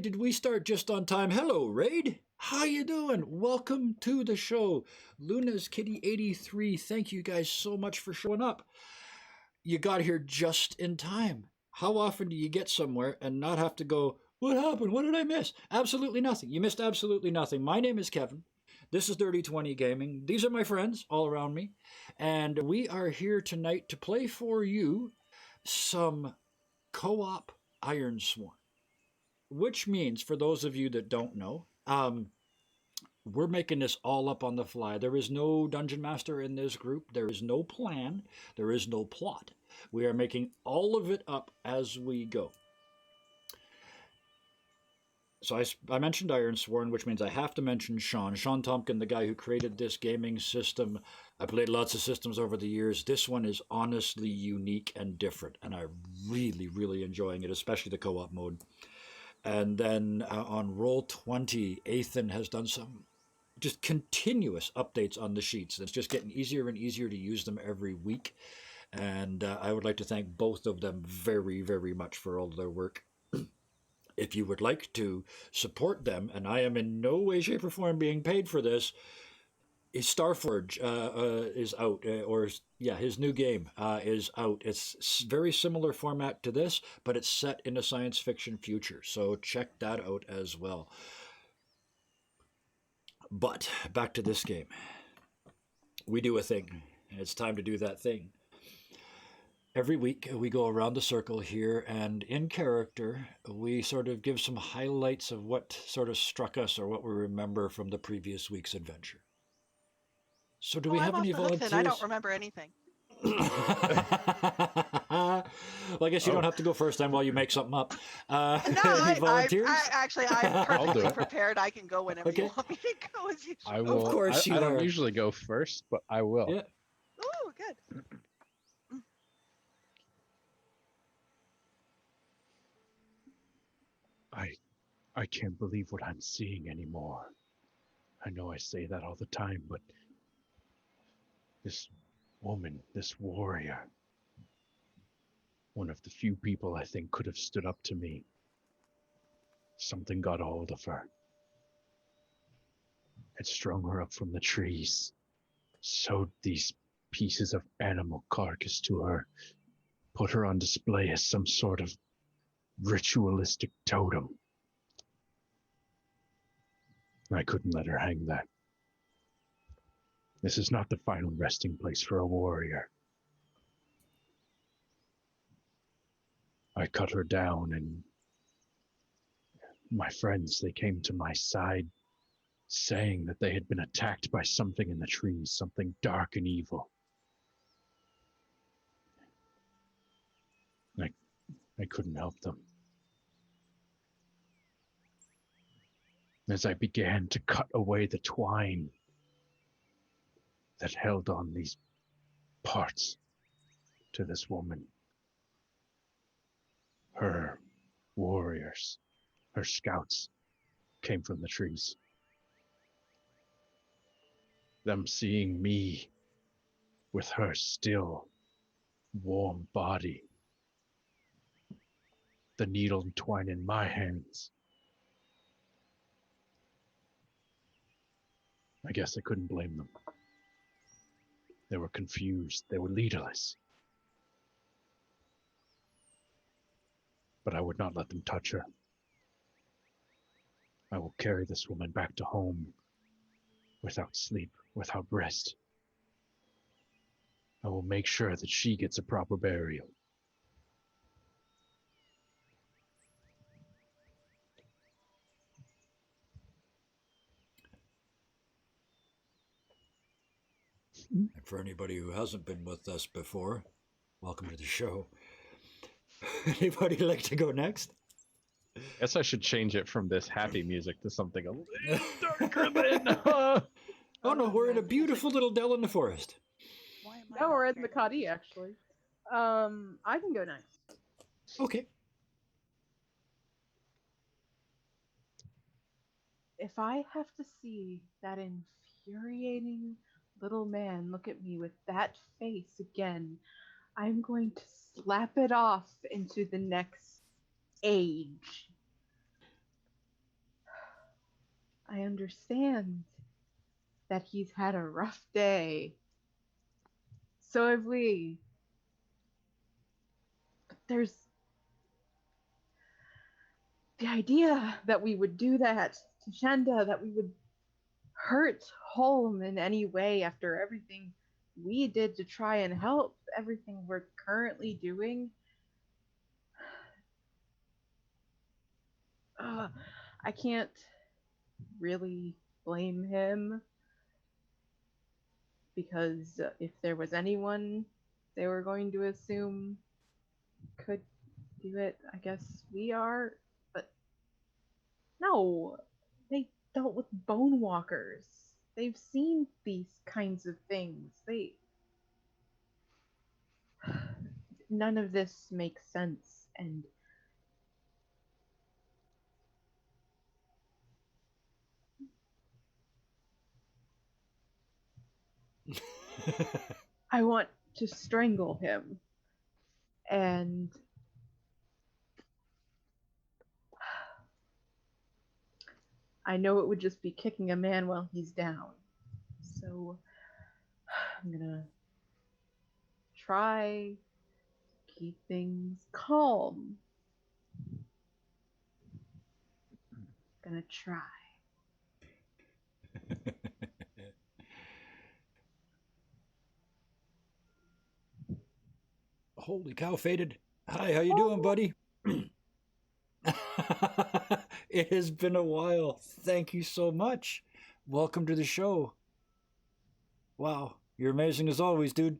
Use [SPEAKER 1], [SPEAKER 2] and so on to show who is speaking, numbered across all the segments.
[SPEAKER 1] did we start just on time. Hello, Raid. How you doing? Welcome to the show. Luna's Kitty 83. Thank you guys so much for showing up. You got here just in time. How often do you get somewhere and not have to go, what happened? What did I miss? Absolutely nothing. You missed absolutely nothing. My name is Kevin. This is Dirty 20 Gaming. These are my friends all around me. And we are here tonight to play for you some co-op Ironsworn. Which means, for those of you that don't know, we're making this all up on the fly. There is no dungeon master in this group. There is no plan. There is no plot. We are making all of it up as we go. So I mentioned Ironsworn, which means I have to mention Sean. Sean Tompkin, the guy who created this gaming system. I played lots of systems over the years. This one is honestly unique and different, and I'm really, really enjoying it, especially the co-op mode. And then on Roll20, Ethan has done some just continuous updates on the sheets. It's just getting easier and easier to use them every week. And I would like to thank both of them very, very much for all of their work. If you would like to support them, and I am in no way, shape, or form being paid for this, Starforge is out, his new game is out. It's very similar format to this, but it's set in a science fiction future, so check that out as well. But back to this game. We do a thing, and it's time to do that thing. Every week we go around the circle here, and in character we sort of give some highlights of what sort of struck us or what we remember from the previous week's adventure. So do we have any volunteers?
[SPEAKER 2] I don't remember anything.
[SPEAKER 1] Well, I guess you don't have to go first then while you make something up. Any volunteers?
[SPEAKER 2] I'm perfectly prepared. I can go whenever you want me to go, as usual.
[SPEAKER 3] I will.
[SPEAKER 1] Of course
[SPEAKER 3] I don't usually go first, but I will.
[SPEAKER 1] Yeah.
[SPEAKER 2] Oh, good.
[SPEAKER 3] I can't believe what I'm seeing anymore. I know I say that all the time, but this woman, this warrior, one of the few people I think could have stood up to me. Something got a hold of her. It strung her up from the trees, sewed these pieces of animal carcass to her, put her on display as some sort of ritualistic totem. I couldn't let her hang that. This is not the final resting place for a warrior. I cut her down, and my friends, they came to my side saying that they had been attacked by something in the trees, something dark and evil. I couldn't help them. As I began to cut away the twine that held on these parts to this woman, her warriors, her scouts came from the trees. Them seeing me with her still, warm body, the needle and twine in my hands. I guess I couldn't blame them. They were confused. They were leaderless. But I would not let them touch her. I will carry this woman back to home without sleep, without rest. I will make sure that she gets a proper burial.
[SPEAKER 1] And for anybody who hasn't been with us before, welcome to the show. Anybody like to go next?
[SPEAKER 3] Guess I should change it from this happy music to something a little darker than...
[SPEAKER 1] Oh no, we're in a beautiful little dell in the forest.
[SPEAKER 4] No, we're in the Kadi, actually. I can go next.
[SPEAKER 1] Okay.
[SPEAKER 4] If I have to see that infuriating little man look at me with that face again, I'm going to slap it off into the next age. I understand that he's had a rough day. So have we. But there's the idea that we would do that to Shenda, that we would hurt Holm in any way after everything we did to try and help, everything we're currently doing. I can't really blame him, because if there was anyone they were going to assume could do it, I guess we are. But no, they dealt with bone walkers. They've seen these kinds of things. None of this makes sense, and I want to strangle him. And I know it would just be kicking a man while he's down. So I'm gonna try to keep things calm. Gonna try.
[SPEAKER 1] Holy cow, Faded. Hi, how you doing, buddy? It has been a while. Thank you so much. Welcome to the show. Wow, you're amazing as always, dude.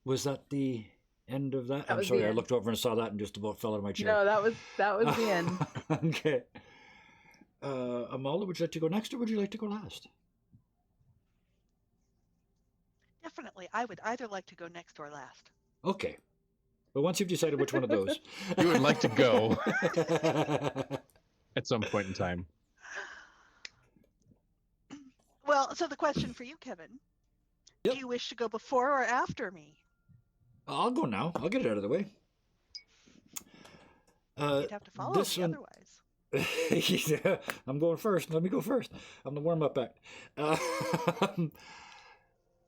[SPEAKER 1] Was that the end of that? I'm sorry, I looked over and saw that and just about fell out of my chair.
[SPEAKER 4] No, that was the end.
[SPEAKER 1] Okay. Amala, would you like to go next or would you like to go last?
[SPEAKER 2] Definitely. I would either like to go next or last.
[SPEAKER 1] Okay. But once you've decided which one of those.
[SPEAKER 3] You would like to go at some point in time.
[SPEAKER 2] Well, so the question for you, Kevin.
[SPEAKER 1] Yep.
[SPEAKER 2] Do you wish to go before or after me?
[SPEAKER 1] I'll go now. I'll get it out of the way.
[SPEAKER 2] You'd have to follow me otherwise.
[SPEAKER 1] Yeah, I'm going first. Let me go first. I'm the warm-up act.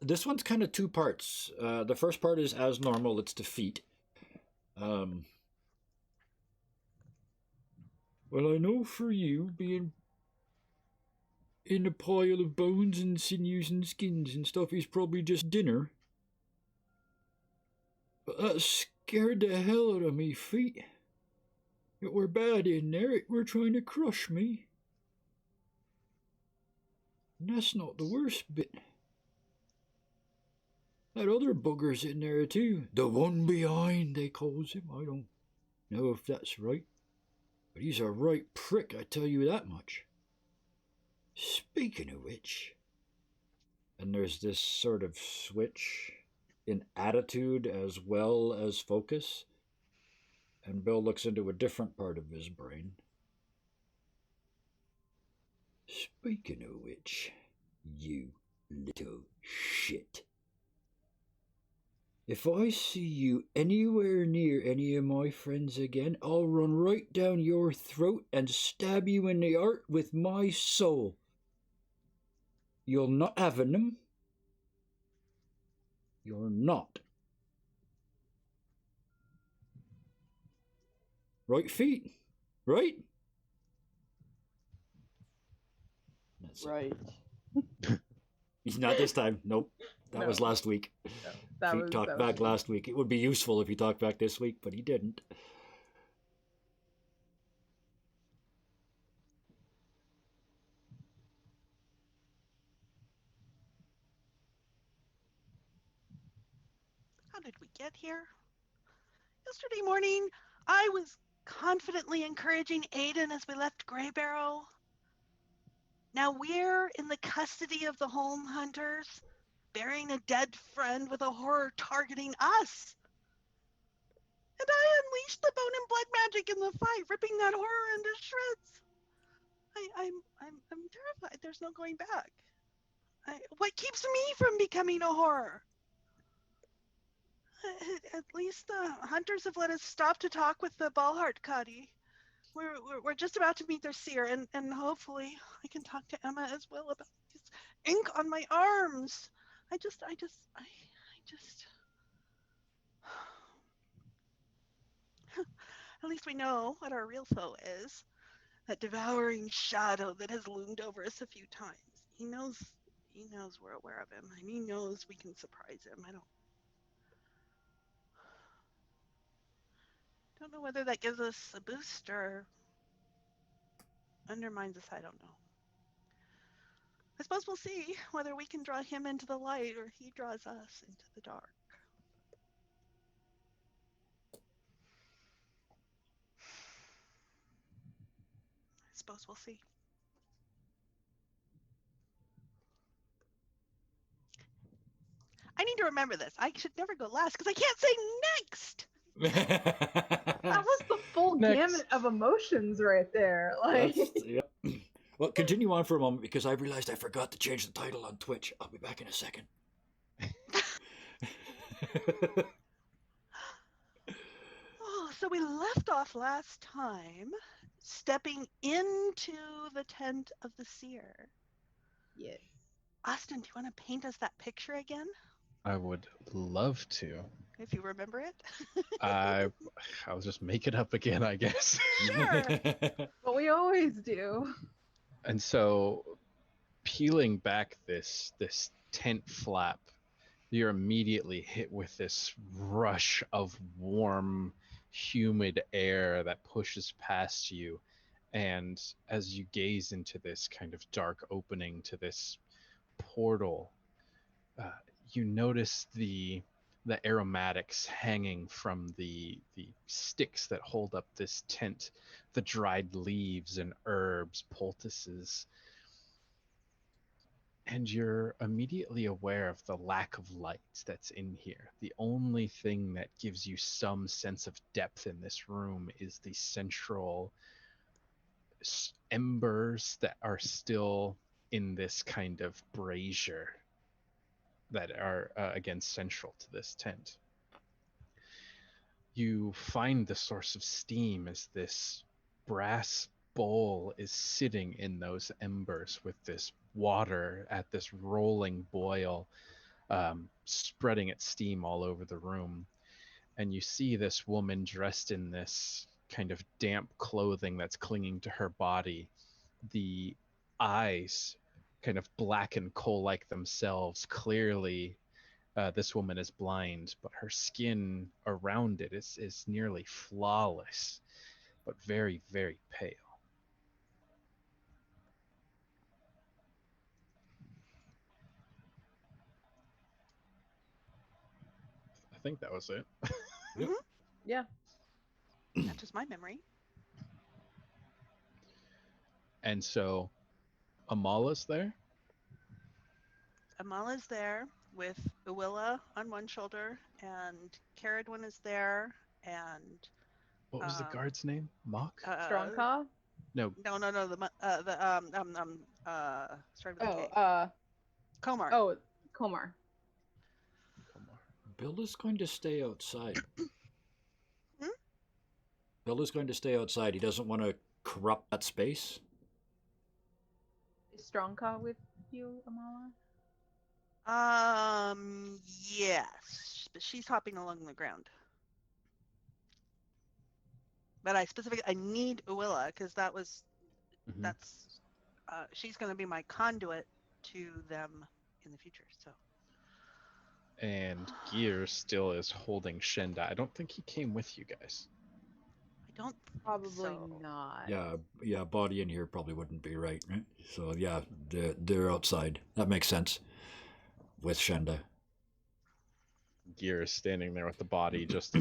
[SPEAKER 1] This one's kind of two parts. The first part is as normal. It's defeat. Well, I know for you, being in a pile of bones and sinews and skins and stuff is probably just dinner. But that scared the hell out of me feet. It were bad in there. It were trying to crush me. And that's not the worst bit. That other bugger's in there too. The one behind, they calls him. I don't know if that's right. But he's a right prick, I tell you that much. Speaking of which... And there's this sort of switch in attitude as well as focus. And Bill looks into a different part of his brain. Speaking of which, you little shit. If I see you anywhere near any of my friends again, I'll run right down your throat and stab you in the heart with my soul. You're not having them. You're not. Right feet, right? That's
[SPEAKER 4] right.
[SPEAKER 1] He's not this time. Nope. That was last week.
[SPEAKER 4] No,
[SPEAKER 1] he talked back last week. It would be useful if he talked back this week, but he didn't.
[SPEAKER 2] How did we get here? Yesterday morning, I was confidently encouraging Aiden as we left Grey Barrow. Now we're in the custody of the home hunters, burying a dead friend with a horror targeting us. And I unleashed the bone and blood magic in the fight, ripping that horror into shreds. I'm terrified. There's no going back. What keeps me from becoming a horror? At least the hunters have let us stop to talk with the Ballheart Cuddy. we're just about to meet their seer, and hopefully I can talk to Emma as well about this ink on my arms. I just. At least we know what our real foe is. That devouring shadow that has loomed over us a few times. He knows we're aware of him, and he knows we can surprise him. I don't know whether that gives us a boost or undermines us. I don't know. I suppose we'll see whether we can draw him into the light or he draws us into the dark. I suppose we'll see. I need to remember this. I should never go last because I can't say next.
[SPEAKER 4] That was the full
[SPEAKER 3] Next.
[SPEAKER 4] gamut of emotions right there. Like,
[SPEAKER 1] Yep. Well, continue on for a moment because I realized I forgot to change the title on Twitch. I'll be back in a second.
[SPEAKER 2] Oh, so we left off last time stepping into the tent of the seer.
[SPEAKER 4] yes.
[SPEAKER 2] Austin, do you want to paint us that picture again,
[SPEAKER 3] I would love to.
[SPEAKER 2] if you remember it?
[SPEAKER 3] I'll just make it up again, I guess.
[SPEAKER 2] Sure.
[SPEAKER 4] But we always do.
[SPEAKER 3] And so, peeling back this tent flap, you're immediately hit with this rush of warm, humid air that pushes past you. And as you gaze into this kind of dark opening to this portal, you notice the aromatics hanging from the sticks that hold up this tent, the dried leaves and herbs, poultices. And you're immediately aware of the lack of light that's in here. The only thing that gives you some sense of depth in this room is the central embers that are still in this kind of brazier that are, again, central to this tent. You find the source of steam as this brass bowl is sitting in those embers with this water at this rolling boil, spreading its steam all over the room. And you see this woman dressed in this kind of damp clothing that's clinging to her body. The eyes kind of black and coal-like themselves. Clearly, this woman is blind, but her skin around it is nearly flawless, but very, very pale. I think that was it.
[SPEAKER 4] Yeah.
[SPEAKER 2] Not just my memory.
[SPEAKER 3] And so, Amala's there?
[SPEAKER 2] Amala's there with Uwilla on one shoulder, and Caradwin is there, and
[SPEAKER 3] What was the guard's name? Mock?
[SPEAKER 4] Strong Ka?
[SPEAKER 3] No.
[SPEAKER 2] No, the started with a K. Komar.
[SPEAKER 4] Oh, Komar.
[SPEAKER 1] Bill is going to stay outside.
[SPEAKER 2] Hmm?
[SPEAKER 1] Bill is going to stay outside. He doesn't want to corrupt that space.
[SPEAKER 4] Is Strong Ka with you, Amala?
[SPEAKER 2] Yes, but she's hopping along the ground. But I need Uwilla because that's she's going to be my conduit to them in the future. So.
[SPEAKER 3] And Gear still is holding Shenda. I don't think he came with you guys.
[SPEAKER 2] I don't
[SPEAKER 4] Probably
[SPEAKER 2] so.
[SPEAKER 4] not.
[SPEAKER 1] Yeah, body in here probably wouldn't be right? So yeah, they're outside. That makes sense. With Shenda.
[SPEAKER 3] Gear is standing there with the body just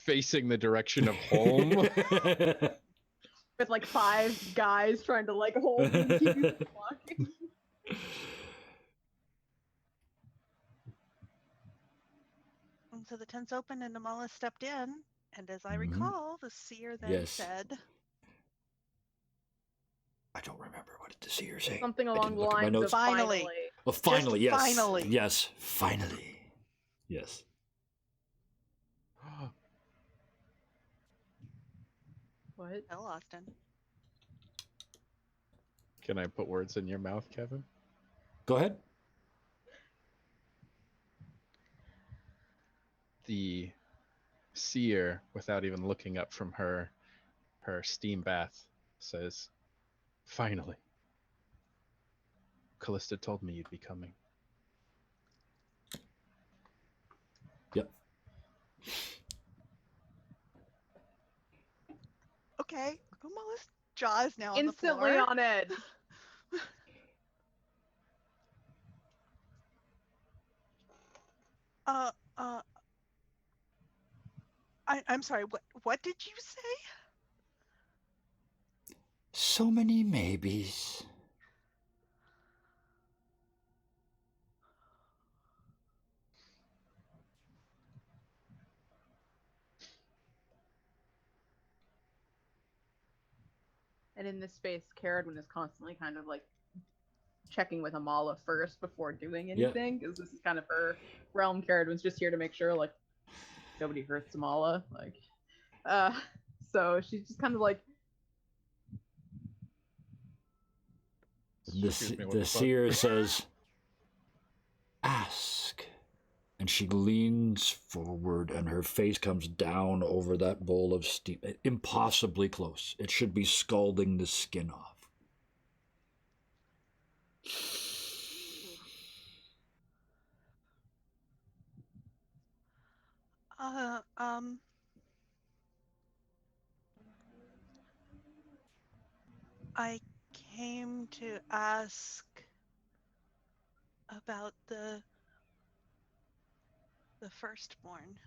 [SPEAKER 3] facing the direction of home.
[SPEAKER 4] With like 5 guys trying to like hold him and keep you from walking.
[SPEAKER 2] And so the tent's open and Amala stepped in, and as I
[SPEAKER 1] Mhm.
[SPEAKER 2] recall, the seer then said,
[SPEAKER 1] I don't remember what did the seer say.
[SPEAKER 4] Something
[SPEAKER 1] I
[SPEAKER 4] along
[SPEAKER 1] didn't
[SPEAKER 4] the
[SPEAKER 1] look at my
[SPEAKER 4] lines of
[SPEAKER 1] notes.
[SPEAKER 4] finally.
[SPEAKER 1] Well, finally, yes.
[SPEAKER 2] finally.
[SPEAKER 1] Yes, finally. Yes.
[SPEAKER 4] What?
[SPEAKER 2] Tell Austin.
[SPEAKER 3] Can I put words in your mouth, Kevin?
[SPEAKER 1] Go ahead.
[SPEAKER 3] The seer, without even looking up from her steam bath, says, "Finally. Callista told me you'd be coming."
[SPEAKER 1] Yep.
[SPEAKER 2] Okay, Gumo's jaw is now
[SPEAKER 4] Instantly
[SPEAKER 2] on
[SPEAKER 4] on edge.
[SPEAKER 2] the floor. I'm sorry. What did you say?
[SPEAKER 1] So many maybes.
[SPEAKER 4] And in this space, Caradwin is constantly kind of like checking with Amala first before doing anything, because this is kind of her realm. Caradwin's just here to make sure like nobody hurts Amala. Like, so she's just kind of like,
[SPEAKER 1] The
[SPEAKER 3] Excuse me, what the fuck?
[SPEAKER 1] seer says, "Ask." And she leans forward and her face comes down over that bowl of steam. Impossibly close. It should be scalding the skin off.
[SPEAKER 2] Uh, um. I came to ask about the firstborn,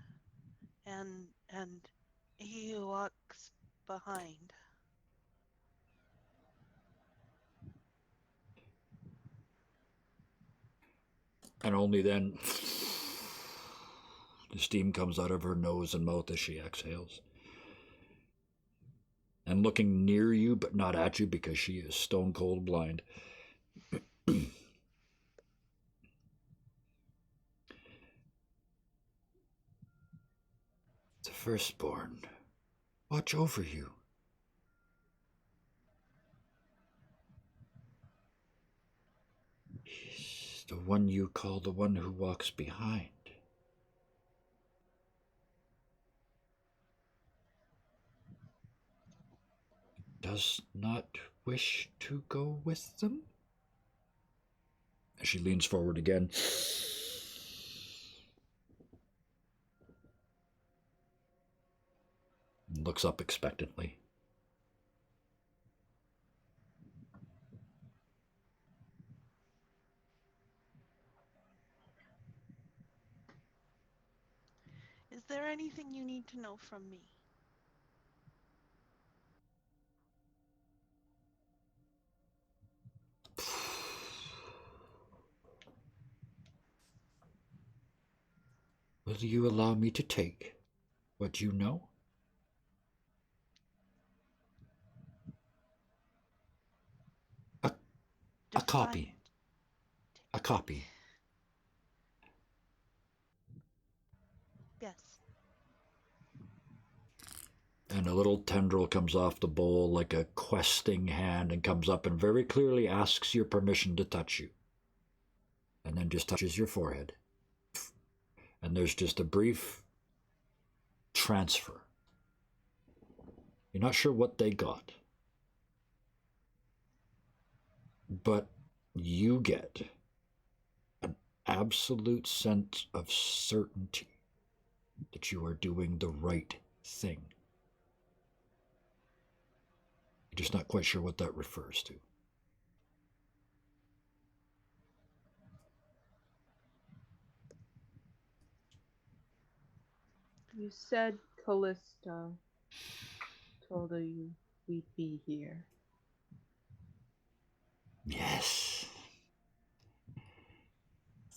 [SPEAKER 2] and he who walks behind.
[SPEAKER 1] And only then the steam comes out of her nose and mouth as she exhales. And looking near you, but not at you because she is stone cold blind. The firstborn, watch over you. He's the one you call the one who walks behind. Does not wish to go with them? As she leans forward again. And looks up expectantly.
[SPEAKER 2] Is there anything you need to know from me?
[SPEAKER 1] Will you allow me to take what you know? A copy. A copy.
[SPEAKER 2] Yes.
[SPEAKER 1] And a little tendril comes off the bowl like a questing hand and comes up and very clearly asks your permission to touch you. And then just touches your forehead. And there's just a brief transfer. You're not sure what they got. But you get an absolute sense of certainty that you are doing the right thing. You're just not quite sure what that refers to.
[SPEAKER 4] you said Callista told you we'd be here.
[SPEAKER 1] Yes.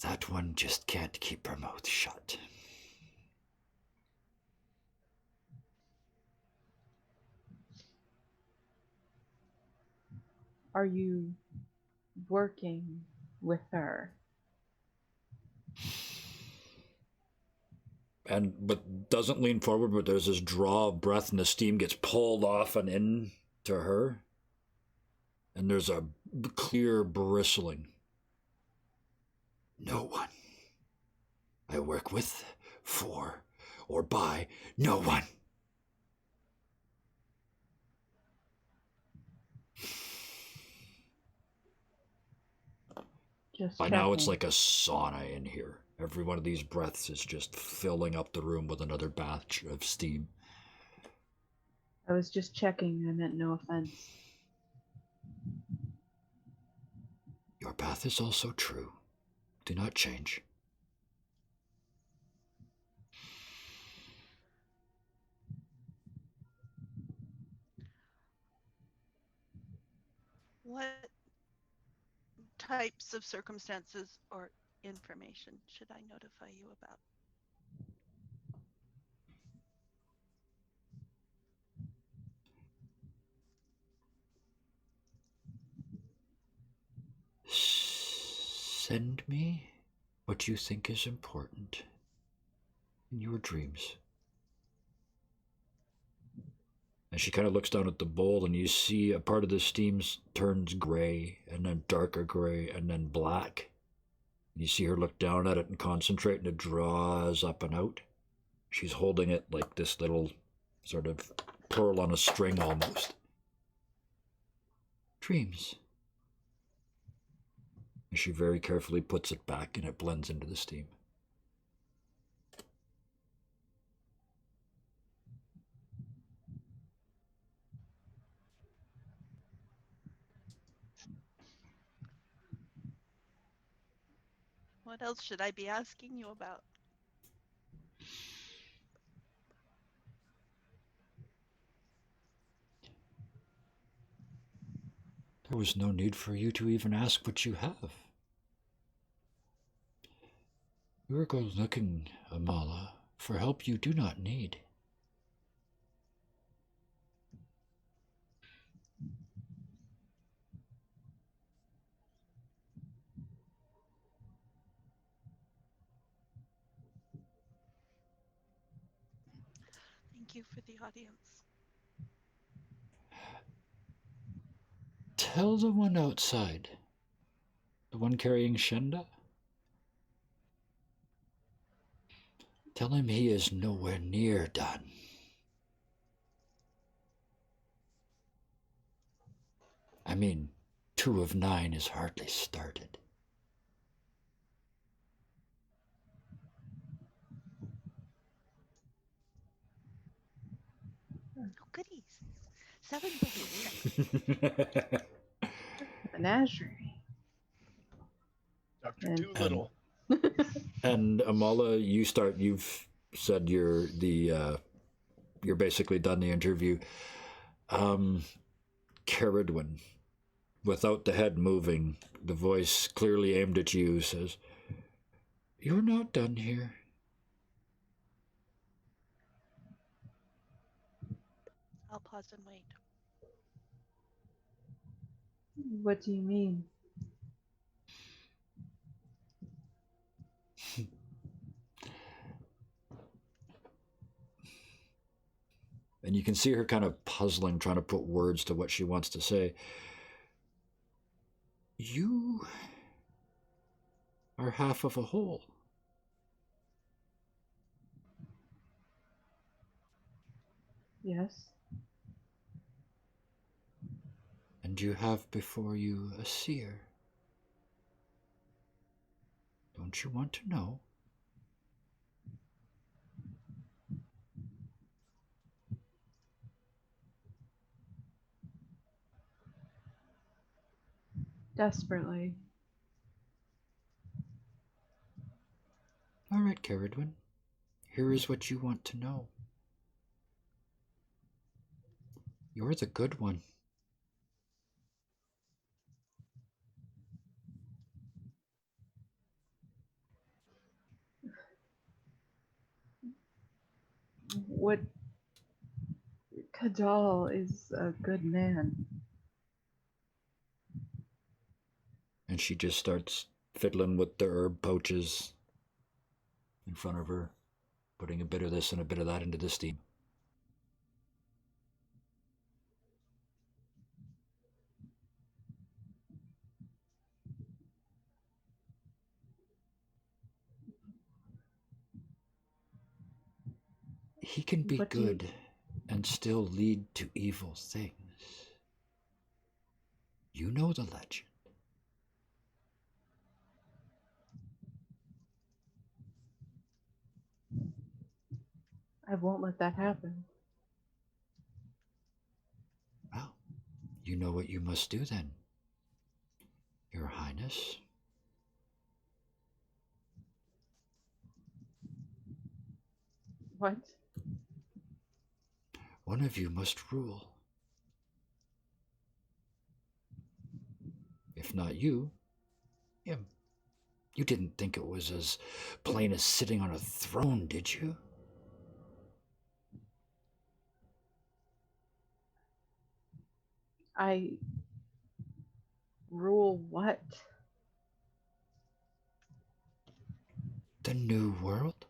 [SPEAKER 1] That one just can't keep her mouth shut.
[SPEAKER 4] Are you working with her?
[SPEAKER 1] but doesn't lean forward, but there's this draw of breath and the steam gets pulled off and in to her. And there's a clear bristling. No one. I work with, for, or by no one.
[SPEAKER 4] Just
[SPEAKER 1] By now it's
[SPEAKER 4] checking.
[SPEAKER 1] like a sauna in here. Every one of these breaths is just filling up the room with another batch of steam.
[SPEAKER 4] I was just checking. I meant no offense.
[SPEAKER 1] Your path is also true. Do not change.
[SPEAKER 2] What types of circumstances or information should I notify you about?
[SPEAKER 1] Send me what you think is important in your dreams. And she kind of looks down at the bowl, and you see a part of the steam turns gray, and then darker gray, and then black. And you see her look down at it and concentrate, and it draws up and out. She's holding it like this little sort of pearl on a string almost. Dreams. And she very carefully puts it back, and it blends into the steam.
[SPEAKER 2] What else should I be asking you about?
[SPEAKER 1] There was no need for you to even ask what you have. You are looking, Amala, for help you do not need.
[SPEAKER 2] Thank you for the audience.
[SPEAKER 1] Tell the one outside. The one carrying Shenda? Tell him he is nowhere near done. I mean, 2 of 9 is hardly started.
[SPEAKER 2] Oh, goodies. 7 boobies.
[SPEAKER 4] Menagerie.
[SPEAKER 3] Dr.
[SPEAKER 4] And-
[SPEAKER 3] Doolittle.
[SPEAKER 1] And Amala, you've said you're basically done the interview. Caradwin, without the head moving, the voice clearly aimed at you, says, "You're not done here."
[SPEAKER 2] I'll pause and wait.
[SPEAKER 4] What do you mean?
[SPEAKER 1] And you can see her kind of puzzling, trying to put words to what she wants to say. You are half of a whole.
[SPEAKER 4] Yes.
[SPEAKER 1] And you have before you a seer. Don't you want to know?
[SPEAKER 4] Desperately.
[SPEAKER 1] All right, Caradwin. Here is what you want to know. You're the good one.
[SPEAKER 4] What Kadal is a good man.
[SPEAKER 1] And she just starts fiddling with the herb pouches in front of her. putting a bit of this and a bit of that into the steam. He can be
[SPEAKER 4] What do you-
[SPEAKER 1] good and still lead to evil things. You know the legend.
[SPEAKER 4] I won't let that happen.
[SPEAKER 1] Well, you know what you must do then, Your Highness.
[SPEAKER 4] What?
[SPEAKER 1] One of you must rule. If not you, him. You didn't think it was as plain as sitting on a throne, did you?
[SPEAKER 4] I rule what?
[SPEAKER 1] The New World?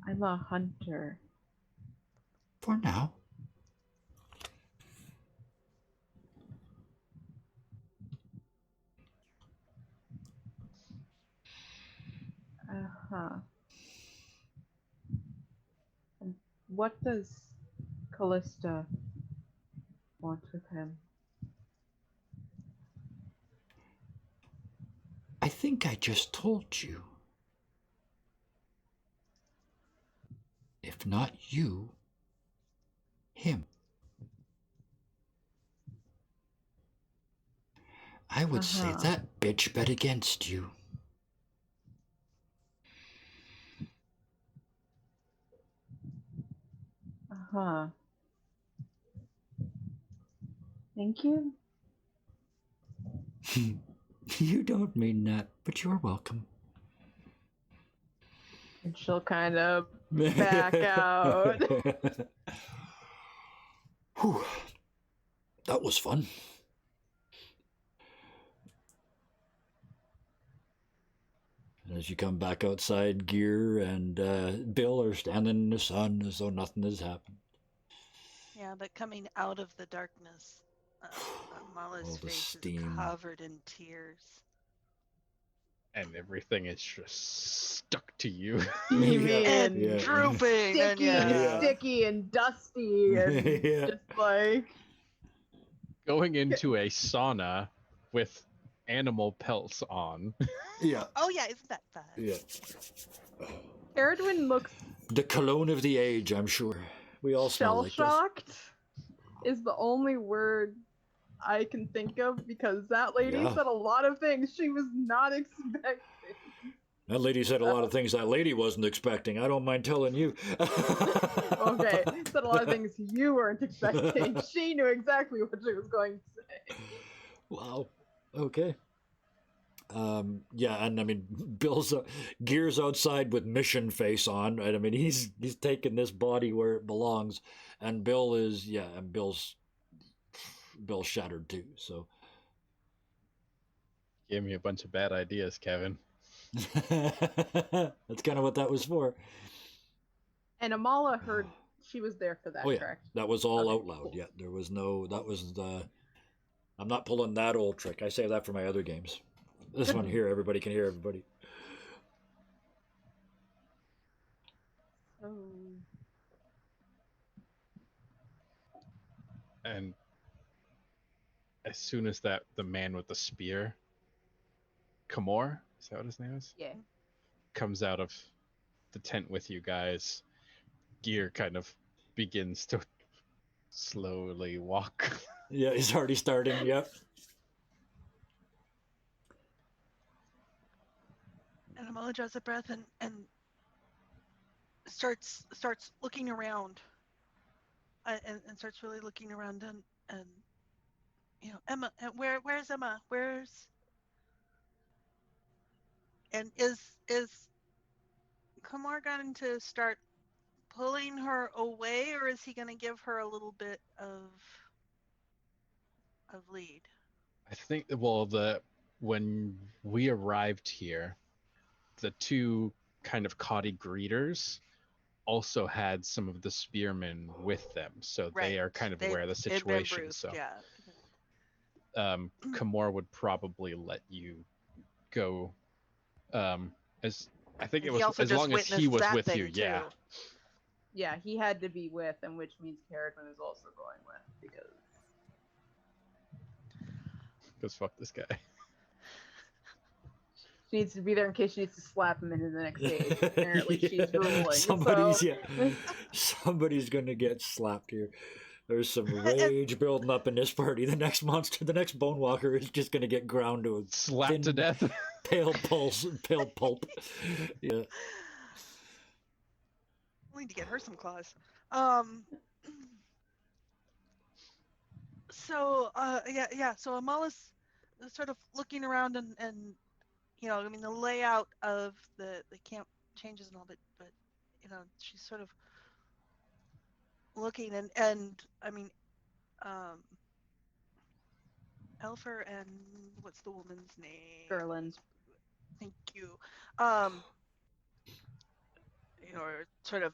[SPEAKER 4] I'm a hunter.
[SPEAKER 1] For now.
[SPEAKER 4] Uh-huh. And what does Callista want with him?
[SPEAKER 1] I think I just told you. If not you, him. I would say
[SPEAKER 4] Uh-huh.
[SPEAKER 1] that bitch bet against you.
[SPEAKER 4] Uh-huh. Thank you.
[SPEAKER 1] You don't mean that, but you're welcome.
[SPEAKER 4] And she'll kind of back out.
[SPEAKER 1] Whew. That was fun. And as you come back outside, Gear and Bill are standing in the sun as though nothing has happened.
[SPEAKER 2] Yeah, but coming out of the darkness, Mala's
[SPEAKER 1] All the
[SPEAKER 2] face
[SPEAKER 1] steam.
[SPEAKER 2] is covered in tears.
[SPEAKER 3] And everything is just stuck to you.
[SPEAKER 4] Steamy
[SPEAKER 1] Yeah,
[SPEAKER 4] and
[SPEAKER 1] yeah.
[SPEAKER 2] drooping, and
[SPEAKER 4] sticky,
[SPEAKER 2] yeah.
[SPEAKER 4] sticky and dusty, and
[SPEAKER 1] Yeah.
[SPEAKER 4] just like
[SPEAKER 3] Going into a sauna with animal pelts on.
[SPEAKER 1] Yeah.
[SPEAKER 2] Oh yeah, isn't that fun?
[SPEAKER 1] Yeah.
[SPEAKER 4] Eredwin looks
[SPEAKER 1] The cologne of the age, I'm sure. We all smell like this.
[SPEAKER 4] shell-shocked. Is the only word I can think of because that lady
[SPEAKER 1] Yeah.
[SPEAKER 4] said a lot of things she was not expecting.
[SPEAKER 1] That lady said a lot of things that lady wasn't expecting. I don't mind telling you.
[SPEAKER 4] Okay, said a lot of things you weren't expecting. She knew exactly what she was going to say.
[SPEAKER 1] Wow. Okay. Yeah, and I mean, Bill's Gear's outside with mission face on, right? I mean, he's taking this body where it belongs, and Bill's shattered too. So
[SPEAKER 3] Gave me a bunch of bad ideas, Kevin.
[SPEAKER 1] that's kind of what that was for.
[SPEAKER 4] And Amala heard she was there for that,
[SPEAKER 1] Oh yeah,
[SPEAKER 4] correct?
[SPEAKER 1] that was all
[SPEAKER 4] Okay,
[SPEAKER 1] out loud.
[SPEAKER 4] cool.
[SPEAKER 1] Yeah, there was no. That was the. I'm not pulling that old trick. I save that for my other games. This one here, everybody can hear everybody.
[SPEAKER 4] So,
[SPEAKER 3] And as soon as the man with the spear, Kamor, is that what his name is?
[SPEAKER 4] yeah.
[SPEAKER 3] Comes out of the tent with you guys, Gear kind of begins to slowly walk.
[SPEAKER 1] Yeah, he's already starting. Yep.
[SPEAKER 2] And Amala draws a breath and starts looking around, and starts really looking around, and Emma, where's Emma? And is Kamar going to start pulling her away, or is he going to give her a little bit of of lead?
[SPEAKER 3] I think, well, when we arrived here, the two kind of Coddy greeters also had some of the spearmen with them, so
[SPEAKER 2] Right.
[SPEAKER 3] they are kind of
[SPEAKER 2] They'd
[SPEAKER 3] aware of the
[SPEAKER 2] been
[SPEAKER 3] situation.
[SPEAKER 2] briefed,
[SPEAKER 3] So
[SPEAKER 2] yeah.
[SPEAKER 3] Kamor would probably let you go, as I think
[SPEAKER 2] And
[SPEAKER 3] it
[SPEAKER 2] he
[SPEAKER 3] was
[SPEAKER 2] also
[SPEAKER 3] as
[SPEAKER 2] just
[SPEAKER 3] long as he
[SPEAKER 2] witnessed
[SPEAKER 3] was
[SPEAKER 2] that
[SPEAKER 3] with
[SPEAKER 2] thing
[SPEAKER 3] you. Yeah,
[SPEAKER 2] too.
[SPEAKER 4] Yeah, he had to be with, and which means Carradine is also going with
[SPEAKER 3] because fuck this guy.
[SPEAKER 4] she needs to be there in case she needs to slap him into the next stage. Apparently, she's ruling.
[SPEAKER 1] Somebody's gonna get slapped here. There's some
[SPEAKER 2] And
[SPEAKER 1] rage building up in this party. The next monster, the next Bone Walker, is just gonna get ground to a
[SPEAKER 3] Slapped to
[SPEAKER 1] thin,
[SPEAKER 3] death.
[SPEAKER 1] pale pulp. Yeah.
[SPEAKER 2] we need to get her some claws. Yeah. So Amala's sort of looking around and I mean the layout of the camp changes and all, but she's sort of looking and I mean Elfer and what's the woman's name?
[SPEAKER 4] Gerland.
[SPEAKER 2] Thank you. Or sort of,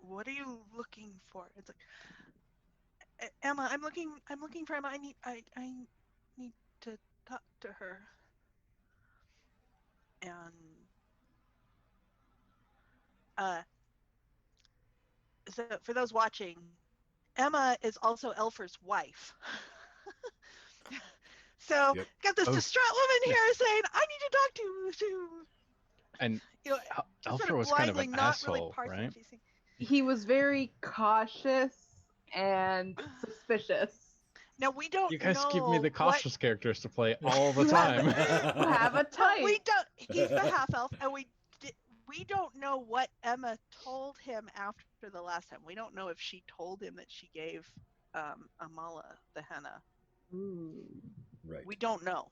[SPEAKER 2] what are you looking for? It's like, Emma, I'm looking for Emma. I need to talk to her. And so for those watching, Emma is also Elfer's wife. So
[SPEAKER 1] Yep.
[SPEAKER 2] got this distraught woman here saying, "I need to talk to."
[SPEAKER 3] And
[SPEAKER 2] just sort
[SPEAKER 3] Alfra
[SPEAKER 2] of
[SPEAKER 3] was kind of
[SPEAKER 2] blindly,
[SPEAKER 3] an
[SPEAKER 2] not really
[SPEAKER 3] asshole,
[SPEAKER 2] parsing
[SPEAKER 3] right?
[SPEAKER 2] what she's saying.
[SPEAKER 4] He was very cautious and suspicious.
[SPEAKER 2] Now we don't
[SPEAKER 3] You guys
[SPEAKER 2] know
[SPEAKER 3] give me the
[SPEAKER 2] what
[SPEAKER 3] cautious characters to play all the
[SPEAKER 4] You have-
[SPEAKER 3] time.
[SPEAKER 4] You have a type.
[SPEAKER 2] we don't. He's the half elf, and we don't know what Emma told him after the last time. We don't know if she told him that she gave Amala the henna.
[SPEAKER 4] Ooh.
[SPEAKER 1] Right.
[SPEAKER 2] We don't know.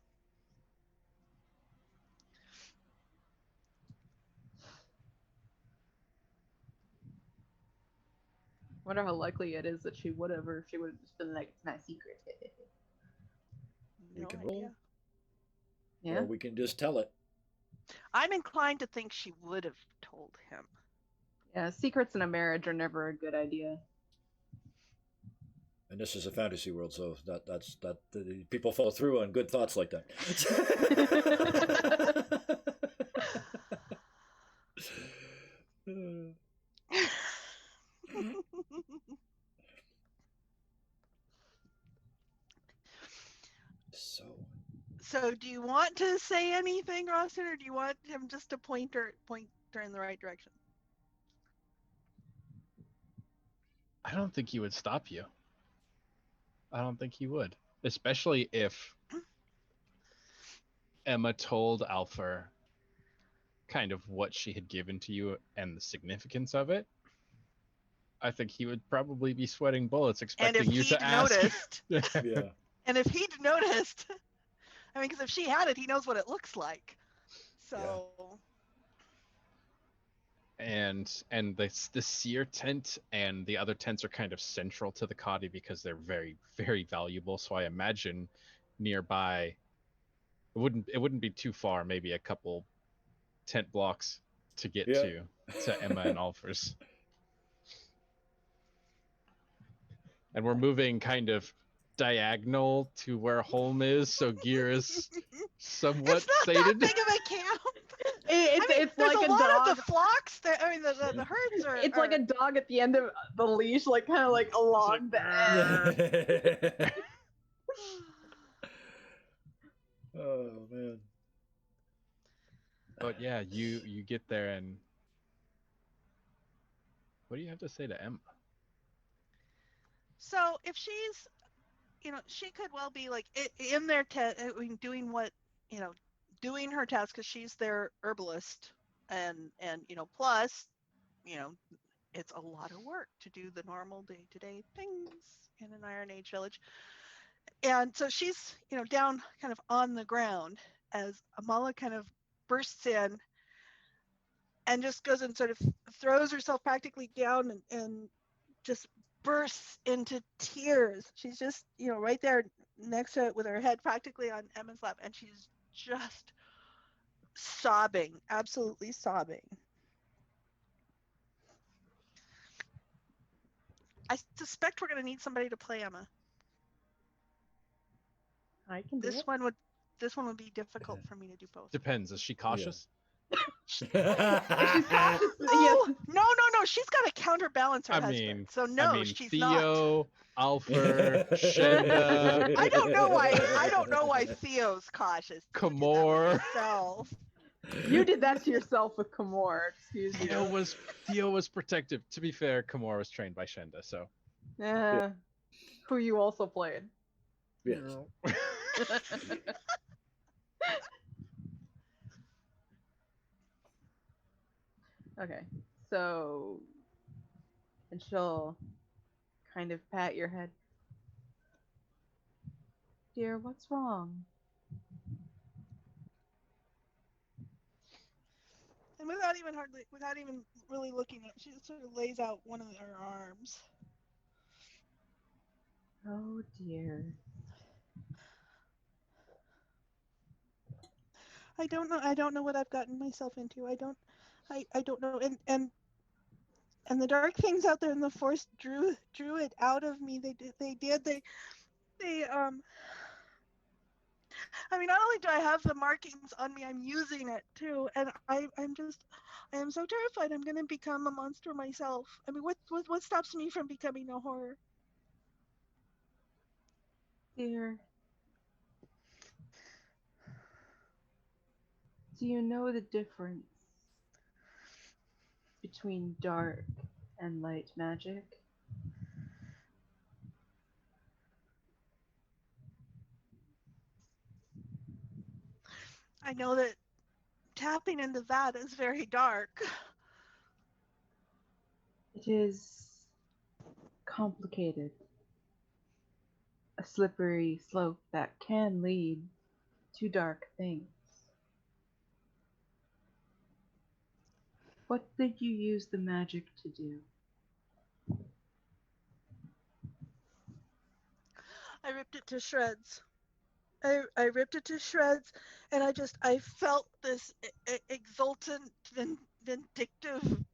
[SPEAKER 4] Wonder how likely it is that she would have, or if she would have just been like, it's my secret.
[SPEAKER 1] We
[SPEAKER 2] No
[SPEAKER 1] can
[SPEAKER 2] idea.
[SPEAKER 1] roll.
[SPEAKER 4] Yeah.
[SPEAKER 1] Or we can just tell it.
[SPEAKER 2] I'm inclined to think she would have told him.
[SPEAKER 4] Yeah, secrets in a marriage are never a good idea.
[SPEAKER 1] And this is a fantasy world, so that's people follow through on good thoughts like that.
[SPEAKER 2] So do you want to say anything, Rawson, or do you want him just to point her in the right direction?
[SPEAKER 3] I don't think he would stop you. I don't think he would. Especially if Emma told Alpha kind of what she had given to you and the significance of it. I think he would probably be sweating bullets expecting you to ask.
[SPEAKER 2] Noticed,
[SPEAKER 1] Yeah.
[SPEAKER 2] and if he'd noticed, I mean, because if she had it, he knows what it looks like. So.
[SPEAKER 3] And the seer tent and the other tents are kind of central to the Coddy because they're very, very valuable. So I imagine nearby it wouldn't be too far, maybe a couple tent blocks to get to Emma and Alfers. And we're moving kind of diagonal to where home is, so gear is somewhat
[SPEAKER 2] It's not
[SPEAKER 3] sated.
[SPEAKER 2] that big of a camp.
[SPEAKER 4] It's
[SPEAKER 2] there's
[SPEAKER 4] like
[SPEAKER 2] a
[SPEAKER 4] a
[SPEAKER 2] lot
[SPEAKER 4] dog.
[SPEAKER 2] of the flocks. The herds are.
[SPEAKER 4] It's like a dog at the end of the leash, like kind of like along the end.
[SPEAKER 1] Oh man.
[SPEAKER 3] But yeah, you get there, and what do you have to say to Emma?
[SPEAKER 2] So if she's, she could well be like in their doing what, doing her task because she's their herbalist, and plus, it's a lot of work to do the normal day-to-day things in an Iron Age village. And so she's, down kind of on the ground as Amala kind of bursts in and just goes and sort of throws herself practically down and just bursts into tears. She's just, right there next to it with her head practically on Emma's lap, and she's just sobbing, absolutely sobbing. I suspect we're going to need somebody to play Emma.
[SPEAKER 4] I can do
[SPEAKER 2] This
[SPEAKER 4] it.
[SPEAKER 2] one would be difficult for me to do both.
[SPEAKER 5] Depends. Is she cautious?
[SPEAKER 4] If she's cautious,
[SPEAKER 2] No,
[SPEAKER 4] yes.
[SPEAKER 2] no. She's got to counterbalance her
[SPEAKER 5] I
[SPEAKER 2] husband.
[SPEAKER 5] mean,
[SPEAKER 2] So no, she's not.
[SPEAKER 5] Theo, Alfer, Shenda.
[SPEAKER 2] I don't know why Theo's cautious. You did that
[SPEAKER 5] Kamor.
[SPEAKER 2] with yourself.
[SPEAKER 4] You did that to yourself with Kamor. Excuse me.
[SPEAKER 5] Theo was protective. To be fair, Kamor was trained by Shenda, so.
[SPEAKER 4] Who you also played.
[SPEAKER 1] Yes.
[SPEAKER 4] Okay, so, and she'll kind of pat your head. Dear, what's wrong?
[SPEAKER 2] And without even really looking at, she sort of lays out one of her arms.
[SPEAKER 4] Oh dear.
[SPEAKER 2] I don't know what I've gotten myself into. I don't know. And the dark things out there in the forest drew it out of me. I mean, not only do I have the markings on me, I'm using it too. And I am so terrified I'm going to become a monster myself. I mean, what stops me from becoming a horror?
[SPEAKER 4] Dear, do you know the difference between dark and light magic?
[SPEAKER 2] I know that tapping into that is very dark.
[SPEAKER 4] It is complicated. A slippery slope that can lead to dark things. What did you use the magic to do?
[SPEAKER 2] I ripped it to shreds. I ripped it to shreds, and I felt this exultant, vindictive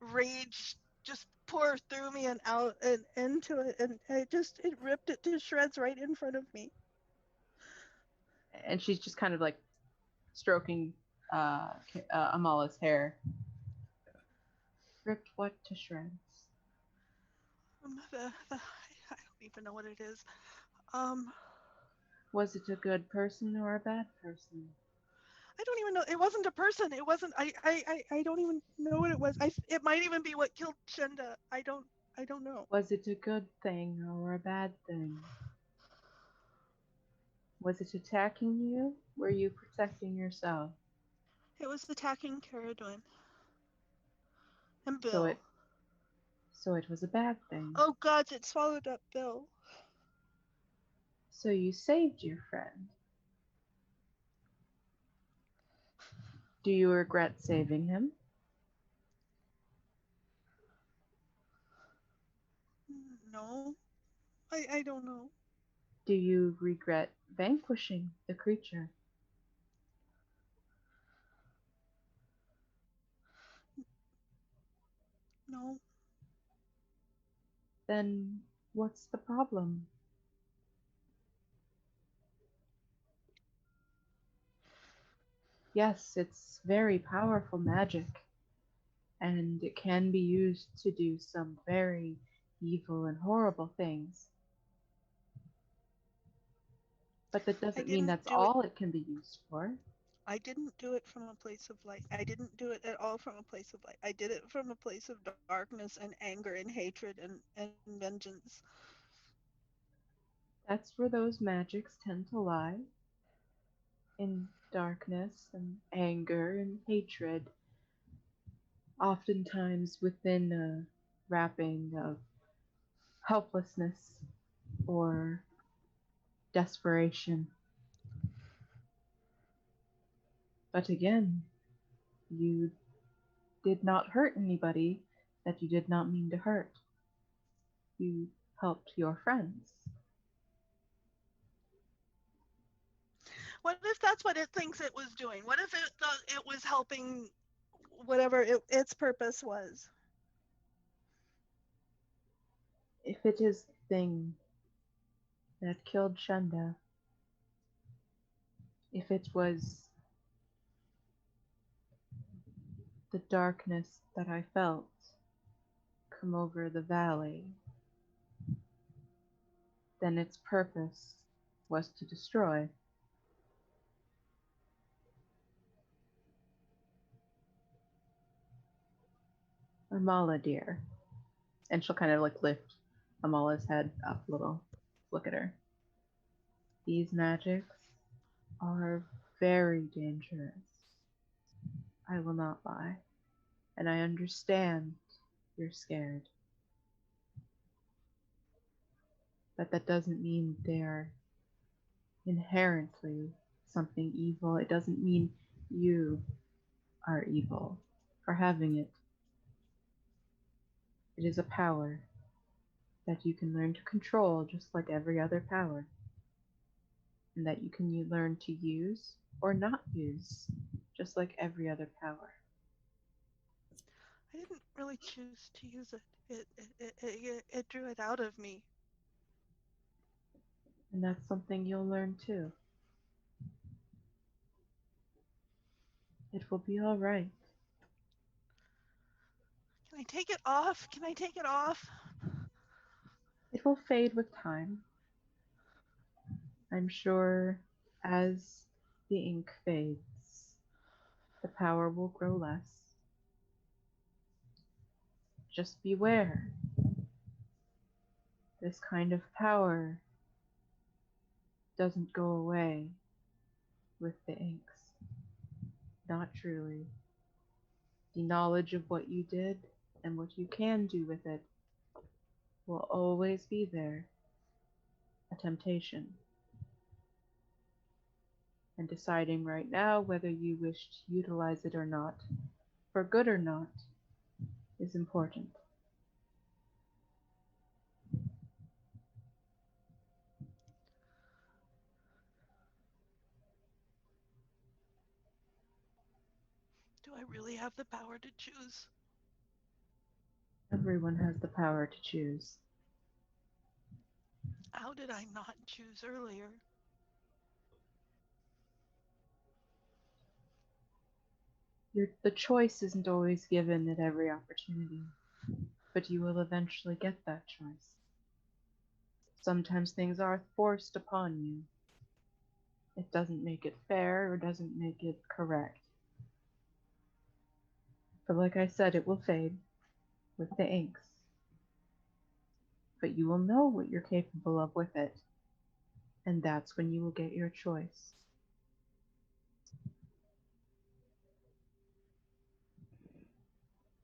[SPEAKER 2] rage just pour through me and out and into it, and it ripped it to shreds right in front of me.
[SPEAKER 4] And she's just kind of like stroking Amala's hair. Ripped what to shreds?
[SPEAKER 2] I don't even know what it is.
[SPEAKER 4] Was it a good person or a bad person?
[SPEAKER 2] I don't even know. It wasn't a person. It wasn't. I don't even know what it was. It might even be what killed Shenda. I don't know.
[SPEAKER 4] Was it a good thing or a bad thing? Was it attacking you? Were you protecting yourself?
[SPEAKER 2] It was attacking Caradwin and Bill.
[SPEAKER 4] So it was a bad thing.
[SPEAKER 2] Oh God! It swallowed up Bill.
[SPEAKER 4] So you saved your friend. Do you regret saving him?
[SPEAKER 2] No, I don't know.
[SPEAKER 4] Do you regret vanquishing the creature?
[SPEAKER 2] No.
[SPEAKER 4] Then what's the problem? Yes, it's very powerful magic, and it can be used to do some very evil and horrible things. But that doesn't mean that's all it can be used for.
[SPEAKER 2] I didn't do it from a place of light. I didn't do it at all from a place of light. I did it from a place of darkness and anger and hatred and vengeance.
[SPEAKER 4] That's where those magics tend to lie. In darkness and anger and hatred. Oftentimes within a wrapping of helplessness or desperation. But again, you did not hurt anybody that you did not mean to hurt. you helped your friends.
[SPEAKER 2] What if that's what it thinks it was doing? What if it thought it was helping whatever its purpose was?
[SPEAKER 4] If it is the thing that killed Shenda, if it was the darkness that I felt come over the valley, then its purpose was to destroy. Amala, dear. And she'll kind of like lift Amala's head up a little, look at her. These magics are very dangerous. I will not lie. And I understand you're scared. But that doesn't mean they're inherently something evil. It doesn't mean you are evil for having it. It is a power that you can learn to control just like every other power, and that you can learn to use or not use just like every other power.
[SPEAKER 2] I didn't really choose to use it. It drew it out of me.
[SPEAKER 4] And that's something you'll learn too. It will be all right.
[SPEAKER 2] Can I take it off? Can I take it off?
[SPEAKER 4] It will fade with time. I'm sure as the ink fades, the power will grow less. Just beware. This kind of power doesn't go away with the inks. Not truly. The knowledge of what you did and what you can do with it will always be there. A temptation. And deciding right now whether you wish to utilize it or not, for good or not, is important.
[SPEAKER 2] Do I really have the power to choose?
[SPEAKER 4] Everyone has the power to choose.
[SPEAKER 2] How did I not choose earlier?
[SPEAKER 4] The choice isn't always given at every opportunity, but you will eventually get that choice. Sometimes things are forced upon you. It doesn't make it fair or doesn't make it correct. But like I said, it will fade with the inks. But you will know what you're capable of with it, and that's when you will get your choice.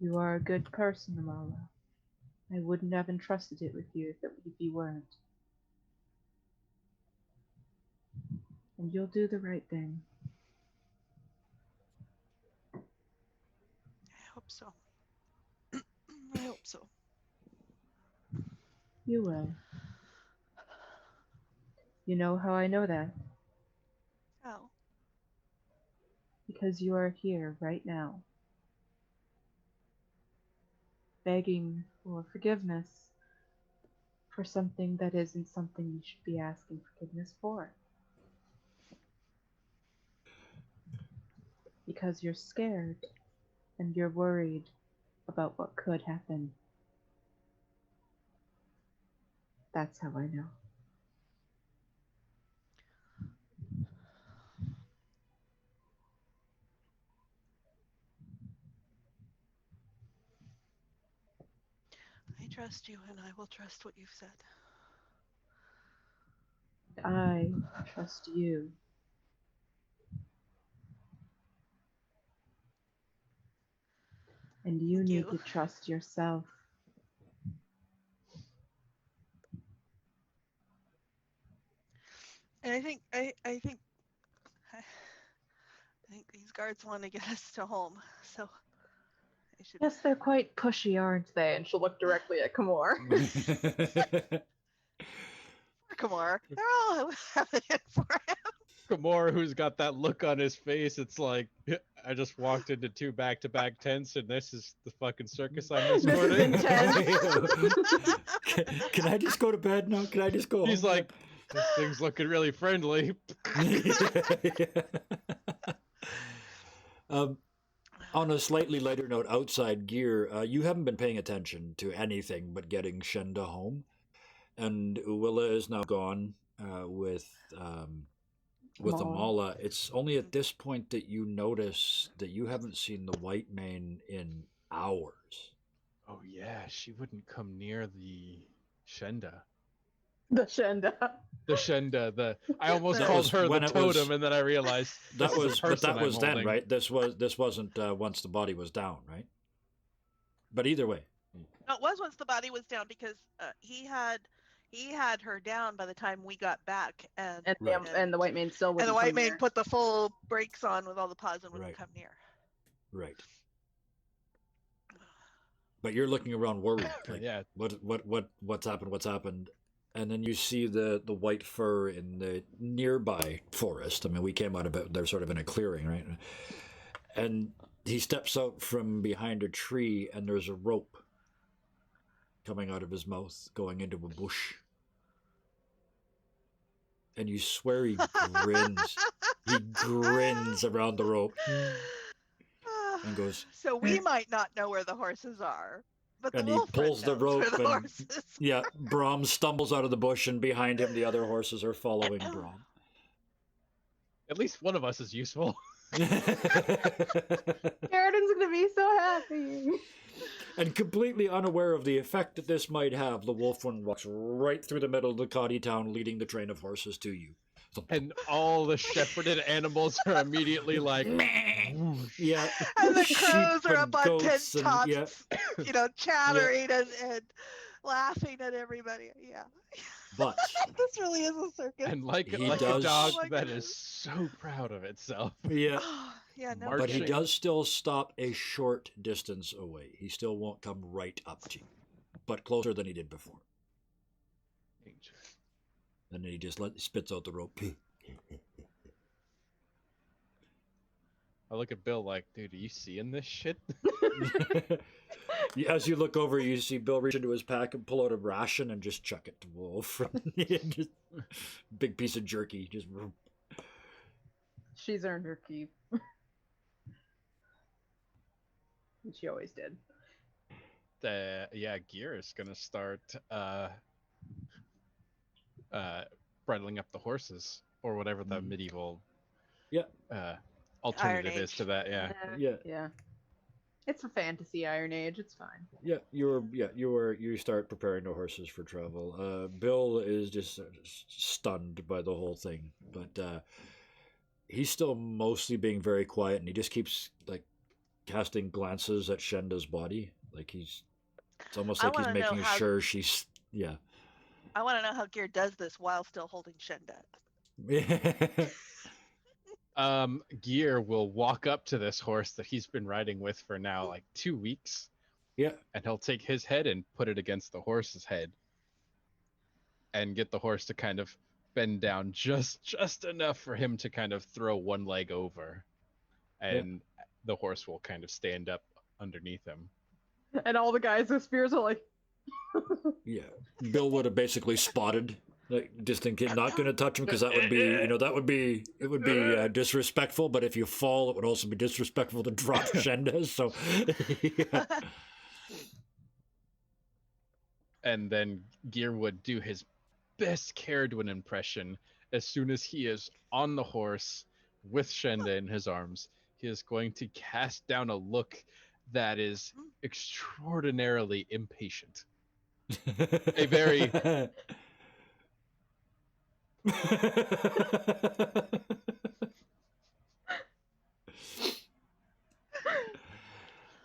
[SPEAKER 4] You are a good person, Amala. I wouldn't have entrusted it with you if you weren't. And you'll do the right thing.
[SPEAKER 2] I hope so. I hope so.
[SPEAKER 4] You will. You know how I know that?
[SPEAKER 2] How?
[SPEAKER 4] Because you are here right now, begging for forgiveness for something that isn't something you should be asking forgiveness for. Because you're scared and you're worried about what could happen. That's how I know.
[SPEAKER 2] I trust you, and I will trust what you've said.
[SPEAKER 4] I trust you. And you
[SPEAKER 2] Thank
[SPEAKER 4] need
[SPEAKER 2] you.
[SPEAKER 4] to trust yourself.
[SPEAKER 2] And I think these guards want to get us to home. So They should.
[SPEAKER 4] Yes, they're quite pushy, aren't they? And she'll look directly at Kamor.
[SPEAKER 2] Come on, they're all having it for him.
[SPEAKER 5] Kamor, who's got that look on his face, it's like, I just walked into 2 back-to-back tents, and this is the fucking circus I'm
[SPEAKER 4] This is
[SPEAKER 5] escorting.
[SPEAKER 4] intense.
[SPEAKER 1] Can I just go to bed now? Can I just go
[SPEAKER 5] He's
[SPEAKER 1] home?
[SPEAKER 5] like, this thing's looking really friendly.
[SPEAKER 1] On a slightly lighter note, outside gear, you haven't been paying attention to anything but getting Shenda home, and Uwilla is now gone with Amala. It's only at this point that you notice that you haven't seen the White Mane in hours.
[SPEAKER 5] Oh yeah, she wouldn't come near the Shenda.
[SPEAKER 4] The Shenda.
[SPEAKER 5] The Shenda. I almost
[SPEAKER 1] That
[SPEAKER 5] called
[SPEAKER 1] was
[SPEAKER 5] her
[SPEAKER 1] when
[SPEAKER 5] the
[SPEAKER 1] it was-
[SPEAKER 5] totem, and then I realized
[SPEAKER 1] That
[SPEAKER 5] this is
[SPEAKER 1] was,
[SPEAKER 5] the
[SPEAKER 1] but that
[SPEAKER 5] person
[SPEAKER 1] was
[SPEAKER 5] I'm
[SPEAKER 1] then,
[SPEAKER 5] holding.
[SPEAKER 1] right? This wasn't once the body was down, right? But either way,
[SPEAKER 2] No, it was once the body was down because he had her down by the time we got back, and
[SPEAKER 1] Right.
[SPEAKER 4] And the White Mane still wouldn't
[SPEAKER 2] and the White
[SPEAKER 4] come
[SPEAKER 2] Mane
[SPEAKER 4] near.
[SPEAKER 2] put the full brakes on with all the paws and wouldn't
[SPEAKER 1] Right.
[SPEAKER 2] come near.
[SPEAKER 1] right. But you're looking around worried, like,
[SPEAKER 5] Yeah,
[SPEAKER 1] what's happened, and then you see the white fur in the nearby forest. I mean, we came out of it; they're sort of in a clearing, right? And he steps out from behind a tree, and there's a rope coming out of his mouth, going into a bush. And you swear he grins. He grins around the rope and goes,
[SPEAKER 2] So we might not know where the horses are, but the
[SPEAKER 1] And he
[SPEAKER 2] wolf friend
[SPEAKER 1] pulls the
[SPEAKER 2] knows where
[SPEAKER 1] rope
[SPEAKER 2] the
[SPEAKER 1] and-
[SPEAKER 2] horses.
[SPEAKER 1] yeah, Brom stumbles out of the bush, and behind him the other horses are following Brom.
[SPEAKER 5] at least one of us is useful.
[SPEAKER 4] Sheridan's gonna be so happy.
[SPEAKER 1] And completely unaware of the effect that this might have, the wolf one walks right through the middle of the Coddy town, leading the train of horses to you. So,
[SPEAKER 5] And all the shepherded animals are immediately like,
[SPEAKER 1] yeah,
[SPEAKER 2] And the
[SPEAKER 1] sheep
[SPEAKER 2] crows are
[SPEAKER 1] and
[SPEAKER 2] up on tent
[SPEAKER 1] goats and-
[SPEAKER 2] tops,
[SPEAKER 1] yeah.
[SPEAKER 2] chattering and laughing at everybody. Yeah.
[SPEAKER 1] But
[SPEAKER 2] This really is a circus.
[SPEAKER 5] and like
[SPEAKER 1] He
[SPEAKER 5] a
[SPEAKER 1] does-
[SPEAKER 5] dog
[SPEAKER 2] Oh my
[SPEAKER 5] that
[SPEAKER 2] goodness.
[SPEAKER 5] is so proud of itself.
[SPEAKER 1] yeah,
[SPEAKER 2] Yeah, no
[SPEAKER 5] March
[SPEAKER 1] but he
[SPEAKER 2] kidding.
[SPEAKER 1] does still stop a short distance away. He still won't come right up to you, but closer than he did before. And then he just spits out the rope.
[SPEAKER 5] I look at Bill like, dude, are you seeing this shit?
[SPEAKER 1] As you look over, you see Bill reach into his pack and pull out a ration and just chuck it to Wolf. Just big piece of jerky. Just
[SPEAKER 4] She's earned her keep. And she always did.
[SPEAKER 5] Yeah, Gear is gonna start bridling up the horses or whatever the medieval
[SPEAKER 1] Yeah.
[SPEAKER 5] alternative
[SPEAKER 2] Iron
[SPEAKER 5] is to that. Yeah.
[SPEAKER 1] Yeah.
[SPEAKER 4] Yeah. It's a fantasy Iron Age. It's fine.
[SPEAKER 1] you start preparing the horses for travel. Bill is just stunned by the whole thing, but he's still mostly being very quiet, and he just keeps like casting glances at Shenda's body, like it's almost
[SPEAKER 2] I
[SPEAKER 1] like he's
[SPEAKER 2] wanna know
[SPEAKER 1] making
[SPEAKER 2] how-
[SPEAKER 1] sure she's
[SPEAKER 2] I want to know how Gear does this while still holding Shenda.
[SPEAKER 5] Gear will walk up to this horse that he's been riding with for now like 2 weeks,
[SPEAKER 1] yeah.
[SPEAKER 5] and he'll take his head and put it against the horse's head and get the horse to kind of bend down just enough for him to kind of throw one leg over, and the horse will kind of stand up underneath him.
[SPEAKER 4] And all the guys with spears are like,
[SPEAKER 1] Yeah, Bill would have basically spotted, like, just in case, not going to touch him because that would be, it would be disrespectful. But if you fall, it would also be disrespectful to drop Shenda. So, yeah.
[SPEAKER 5] And then Gear would do his best Caradwin impression as soon as he is on the horse with Shenda in his arms. He is going to cast down a look that is extraordinarily impatient. A very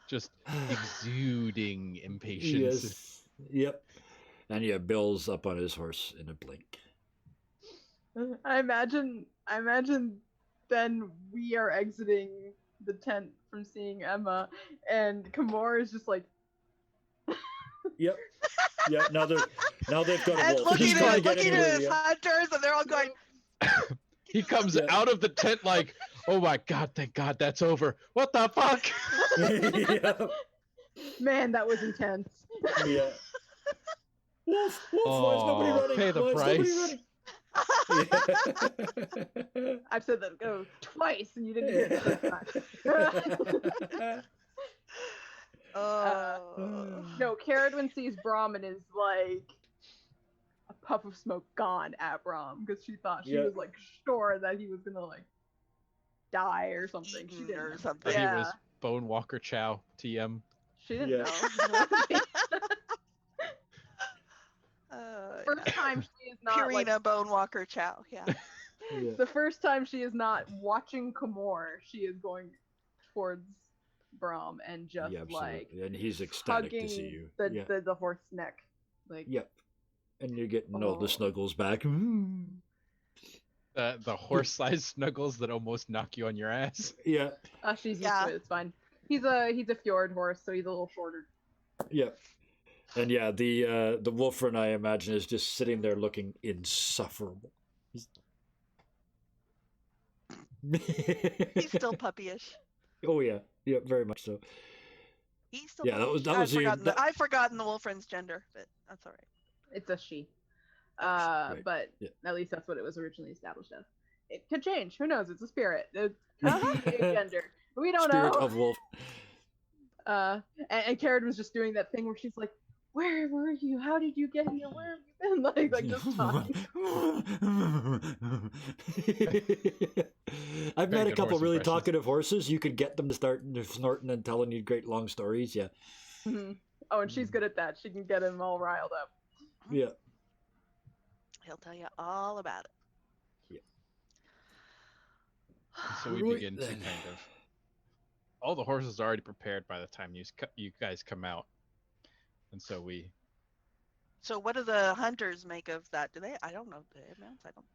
[SPEAKER 5] just exuding impatience.
[SPEAKER 1] Yes. Yep. And yeah, Bill's up on his horse in a blink.
[SPEAKER 4] I imagine then we are exiting the tent from seeing Emma, and Kimura is just like,
[SPEAKER 1] Yep. Yeah. Now they've got a
[SPEAKER 2] And
[SPEAKER 1] wolf. He's
[SPEAKER 2] looking
[SPEAKER 1] trying to
[SPEAKER 2] at
[SPEAKER 1] get anywhere,
[SPEAKER 2] his hunters, and they're all going.
[SPEAKER 5] He comes
[SPEAKER 1] Yeah.
[SPEAKER 5] out of the tent like, oh my god, thank god that's over. What the fuck?
[SPEAKER 1] Yeah.
[SPEAKER 4] man, that was intense.
[SPEAKER 1] Yeah. Wolf, why is nobody
[SPEAKER 5] Aw,
[SPEAKER 1] running?
[SPEAKER 5] pay the
[SPEAKER 1] Why is nobody
[SPEAKER 5] price.
[SPEAKER 1] running? Yeah.
[SPEAKER 4] I've said that twice, and you didn't hear it the first time.
[SPEAKER 2] Oh.
[SPEAKER 4] No, Caradwin sees Brahm and is like a puff of smoke gone at Brahm because she thought she
[SPEAKER 1] Yeah.
[SPEAKER 4] was like sure that he was gonna like die or something. She
[SPEAKER 2] Eaten
[SPEAKER 4] didn't
[SPEAKER 2] or
[SPEAKER 4] know.
[SPEAKER 2] something.
[SPEAKER 5] He
[SPEAKER 4] Yeah,
[SPEAKER 5] was Bone Walker Chow, TM.
[SPEAKER 4] she didn't
[SPEAKER 1] Yeah.
[SPEAKER 4] know. First
[SPEAKER 2] Yeah.
[SPEAKER 4] time she is not like
[SPEAKER 2] Purina Bone Walker Chow. Yeah.
[SPEAKER 1] Yeah.
[SPEAKER 4] the first time she is not watching Kimura, she is going towards Brahm and just
[SPEAKER 1] Yeah,
[SPEAKER 4] like
[SPEAKER 1] absolutely. And he's ecstatic
[SPEAKER 4] hugging
[SPEAKER 1] to see you.
[SPEAKER 4] the,
[SPEAKER 1] Yeah.
[SPEAKER 4] the horse neck. Like
[SPEAKER 1] Yep. And you're getting all the
[SPEAKER 4] Oh.
[SPEAKER 1] snuggles back.
[SPEAKER 5] The horse-sized snuggles that almost knock you on your ass.
[SPEAKER 1] Yeah.
[SPEAKER 4] she's used
[SPEAKER 2] Yeah.
[SPEAKER 4] to it, it's fine. He's a fjord horse, so he's a little shorter.
[SPEAKER 1] Yeah. And yeah, the Wolfren, I imagine, is just sitting there looking insufferable.
[SPEAKER 2] He's still puppyish.
[SPEAKER 1] Oh yeah, yeah, very much so.
[SPEAKER 2] He's still.
[SPEAKER 1] Yeah, that was
[SPEAKER 2] puppyish. I've forgotten the Wolfren's gender, but that's all right.
[SPEAKER 4] It's a she.
[SPEAKER 1] Right.
[SPEAKER 4] But
[SPEAKER 1] Yeah.
[SPEAKER 4] at least that's what it was originally established as. It could change. Who knows? It's a spirit. It could be a gender. We don't
[SPEAKER 1] Spirit
[SPEAKER 4] know.
[SPEAKER 1] of wolf.
[SPEAKER 4] And Karen was just doing that thing where she's like, "Where were you? How did you get here? Where have you been?" Like just talking.
[SPEAKER 1] I've met
[SPEAKER 5] Very
[SPEAKER 1] a
[SPEAKER 5] good
[SPEAKER 1] couple
[SPEAKER 5] horse
[SPEAKER 1] really
[SPEAKER 5] impressions.
[SPEAKER 1] talkative horses. You could get them to start snorting and telling you great long stories. Yeah,
[SPEAKER 4] Mhm. Oh, and she's good at that. She can get him all riled up.
[SPEAKER 1] yeah.
[SPEAKER 2] He'll tell you all about it.
[SPEAKER 5] So we
[SPEAKER 1] Right
[SPEAKER 5] begin to
[SPEAKER 1] then.
[SPEAKER 5] kind of. All the horses are already prepared by the time you guys come out, and so we.
[SPEAKER 2] So what do the hunters make of that? Do they? I don't know. The amounts. I don't.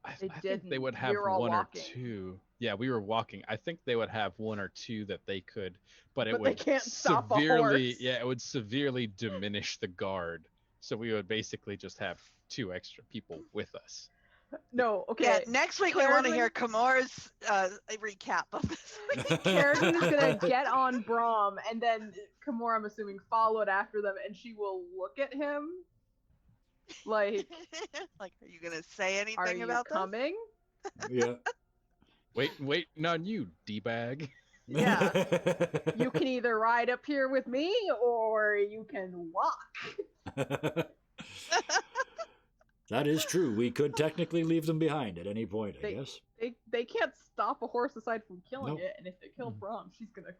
[SPEAKER 5] I
[SPEAKER 4] They
[SPEAKER 5] think they
[SPEAKER 4] didn't.
[SPEAKER 5] would
[SPEAKER 4] We
[SPEAKER 5] have
[SPEAKER 4] were all
[SPEAKER 5] one
[SPEAKER 4] walking.
[SPEAKER 5] or two. Yeah, we were walking. I think they would have one or two that they could, but it
[SPEAKER 4] But they
[SPEAKER 5] would
[SPEAKER 4] can't stop a
[SPEAKER 5] severely,
[SPEAKER 4] horse.
[SPEAKER 5] yeah, it would severely diminish the guard. So we would basically just have 2 extra people with us.
[SPEAKER 4] No, okay.
[SPEAKER 2] Yeah. Next week we want to
[SPEAKER 4] Caradwin-
[SPEAKER 2] hear Kimura's recap of this.
[SPEAKER 4] Caradwin is gonna get on Brahm, and then Kimura, I'm assuming, followed after them, and she will look at him like,
[SPEAKER 2] Like, are you gonna say
[SPEAKER 4] "Are
[SPEAKER 2] anything
[SPEAKER 4] you
[SPEAKER 2] about
[SPEAKER 4] coming?"
[SPEAKER 1] Yeah.
[SPEAKER 5] Waiting on you, D-bag.
[SPEAKER 4] Yeah. You can either ride up here with me, or you can walk.
[SPEAKER 1] That is true. We could technically leave them behind at any point, I
[SPEAKER 4] They-
[SPEAKER 1] guess.
[SPEAKER 4] They can't stop a horse aside from killing
[SPEAKER 1] Nope.
[SPEAKER 4] it, and if they kill
[SPEAKER 1] Mm.
[SPEAKER 4] Brahm, she's gonna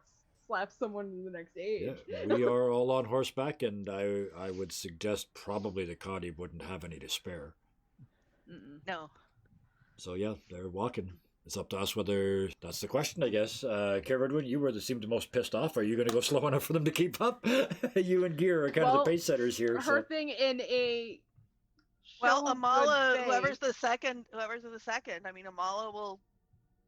[SPEAKER 4] slap someone in the next age.
[SPEAKER 1] Yeah, we are all on horseback, and I would suggest probably the Connie wouldn't have any to spare.
[SPEAKER 4] Mm-mm.
[SPEAKER 2] No.
[SPEAKER 1] So yeah, they're walking. It's up to us whether that's the question, I guess. Caradwin, you were the seemed the most pissed off. Are you going to go slow enough for them to keep up? You and Gear are kind of
[SPEAKER 4] Well,
[SPEAKER 1] the pace setters here.
[SPEAKER 4] Her
[SPEAKER 1] So.
[SPEAKER 4] thing in a
[SPEAKER 2] Well,
[SPEAKER 4] show of
[SPEAKER 2] Amala,
[SPEAKER 4] good
[SPEAKER 2] whoever's
[SPEAKER 4] faith-
[SPEAKER 2] the second. I mean, Amala will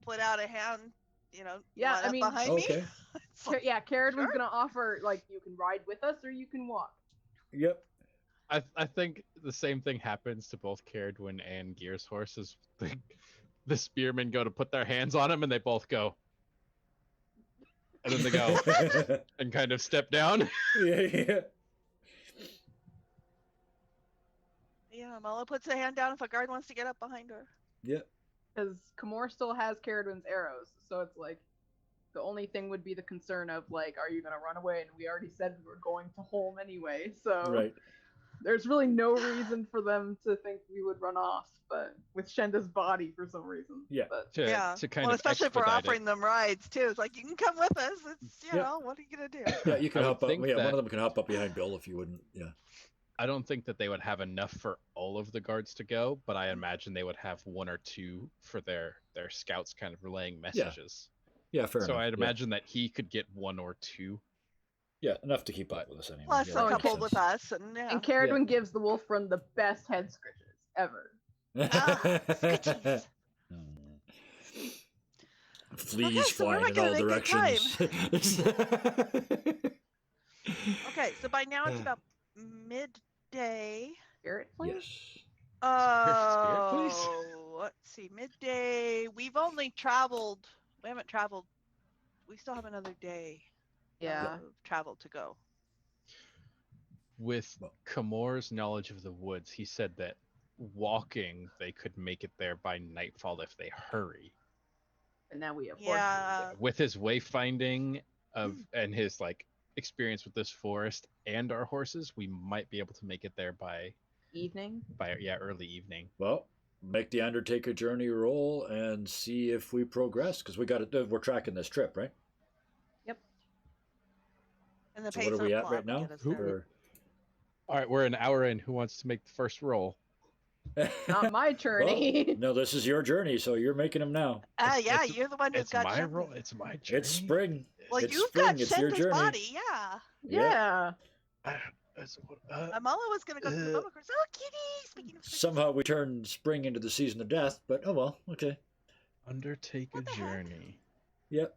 [SPEAKER 2] put out a hand. You know.
[SPEAKER 4] Yeah,
[SPEAKER 2] line
[SPEAKER 4] I
[SPEAKER 2] up
[SPEAKER 4] mean-
[SPEAKER 2] behind me.
[SPEAKER 1] Okay.
[SPEAKER 2] It's like,
[SPEAKER 4] Yeah, Caradwin's
[SPEAKER 2] Sure.
[SPEAKER 4] gonna offer like you can ride with us or you can walk.
[SPEAKER 1] Yep.
[SPEAKER 5] I think the same thing happens to both Caradwin and Gear's horses. The spearmen go to put their hands on him, and they both go. And then they go and kind of step down.
[SPEAKER 1] yeah.
[SPEAKER 2] Yeah, Amala puts a hand down if a guard wants to get up behind her.
[SPEAKER 1] Yep.
[SPEAKER 4] Because Kimura still has Caradwin's arrows, so it's like the only thing would be the concern of like, are you gonna run away? And we already said we were going to Holm anyway, so
[SPEAKER 1] Right.
[SPEAKER 4] there's really no reason for them to think we would run off, but with Shenda's body for some reason.
[SPEAKER 1] Yeah.
[SPEAKER 4] But
[SPEAKER 2] Yeah.
[SPEAKER 5] To kind
[SPEAKER 2] Well,
[SPEAKER 5] of
[SPEAKER 2] especially if we're
[SPEAKER 5] expedite it.
[SPEAKER 2] offering them rides too. It's like you can come with us. It's you
[SPEAKER 1] Yeah.
[SPEAKER 2] know what are you gonna do?
[SPEAKER 1] Yeah, you can
[SPEAKER 5] I would
[SPEAKER 1] hop up.
[SPEAKER 5] think
[SPEAKER 1] Yeah, one
[SPEAKER 5] that-
[SPEAKER 1] of them can hop up behind Bill if you wouldn't. Yeah.
[SPEAKER 5] I don't think that they would have enough for all of the guards to go, but I imagine they would have 1 or 2 for their scouts kind of relaying messages.
[SPEAKER 1] Yeah, fair
[SPEAKER 5] So
[SPEAKER 1] enough.
[SPEAKER 5] I'd
[SPEAKER 1] Yeah.
[SPEAKER 5] imagine that he could get 1 or 2.
[SPEAKER 1] Yeah, enough to keep up with us anyway.
[SPEAKER 2] Plus
[SPEAKER 1] yeah,
[SPEAKER 2] a
[SPEAKER 1] that makes
[SPEAKER 2] couple
[SPEAKER 1] sense.
[SPEAKER 2] with us, and yeah.
[SPEAKER 4] and Caradwin gives the wolf run the best head scritches ever.
[SPEAKER 2] Ah, scritches.
[SPEAKER 1] Fleas
[SPEAKER 2] so we're
[SPEAKER 1] flying
[SPEAKER 2] not
[SPEAKER 1] in
[SPEAKER 2] gonna
[SPEAKER 1] all
[SPEAKER 2] make good time.
[SPEAKER 1] directions.
[SPEAKER 2] Okay, so by now it's about midday.
[SPEAKER 4] Spirit please?
[SPEAKER 1] Yes.
[SPEAKER 5] Spirit, please?
[SPEAKER 2] Oh, let's see, midday. We've only traveled. We haven't traveled. We still have another day
[SPEAKER 4] Yeah.
[SPEAKER 2] of travel to go.
[SPEAKER 5] With
[SPEAKER 1] Well-
[SPEAKER 5] Kamor's knowledge of the woods, he said that walking, they could make it there by nightfall if they hurry.
[SPEAKER 4] But now we have
[SPEAKER 2] Yeah.
[SPEAKER 5] With his wayfinding and his like experience with this forest and our horses, we might be able to make it there by
[SPEAKER 4] evening.
[SPEAKER 5] early evening.
[SPEAKER 1] Well, make the Undertaker journey roll and see if we progress, because we're tracking this trip, right?
[SPEAKER 2] And the
[SPEAKER 1] So what are
[SPEAKER 2] pace
[SPEAKER 1] we
[SPEAKER 2] will
[SPEAKER 1] at
[SPEAKER 2] have
[SPEAKER 1] right
[SPEAKER 2] to
[SPEAKER 1] now?
[SPEAKER 2] get us there.
[SPEAKER 1] Or-
[SPEAKER 5] All right, we're an hour in. Who wants to make the first roll?
[SPEAKER 4] Not my journey.
[SPEAKER 1] Well, no, this is your journey, so you're making them now.
[SPEAKER 2] Yeah,
[SPEAKER 5] It's-
[SPEAKER 2] you're the one who's
[SPEAKER 5] It's
[SPEAKER 2] got
[SPEAKER 5] my
[SPEAKER 2] Shen's-
[SPEAKER 5] roll. It's my journey.
[SPEAKER 1] It's spring.
[SPEAKER 2] Well,
[SPEAKER 1] It's
[SPEAKER 2] you've
[SPEAKER 1] spring.
[SPEAKER 2] got
[SPEAKER 1] It's your
[SPEAKER 2] Shenda's
[SPEAKER 1] journey.
[SPEAKER 2] body, yeah.
[SPEAKER 4] Yeah.
[SPEAKER 2] Amala was gonna go to the bubble course. Oh, kitty! Speaking of spring.
[SPEAKER 1] Somehow we turned spring into the season of death, but oh well, okay.
[SPEAKER 5] Undertake a
[SPEAKER 2] What the heck?
[SPEAKER 5] journey.
[SPEAKER 1] Yep.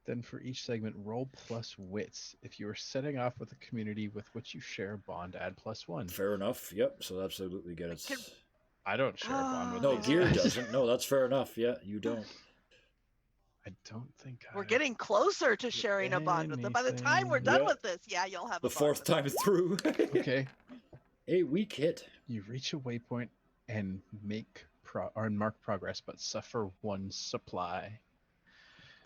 [SPEAKER 5] Then for each segment, roll plus wits. If you are setting off with a community with which you share a bond, add +1.
[SPEAKER 1] Fair enough. Yep. So absolutely get it.
[SPEAKER 2] Can-
[SPEAKER 5] I don't share a bond with
[SPEAKER 1] No,
[SPEAKER 5] these
[SPEAKER 1] Gear
[SPEAKER 5] guys.
[SPEAKER 1] doesn't. No, that's fair enough. Yeah, you don't.
[SPEAKER 5] I don't think
[SPEAKER 2] We're
[SPEAKER 5] I...
[SPEAKER 2] getting closer to sharing a bond with them. By the time we're done
[SPEAKER 1] Yeah.
[SPEAKER 2] with this, yeah, you'll have
[SPEAKER 1] The
[SPEAKER 2] a bond
[SPEAKER 1] fourth
[SPEAKER 2] with them.
[SPEAKER 1] time through.
[SPEAKER 5] Okay.
[SPEAKER 1] A weak hit.
[SPEAKER 5] You reach a waypoint and mark progress, but suffer 1 supply.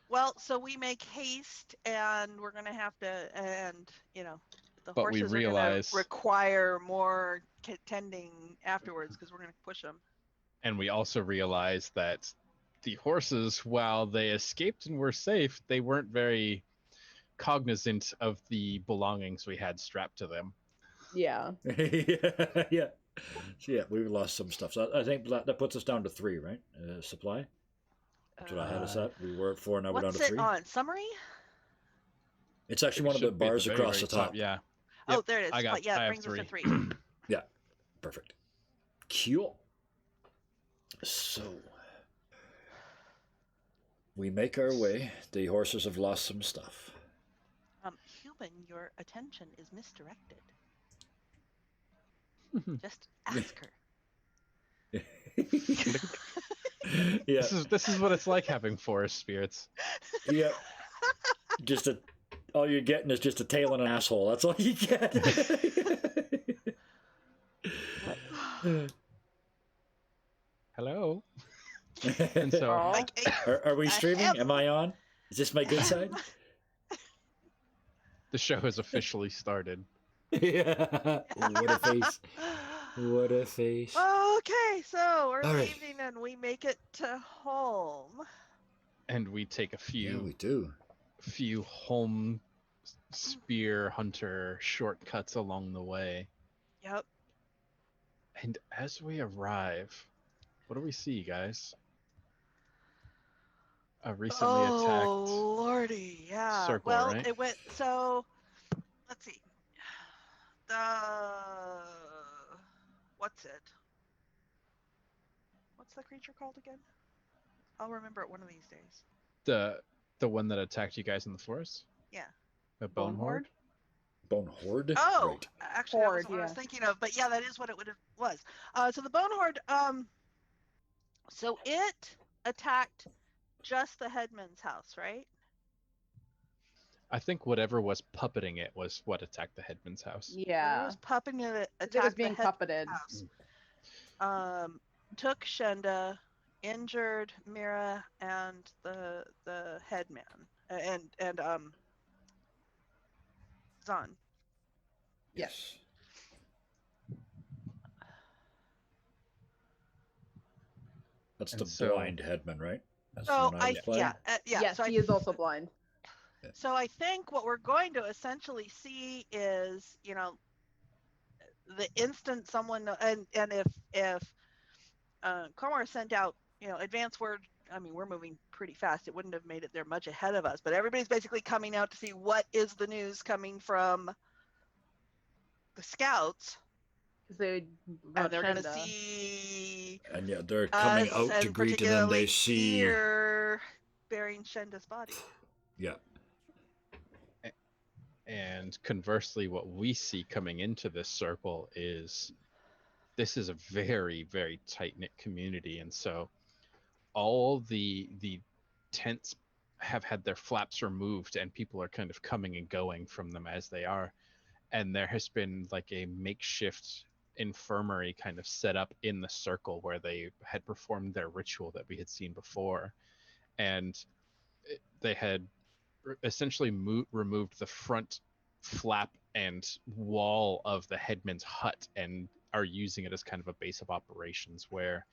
[SPEAKER 2] Well, so we make haste, and we're gonna have to, and the
[SPEAKER 5] But we
[SPEAKER 2] horses
[SPEAKER 5] realize-
[SPEAKER 2] are gonna require more tending afterwards because we're gonna push them.
[SPEAKER 5] And we also realize that the horses, while they escaped and were safe, they weren't very cognizant of the belongings we had strapped to them.
[SPEAKER 4] Yeah.
[SPEAKER 1] Yeah. So yeah, we lost some stuff. So I think that puts us down to 3, right? Supply. That's what I had us at. We were at 4, now we're down
[SPEAKER 2] What's
[SPEAKER 1] to
[SPEAKER 2] it
[SPEAKER 1] 3.
[SPEAKER 2] on? Summary?
[SPEAKER 1] It's actually one of the
[SPEAKER 5] Should be at
[SPEAKER 1] bars
[SPEAKER 5] very,
[SPEAKER 1] across
[SPEAKER 5] very
[SPEAKER 1] the top.
[SPEAKER 5] Yeah.
[SPEAKER 2] Oh,
[SPEAKER 5] Yep,
[SPEAKER 2] there it is.
[SPEAKER 5] I got-
[SPEAKER 2] Yeah,
[SPEAKER 5] I
[SPEAKER 2] it
[SPEAKER 5] have
[SPEAKER 2] brings us to
[SPEAKER 5] 3.
[SPEAKER 2] 3.
[SPEAKER 1] Yeah. Perfect. Cool. So we make our way. The horses have lost some stuff.
[SPEAKER 2] Human, your attention is misdirected. Just ask her.
[SPEAKER 1] Yeah.
[SPEAKER 5] This is what it's like having forest spirits.
[SPEAKER 1] Yeah. All you're getting is just a tail and an asshole. That's all you get.
[SPEAKER 5] Hello. And so
[SPEAKER 4] Aw.
[SPEAKER 1] Are we
[SPEAKER 2] I
[SPEAKER 1] streaming?
[SPEAKER 2] have-
[SPEAKER 1] Am I on? Is this my good side?
[SPEAKER 5] the show has officially started.
[SPEAKER 1] Yeah. What a face. What a face.
[SPEAKER 2] Okay, so we're
[SPEAKER 1] All right.
[SPEAKER 2] leaving and we make it to home.
[SPEAKER 5] And we take a
[SPEAKER 1] Yeah, we
[SPEAKER 5] few
[SPEAKER 1] do.
[SPEAKER 5] home spear hunter shortcuts along the way.
[SPEAKER 2] Yep.
[SPEAKER 5] And as we arrive, what do we see, guys? A recently attacked
[SPEAKER 2] Lordy, yeah.
[SPEAKER 5] circle,
[SPEAKER 2] well,
[SPEAKER 5] right?
[SPEAKER 2] it went so. Let's see. What's it? What's the creature called again? I'll remember it one of these days.
[SPEAKER 5] the one that attacked you guys in the forest?
[SPEAKER 2] Yeah.
[SPEAKER 5] The bone horde?
[SPEAKER 1] Bone horde?
[SPEAKER 2] Oh,
[SPEAKER 1] Right.
[SPEAKER 2] actually, that was
[SPEAKER 4] Horde,
[SPEAKER 2] what I was
[SPEAKER 4] yeah.
[SPEAKER 2] thinking of. But yeah, that is what it was. So the bone horde. So it attacked just the headman's house, right?
[SPEAKER 5] I think whatever was puppeting it was what attacked the headman's house.
[SPEAKER 2] Whatever
[SPEAKER 4] Yeah.
[SPEAKER 2] was pupping it
[SPEAKER 4] It
[SPEAKER 2] attacked
[SPEAKER 4] was being
[SPEAKER 2] the head
[SPEAKER 4] puppeted.
[SPEAKER 2] house. Took Shenda, injured Mira and the headman, and Zahn.
[SPEAKER 1] Yes. That's
[SPEAKER 5] And
[SPEAKER 1] the
[SPEAKER 5] so-
[SPEAKER 1] blind headman, right? That's the
[SPEAKER 2] So
[SPEAKER 1] one I was playing.
[SPEAKER 2] yeah.
[SPEAKER 4] Yes,
[SPEAKER 2] so
[SPEAKER 4] he is also blind.
[SPEAKER 2] So I think what we're going to essentially see is, the instant someone and if Komar sent out, advance word. I mean, we're moving pretty fast. It wouldn't have made it there much ahead of us, but everybody's basically coming out to see what is the news coming from the scouts.
[SPEAKER 4] Because they
[SPEAKER 2] And they're going to
[SPEAKER 4] Shenda.
[SPEAKER 2] see
[SPEAKER 1] And yeah, they're coming
[SPEAKER 2] us,
[SPEAKER 1] out to
[SPEAKER 2] and
[SPEAKER 1] greet, and then they
[SPEAKER 2] particularly
[SPEAKER 1] see.
[SPEAKER 2] Gear bearing Shenda's body.
[SPEAKER 1] Yeah.
[SPEAKER 5] And conversely, what we see coming into this circle is this is a very, very tight-knit community, and so all the tents have had their flaps removed, and people are kind of coming and going from them as they are. And there has been like a makeshift infirmary kind of set up in the circle where they had performed their ritual that we had seen before, and they had essentially removed the front flap and wall of the headman's hut and are using it as kind of a base of operations, where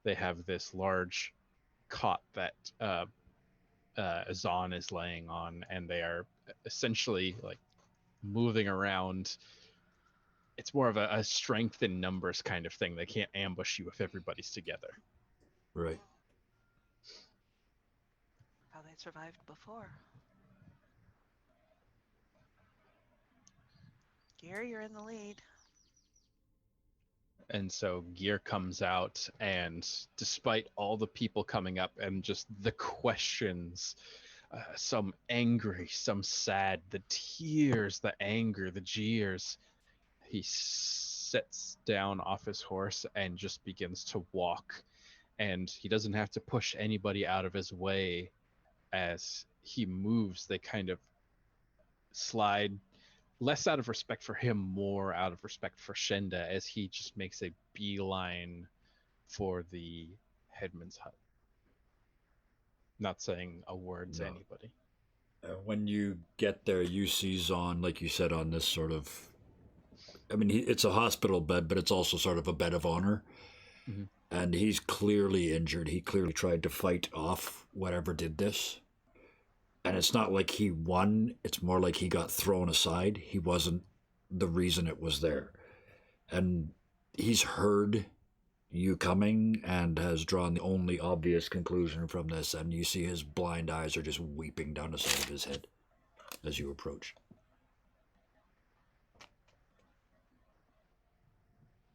[SPEAKER 5] they have this large cot that Azan is laying on, and they are essentially like moving around. It's more of a strength in numbers kind of thing. They can't ambush you if everybody's together.
[SPEAKER 1] Right.
[SPEAKER 2] How they survived before. Gear, you're in the lead.
[SPEAKER 5] And so Gear comes out, and despite all the people coming up and just the questions, some angry, some sad, the tears, the anger, the jeers, he sits down off his horse and just begins to walk. And he doesn't have to push anybody out of his way. As he moves, they kind of slide, less out of respect for him, more out of respect for Shenda, as he just makes a beeline for the headman's hut, not saying a word to
[SPEAKER 1] No.
[SPEAKER 5] anybody.
[SPEAKER 1] When you get there, you see Zahn, like you said, on this sort of. I mean, it's a hospital bed, but it's also sort of a bed of honor.
[SPEAKER 5] Mm-hmm.
[SPEAKER 1] And he's clearly injured. He clearly tried to fight off whatever did this. And it's not like he won, it's more like he got thrown aside. He wasn't the reason it was there. And he's heard you coming and has drawn the only obvious conclusion from this. And you see his blind eyes are just weeping down the side of his head as you approach.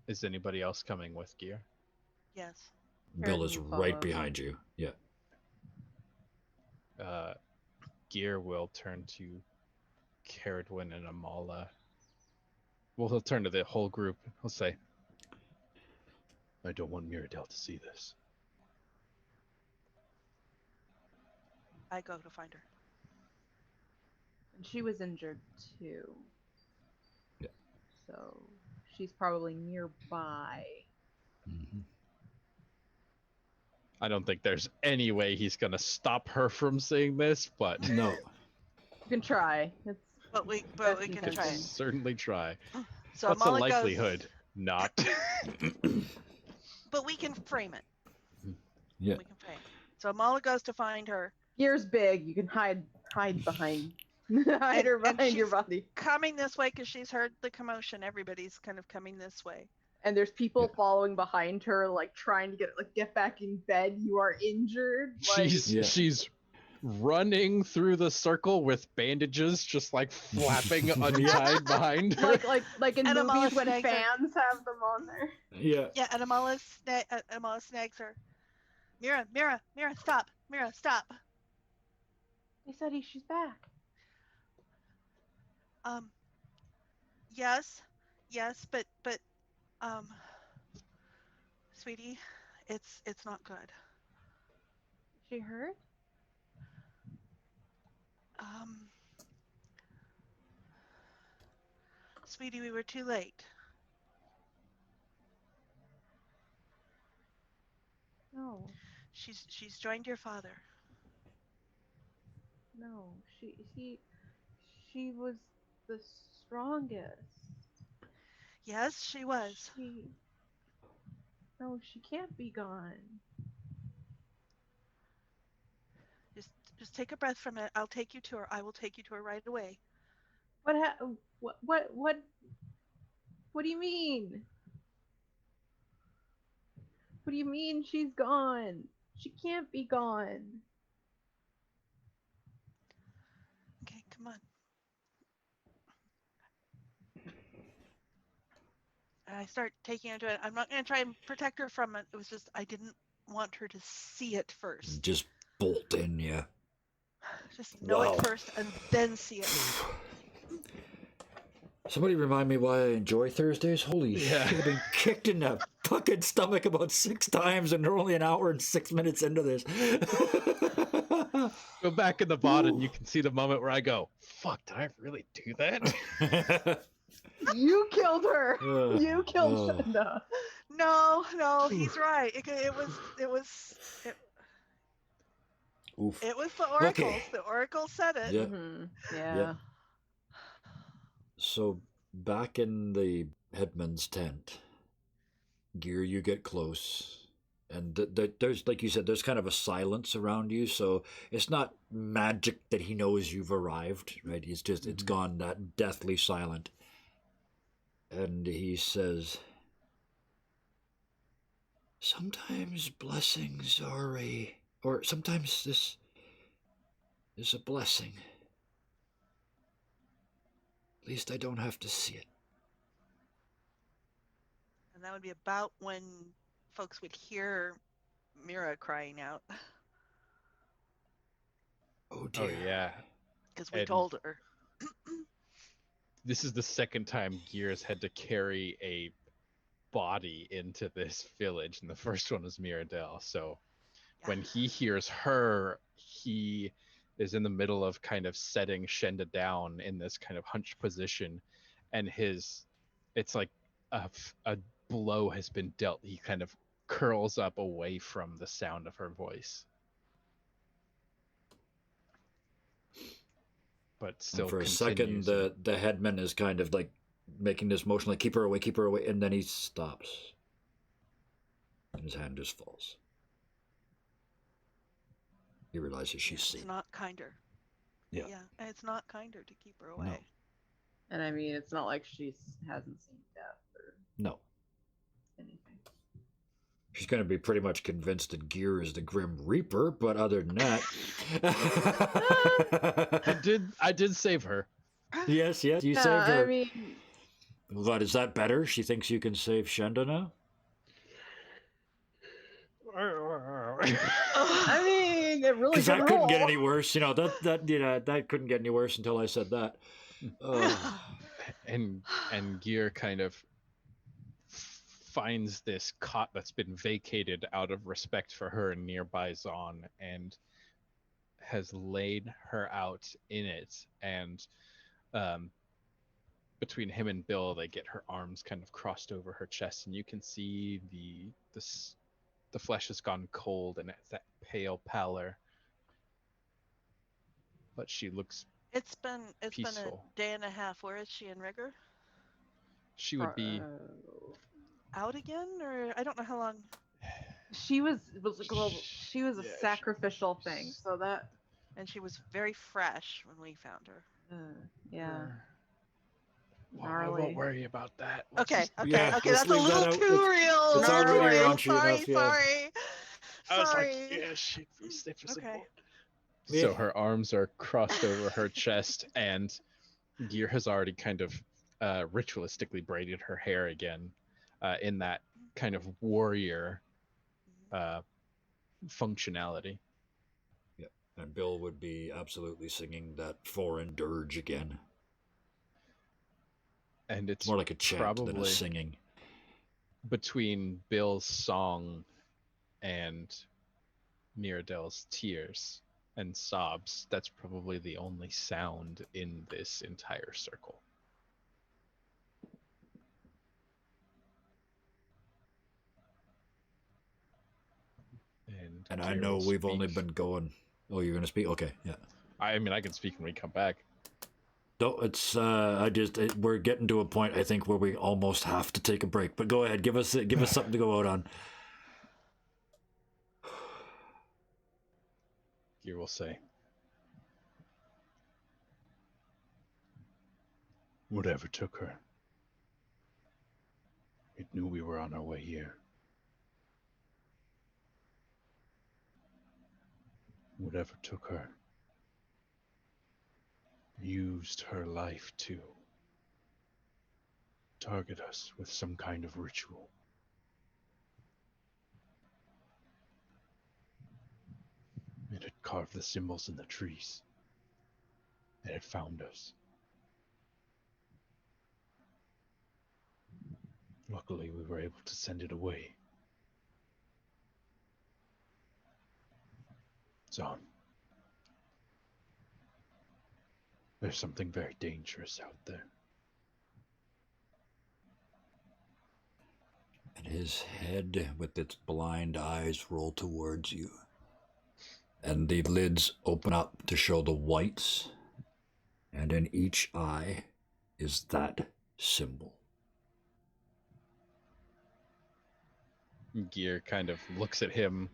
[SPEAKER 5] Is anybody else coming with Gear?
[SPEAKER 2] Yes.
[SPEAKER 1] Bill is
[SPEAKER 4] will
[SPEAKER 1] right
[SPEAKER 4] follow.
[SPEAKER 1] behind you. Yeah.
[SPEAKER 5] Gear will turn to Caradwin and Amala. Well, he'll turn to the whole group. He'll say, I don't want Mirabelle to see this.
[SPEAKER 2] I go to find her.
[SPEAKER 4] And she was injured too.
[SPEAKER 1] Yeah.
[SPEAKER 4] So she's probably nearby.
[SPEAKER 1] Mm-hmm.
[SPEAKER 5] I don't think there's any way he's going to stop her from seeing this, but
[SPEAKER 1] No.
[SPEAKER 4] You can try. It's
[SPEAKER 2] But we
[SPEAKER 4] Best
[SPEAKER 2] can
[SPEAKER 4] intention.
[SPEAKER 2] try.
[SPEAKER 5] certainly try.
[SPEAKER 2] So
[SPEAKER 5] What's the
[SPEAKER 2] Amala
[SPEAKER 5] likelihood?
[SPEAKER 2] goes,
[SPEAKER 5] Not.
[SPEAKER 2] but we can frame it.
[SPEAKER 1] Yeah.
[SPEAKER 2] We can frame it. So Amala goes to find her.
[SPEAKER 4] Gear's big. You can hide behind hide her
[SPEAKER 2] And
[SPEAKER 4] behind your
[SPEAKER 2] she's
[SPEAKER 4] body.
[SPEAKER 2] coming this way because she's heard the commotion. Everybody's kind of coming this way.
[SPEAKER 4] And there's people
[SPEAKER 1] Yeah.
[SPEAKER 4] following behind her, like trying to get back in bed. You are injured. Like,
[SPEAKER 5] She's running through the circle with bandages just like flapping untied behind her.
[SPEAKER 4] like in
[SPEAKER 2] And Amala
[SPEAKER 4] movies when
[SPEAKER 2] snags her.
[SPEAKER 4] fans have them on there.
[SPEAKER 1] Yeah.
[SPEAKER 2] Yeah, and Amala snags her. Mira, stop. Mira, stop.
[SPEAKER 4] They said she's back.
[SPEAKER 2] Yes, but sweetie, it's not good.
[SPEAKER 4] She hurt?
[SPEAKER 2] Sweetie, we were too late.
[SPEAKER 4] No,
[SPEAKER 2] She's joined your father.
[SPEAKER 4] no. She was the strongest.
[SPEAKER 2] Yes, she was.
[SPEAKER 4] No, she can't be gone.
[SPEAKER 2] Just take a breath from it. I'll take you to her. I will take you to her right away.
[SPEAKER 4] What do you mean? What do you mean she's gone? She can't be gone.
[SPEAKER 2] Okay, come on. I start taking her to it. I'm not going to try and protect her from it. It was just I didn't want her to see it first.
[SPEAKER 1] Just bolt in, yeah.
[SPEAKER 2] Just know
[SPEAKER 1] Wow.
[SPEAKER 2] it first and then see it.
[SPEAKER 1] Somebody remind me why I enjoy Thursdays? Holy
[SPEAKER 5] Yeah.
[SPEAKER 1] shit, I've been kicked in the fucking stomach about 6 times and they're only an hour and 6 minutes into this.
[SPEAKER 5] Go back in the VOD and you can see the moment where I go, fuck, did I really do that?
[SPEAKER 4] You killed her.
[SPEAKER 1] Uh,
[SPEAKER 4] You killed
[SPEAKER 1] oh.
[SPEAKER 4] Shenda.
[SPEAKER 2] No, he's right. It was
[SPEAKER 1] Oof.
[SPEAKER 2] the oracles.
[SPEAKER 1] Okay.
[SPEAKER 2] The oracle said it.
[SPEAKER 1] Yeah.
[SPEAKER 4] Yeah.
[SPEAKER 1] Yeah. So back in the headman's tent, Gear, you get close. And there's, like you said, there's kind of a silence around you, so it's not magic that he knows you've arrived, right? It's just, it's gone that deathly silent. And he says, sometimes blessings are or sometimes this is a blessing. At least I don't have to see it.
[SPEAKER 2] And that would be about when folks would hear Mira crying out
[SPEAKER 1] Oh dear.
[SPEAKER 5] Oh, yeah.
[SPEAKER 2] because we
[SPEAKER 5] And-
[SPEAKER 2] told her.
[SPEAKER 5] This is the second time Gears had to carry a body into this village, and the first one was Mirabelle. So when he hears her, he is in the middle of kind of setting Shenda down in this kind of hunched position, and it's like a blow has been dealt. He kind of curls up away from the sound of her voice. But still
[SPEAKER 1] And for a
[SPEAKER 5] continues.
[SPEAKER 1] second, the headman is kind of like making this motion, like keep her away, and then he stops. And his hand just falls. He realizes she's
[SPEAKER 2] It's
[SPEAKER 1] seen.
[SPEAKER 2] not kinder.
[SPEAKER 1] Yeah.
[SPEAKER 2] And it's not kinder to keep her away.
[SPEAKER 1] No.
[SPEAKER 4] And I mean, it's not like she hasn't seen death or
[SPEAKER 1] No.
[SPEAKER 4] anything.
[SPEAKER 1] She's going to be pretty much convinced that Gear is the Grim Reaper, but other than that...
[SPEAKER 5] I did save her.
[SPEAKER 1] Yes, you
[SPEAKER 4] Yeah,
[SPEAKER 1] saved her.
[SPEAKER 4] I mean,
[SPEAKER 1] What, is that better? She thinks you can save Shenda now?
[SPEAKER 4] I mean, it really
[SPEAKER 1] Because that
[SPEAKER 4] didn't
[SPEAKER 1] couldn't get
[SPEAKER 4] roll.
[SPEAKER 1] any worse. That couldn't get any worse until I said that.
[SPEAKER 5] and Gear kind of finds this cot that's been vacated out of respect for her and nearby Zon, and has laid her out in it. And between him and Bill, they get her arms kind of crossed over her chest, and you can see the flesh has gone cold and it's that pale pallor. But she looks
[SPEAKER 2] It's been a
[SPEAKER 5] peaceful.
[SPEAKER 2] day and a half. Where is she in rigor?
[SPEAKER 5] She would be
[SPEAKER 2] Out again, or I don't know how long.
[SPEAKER 4] She was she was a
[SPEAKER 5] Yeah,
[SPEAKER 4] sacrificial thing, so that
[SPEAKER 2] And she was very fresh when we found her.
[SPEAKER 4] yeah.
[SPEAKER 5] Well, I
[SPEAKER 4] Gnarly.
[SPEAKER 5] won't worry about that.
[SPEAKER 2] Okay,
[SPEAKER 1] Yeah,
[SPEAKER 2] that's
[SPEAKER 1] let's
[SPEAKER 2] a
[SPEAKER 1] leave that
[SPEAKER 2] little
[SPEAKER 1] out.
[SPEAKER 2] too real.
[SPEAKER 1] it's
[SPEAKER 4] already
[SPEAKER 1] raunchy
[SPEAKER 2] sorry,
[SPEAKER 1] enough, yeah.
[SPEAKER 2] sorry.
[SPEAKER 5] I was
[SPEAKER 2] Sorry.
[SPEAKER 5] like, yeah, she'd be safe as a
[SPEAKER 2] Okay.
[SPEAKER 5] book. So her arms are crossed over her chest, and Gear has already kind of ritualistically braided her hair again, in that kind of warrior functionality.
[SPEAKER 1] Yep. And Bill would be absolutely singing that foreign dirge again.
[SPEAKER 5] And it's
[SPEAKER 1] It's more like a chant than a
[SPEAKER 5] probably
[SPEAKER 1] singing.
[SPEAKER 5] between Bill's song and Miradel's tears and sobs. That's probably the only sound in this entire circle.
[SPEAKER 1] And I
[SPEAKER 5] Gear
[SPEAKER 1] know
[SPEAKER 5] will
[SPEAKER 1] we've only
[SPEAKER 5] speak.
[SPEAKER 1] been going... Oh, you're going to speak? Okay, yeah.
[SPEAKER 5] I mean, I can speak when we come back.
[SPEAKER 1] No, it's we're getting to a point I think where we almost have to take a break. But go ahead, give us something to go out on.
[SPEAKER 5] Gear will say,
[SPEAKER 3] Whatever took her, it knew we were on our way here. Whatever took her, used her life to target us with some kind of ritual. It had carved the symbols in the trees. It had found us. Luckily, we were able to send it away. Zahn, there's something very dangerous out there.
[SPEAKER 1] And his head, with its blind eyes, roll towards you. And the lids open up to show the whites. And in each eye is that symbol.
[SPEAKER 5] Gear kind of looks at him,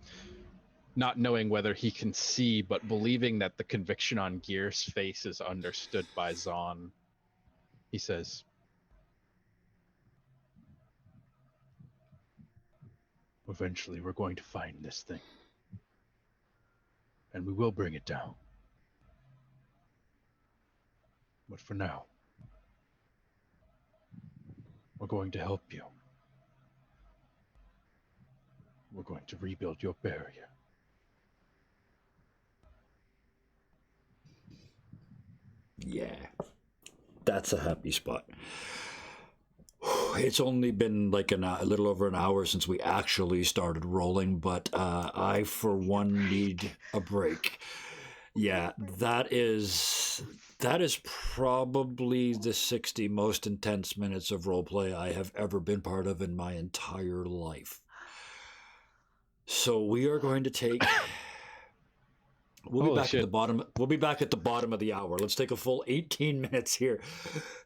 [SPEAKER 5] not knowing whether he can see, but believing that the conviction on Gear's face is understood by Zahn. He says,
[SPEAKER 3] Eventually, we're going to find this thing. And we will bring it down. But for now, we're going to help you. We're going to rebuild your barrier.
[SPEAKER 1] Yeah, that's a happy spot. It's only been like a little over an hour since we actually started rolling, but I, for one, need a break. Yeah, that is probably the 60 most intense minutes of roleplay I have ever been part of in my entire life. So we are going to take... We'll be back at the bottom. We'll be back at the bottom of the hour. Let's take a full 18 minutes here.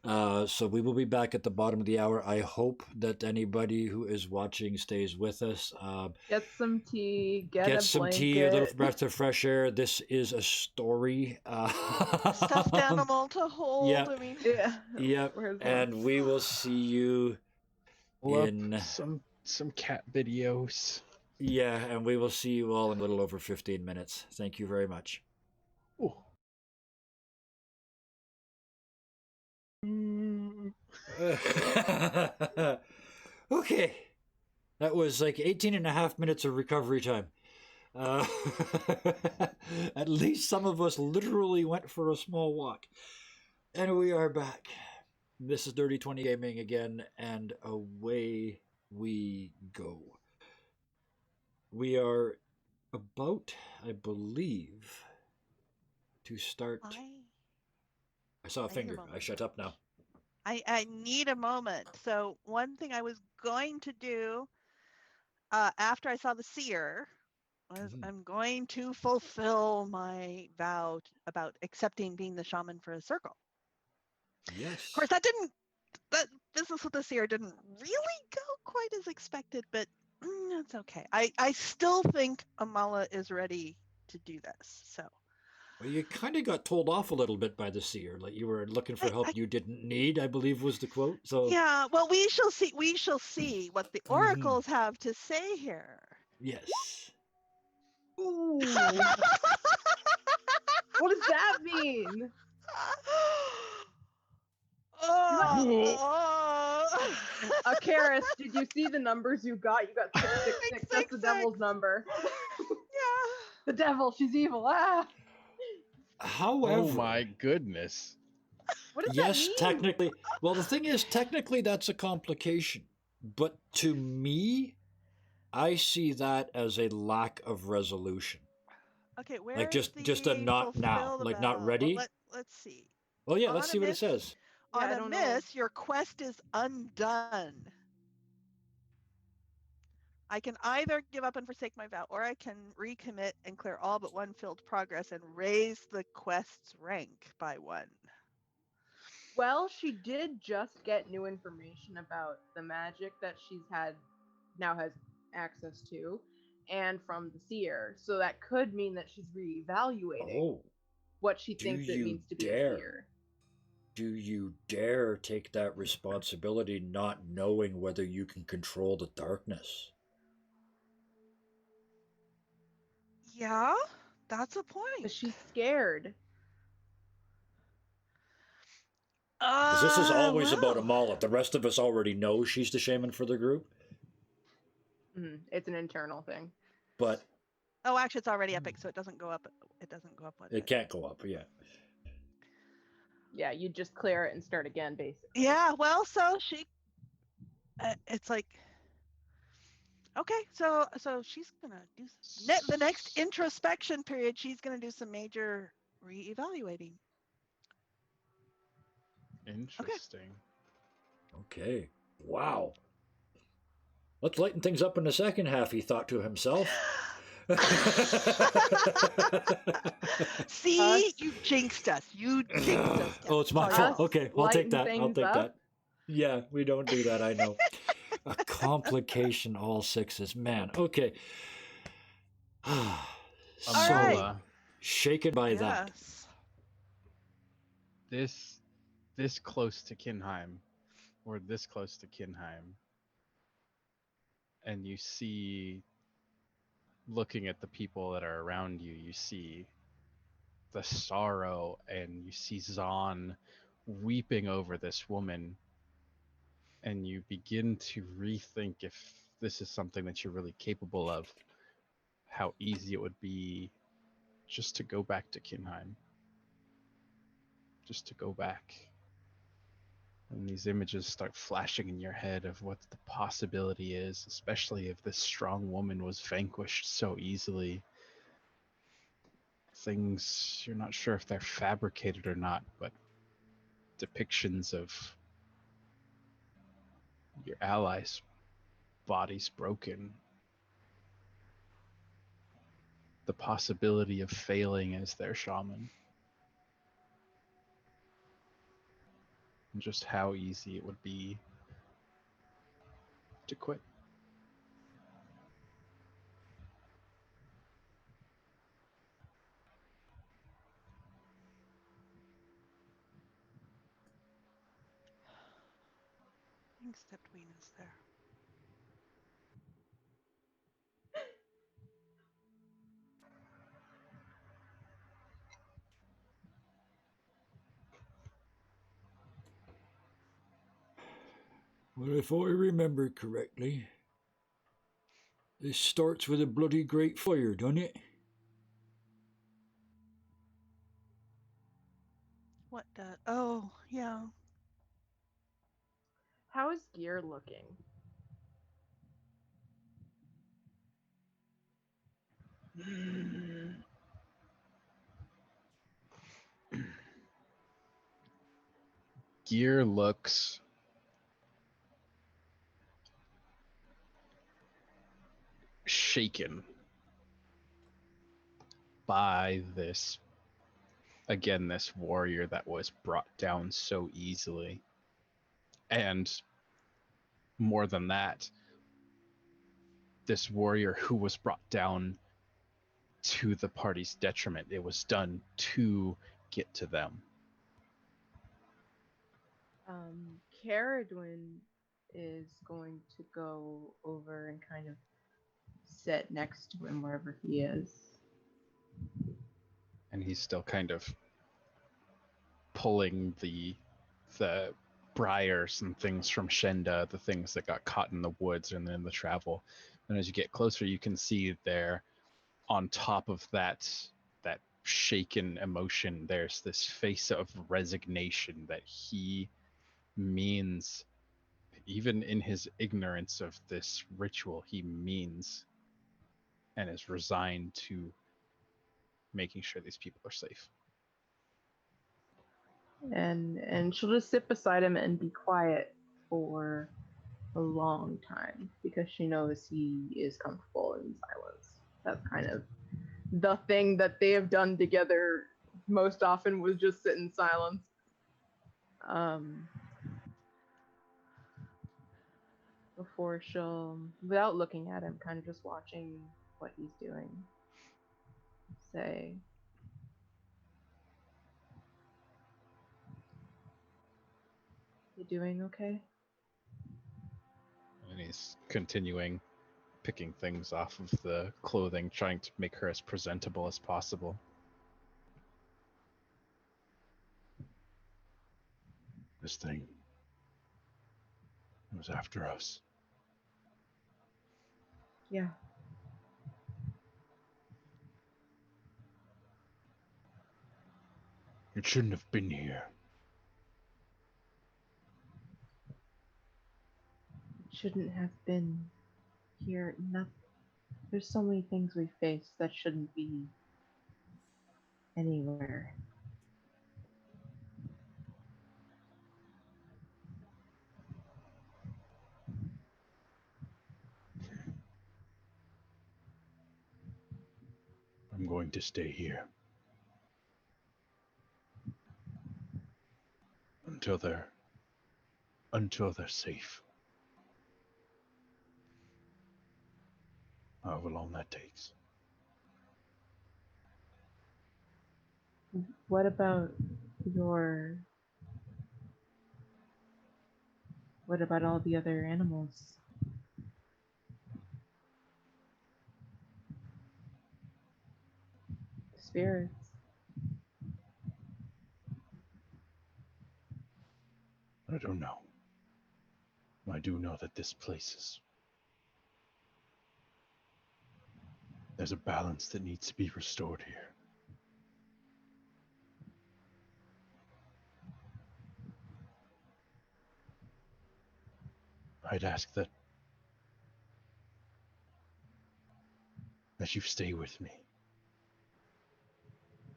[SPEAKER 1] So we will be back at the bottom of the hour. I hope that anybody who is watching stays with us.
[SPEAKER 4] Get some tea. Get a
[SPEAKER 1] some
[SPEAKER 4] blanket.
[SPEAKER 1] tea, a little breath of fresh air. This is a story.
[SPEAKER 2] Stuffed animal to hold.
[SPEAKER 1] Yeah.
[SPEAKER 2] I mean,
[SPEAKER 4] Yeah.
[SPEAKER 1] Yep. And we will see you in
[SPEAKER 5] some cat videos.
[SPEAKER 1] Yeah, and we will see you all in a little over 15 minutes. Thank you very much.
[SPEAKER 5] Ooh.
[SPEAKER 1] Okay. That was like 18 and a half minutes of recovery time. At least some of us literally went for a small walk. And we are back. This is Dirty 20 Gaming again, and away we go. We are about, I believe, to start. I saw a finger. I shut up now.
[SPEAKER 2] I need a moment. So one thing I was going to do after I saw the seer was I'm going to fulfill my vow about accepting being the shaman for a circle.
[SPEAKER 1] Yes.
[SPEAKER 2] Of course, that business with the seer didn't really go quite as expected, but that's okay. I still think Amala is ready to do this. So.
[SPEAKER 1] Well, you kind of got told off a little bit by the seer, like you were looking for help you didn't need, I believe was the quote. So
[SPEAKER 2] yeah, well, we shall see. We shall see what the oracles have to say here.
[SPEAKER 1] Yes.
[SPEAKER 4] Ooh. What does that mean? Karis, did you see the numbers you got? You got 666. That's the devil's number.
[SPEAKER 2] Yeah.
[SPEAKER 4] The devil, she's evil. Ah.
[SPEAKER 1] However,
[SPEAKER 5] oh my goodness.
[SPEAKER 4] What does
[SPEAKER 1] yes,
[SPEAKER 4] that mean?
[SPEAKER 1] technically. Well, the thing is, technically, that's a complication. But to me, I see that as a lack of resolution.
[SPEAKER 2] Okay, where
[SPEAKER 1] like just a not now, like not ready.
[SPEAKER 2] Well, let's see.
[SPEAKER 1] Well, yeah, let's see what it says.
[SPEAKER 2] On a miss, your quest is undone. I can either give up and forsake my vow, or I can recommit and clear all but one filled progress and raise the quest's rank by 1.
[SPEAKER 4] Well, she did just get new information about the magic that now has access to, and from the seer. So that could mean that she's reevaluating what she thinks it means to be a seer.
[SPEAKER 1] Do you dare take that responsibility not knowing whether you can control the darkness?
[SPEAKER 2] Yeah, that's a point.
[SPEAKER 4] But she's scared.
[SPEAKER 1] Because this is always about
[SPEAKER 2] wow.
[SPEAKER 1] Amala. The rest of us already know she's the shaman for the group,
[SPEAKER 4] It's an internal thing.
[SPEAKER 1] but
[SPEAKER 2] Oh, actually, it's already epic, so it doesn't go up. It doesn't go up one.
[SPEAKER 1] it can't go up. Yeah.
[SPEAKER 4] Yeah, you just clear it and start again, basically.
[SPEAKER 2] Yeah. Well, so she. It's like. Okay, so she's gonna do the next introspection period. She's gonna do some major reevaluating.
[SPEAKER 5] Interesting.
[SPEAKER 1] Okay. Wow. Let's lighten things up in the second half, he thought to himself.
[SPEAKER 2] See, you jinxed us. You jinxed us.
[SPEAKER 1] Oh, it's my
[SPEAKER 2] Sorry.
[SPEAKER 1] fault. Okay, I'll take
[SPEAKER 4] Lighten
[SPEAKER 1] that. I'll
[SPEAKER 4] things
[SPEAKER 1] take
[SPEAKER 4] up?
[SPEAKER 1] that. Yeah, we don't do that, I know. A complication, all sixes. Man, okay. So,
[SPEAKER 5] Amala,
[SPEAKER 1] shaken by that.
[SPEAKER 2] Yes.
[SPEAKER 5] this close to Kinheim, or this close to Kinheim, and you see, looking at the people that are around you, you see the sorrow, and you see Zahn weeping over this woman, and you begin to rethink if this is something that you're really capable of, how easy it would be just to go back to Kinheim. Just to go back. And these images start flashing in your head of what the possibility is, especially if this strong woman was vanquished so easily. Things, you're not sure if they're fabricated or not, but depictions of your allies' bodies broken. The possibility of failing as their shaman. And just how easy it would be to quit.
[SPEAKER 2] Being stepped between us there.
[SPEAKER 1] Well, if I remember correctly, this starts with a bloody great fire, doesn't it?
[SPEAKER 2] What does? Oh, yeah.
[SPEAKER 4] How is Gear looking?
[SPEAKER 5] Gear looks shaken by this, again, this warrior that was brought down so easily. And more than that, this warrior who was brought down to the party's detriment. It was done to get to them.
[SPEAKER 4] Caradwin is going to go over and kind of sit next to him wherever he is.
[SPEAKER 5] And he's still kind of pulling the briars and things from Shenda, the things that got caught in the woods and in the travel. And as you get closer, you can see there, on top of that shaken emotion, there's this face of resignation that he means, even in his ignorance of this ritual, he means and is resigned to making sure these people are safe.
[SPEAKER 4] And she'll just sit beside him and be quiet for a long time because she knows he is comfortable in silence. That's kind of the thing that they have done together most often, was just sit in silence. Before she'll, without looking at him, kind of just watching what he's doing, say, "You doing okay?"
[SPEAKER 5] And he's continuing picking things off of the clothing, trying to make her as presentable as possible.
[SPEAKER 3] This thing was after us.
[SPEAKER 4] Yeah.
[SPEAKER 3] It shouldn't have been here.
[SPEAKER 4] It shouldn't have been here. There's so many things we face that shouldn't be anywhere.
[SPEAKER 3] I'm going to stay here. Until they're safe. However long that takes.
[SPEAKER 4] What about what about all the other animals? Spirits.
[SPEAKER 3] I don't know. I do know that this place is... There's a balance that needs to be restored here. I'd ask that you stay with me.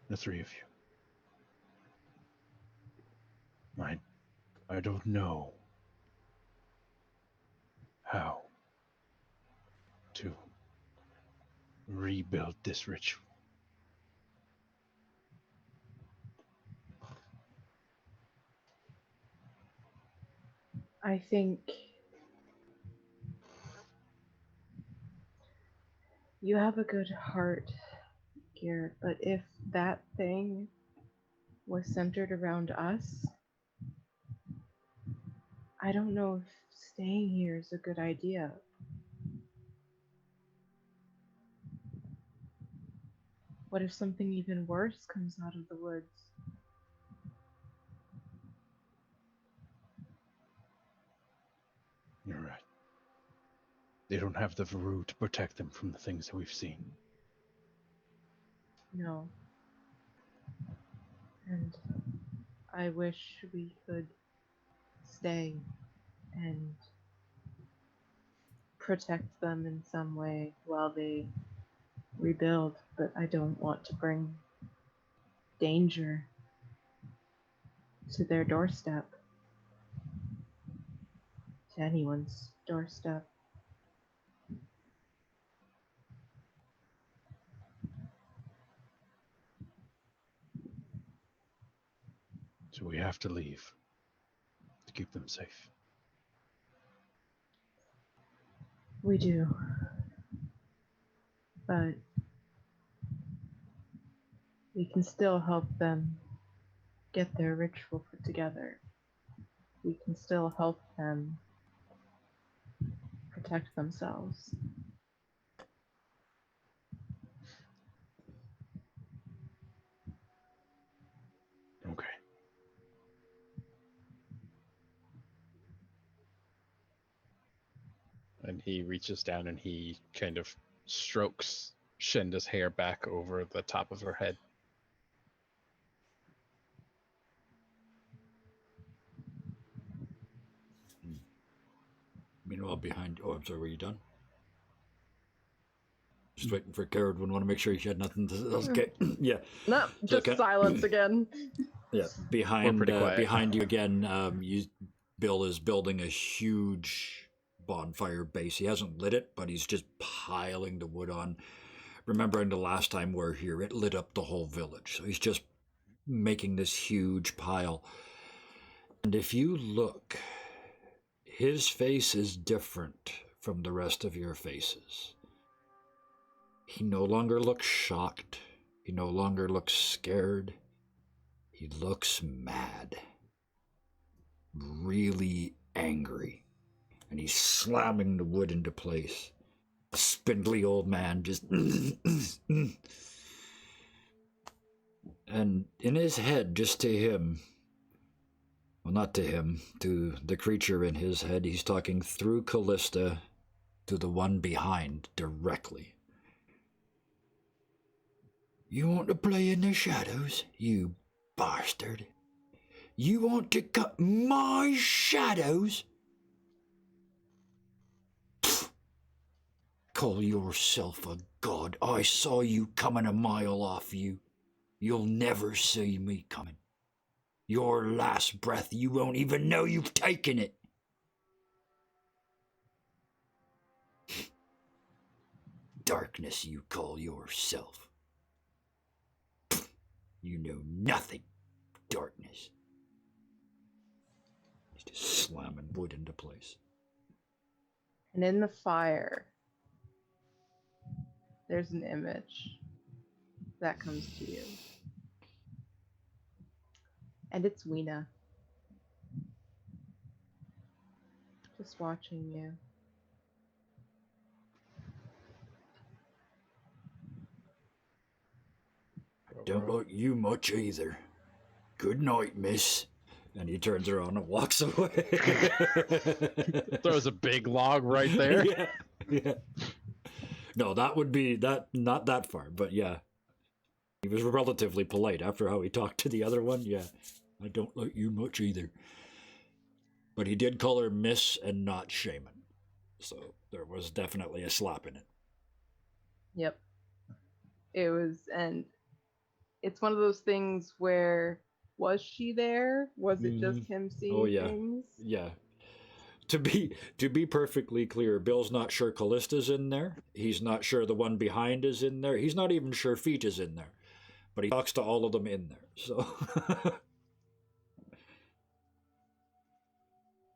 [SPEAKER 3] The three of you. I don't know how to rebuild this ritual.
[SPEAKER 4] I think you have a good heart, Garrett, but if that thing was centered around us, I don't know if staying here is a good idea. What if something even worse comes out of the woods?
[SPEAKER 3] You're right. They don't have the Varu to protect them from the things that we've seen.
[SPEAKER 4] No. And I wish we could stay and protect them in some way while they rebuild, but I don't want to bring danger to their doorstep, to anyone's doorstep.
[SPEAKER 3] So we have to leave to keep them safe.
[SPEAKER 4] We do. But we can still help them get their ritual put together. We can still help them protect themselves.
[SPEAKER 3] Okay.
[SPEAKER 5] And he reaches down and he kind of strokes Shenda's hair back over the top of her head.
[SPEAKER 1] Meanwhile, behind... Oh, I'm sorry, were you done? Just waiting for Garrett. Would want to make sure he had nothing to... Okay, yeah.
[SPEAKER 4] No,
[SPEAKER 1] So
[SPEAKER 4] just silence again.
[SPEAKER 1] Yeah,
[SPEAKER 5] We're pretty quiet.
[SPEAKER 1] behind you again, Bill is building a huge bonfire base. He hasn't lit it, but he's just piling the wood on. Remembering the last time we were here, it lit up the whole village. So he's just making this huge pile. And if you look, his face is different from the rest of your faces. He no longer looks shocked. He no longer looks scared. He looks mad. Really angry. And he's slamming the wood into place. A spindly old man just... And in his head, just to him, well, not to him, to the creature in his head. He's talking through Callista to the one behind directly. You want to play in the shadows, you bastard? You want to cut my shadows? Pfft. Call yourself a god. I saw you coming a mile off you. You'll never see me coming. Your last breath, you won't even know you've taken it. Darkness you call yourself. You know nothing. Darkness. He's just slamming wood into place.
[SPEAKER 4] And in the fire, there's an image that comes to you. And it's Weena. Just watching you.
[SPEAKER 1] Don't like you much either. Good night, miss. And he turns around and walks away.
[SPEAKER 5] Throws a big log right there.
[SPEAKER 1] Yeah. No, that would be that not that far, but yeah. He was relatively polite after how he talked to the other one. Yeah. I don't like you much either. But he did call her miss and not shaman. So there was definitely a slap in it.
[SPEAKER 4] Yep. It was, and it's one of those things where, was she there? Was it just him seeing things?
[SPEAKER 1] Yeah. To be perfectly clear, Bill's not sure Callista's in there. He's not sure the one behind is in there. He's not even sure Feet is in there. But he talks to all of them in there. So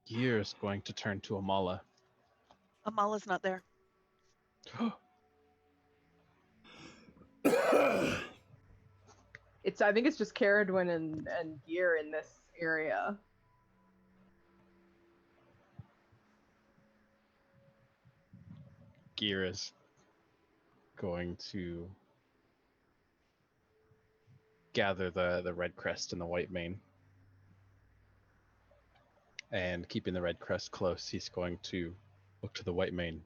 [SPEAKER 5] Gear's going to turn to Amala.
[SPEAKER 2] Amala's not there.
[SPEAKER 4] I think it's just Caradwin and Gear in this area.
[SPEAKER 5] Gear is going to gather the red crest and the white mane. And keeping the red crest close, he's going to look to the white mane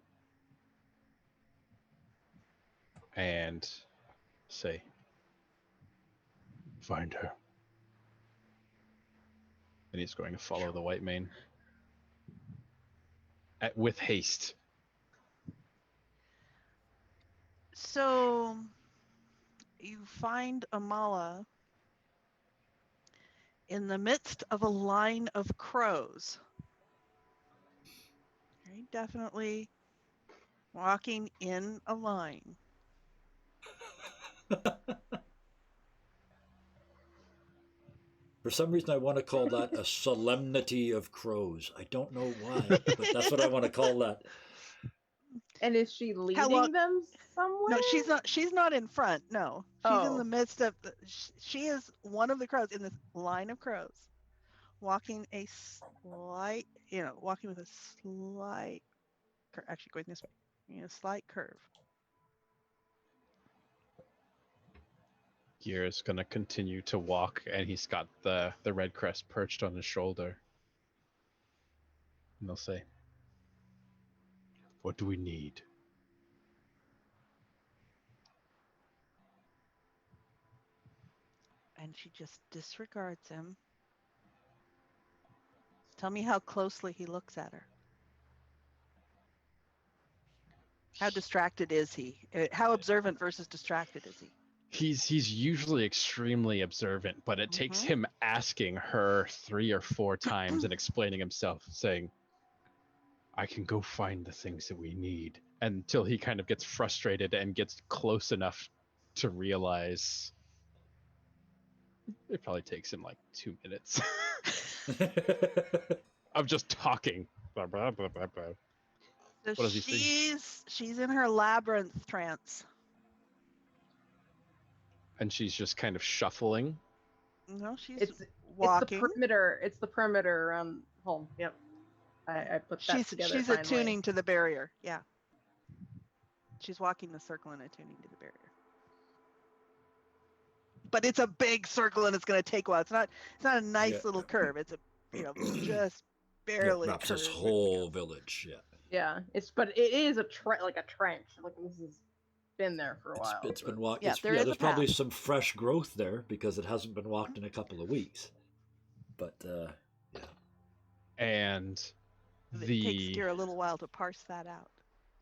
[SPEAKER 5] and say,
[SPEAKER 3] Find her.
[SPEAKER 5] and he's going to follow the white mane with haste.
[SPEAKER 2] So you find Amala in the midst of a line of crows. Very definitely walking in a line.
[SPEAKER 1] for some reason I want to call that a solemnity of crows. I don't know why, but that's what I want to call that.
[SPEAKER 4] And is she leading them somewhere?
[SPEAKER 2] No, she's not in front. No, she's in the midst of. She is one of the crows in this line of crows, walking a slight, walking with a slight, actually going this way, a slight curve.
[SPEAKER 5] Gear is going to continue to walk, and he's got the red crest perched on his shoulder. And they'll say,
[SPEAKER 3] What do we need?
[SPEAKER 2] And she just disregards him. Tell me how closely he looks at her. How distracted is he? How observant versus distracted is he?
[SPEAKER 5] He's usually extremely observant, but it takes him asking her 3 or 4 times and explaining himself, saying,
[SPEAKER 3] I can go find the things that we need.
[SPEAKER 5] until he kind of gets frustrated and gets close enough to realize. It probably takes him like 2 minutes of just talking. Blah, blah, blah, blah, blah.
[SPEAKER 2] So
[SPEAKER 5] What does he see?
[SPEAKER 2] she's in her labyrinth trance.
[SPEAKER 5] And she's just kind of shuffling.
[SPEAKER 2] No, she's
[SPEAKER 4] It's
[SPEAKER 2] walking.
[SPEAKER 4] It's the perimeter around home. Yep. I put that together.
[SPEAKER 2] She's attuning to the barrier. Yeah. She's walking the circle and attuning to the barrier. But it's a big circle and it's going to take a while. It's not a nice little curve. It's a just
[SPEAKER 1] Yeah,
[SPEAKER 2] barely
[SPEAKER 1] wraps this
[SPEAKER 2] curves
[SPEAKER 1] whole village. Yeah,
[SPEAKER 4] Yeah, but it is like a trench. Like this has been there for a while.
[SPEAKER 1] it's
[SPEAKER 4] so-
[SPEAKER 1] been walked.
[SPEAKER 2] Yeah, there is
[SPEAKER 1] there's
[SPEAKER 2] a
[SPEAKER 1] probably
[SPEAKER 2] path.
[SPEAKER 1] some fresh growth there because it hasn't been walked in a couple of weeks. But yeah,
[SPEAKER 5] And
[SPEAKER 2] It takes
[SPEAKER 5] the
[SPEAKER 2] Gear a little while to parse that out.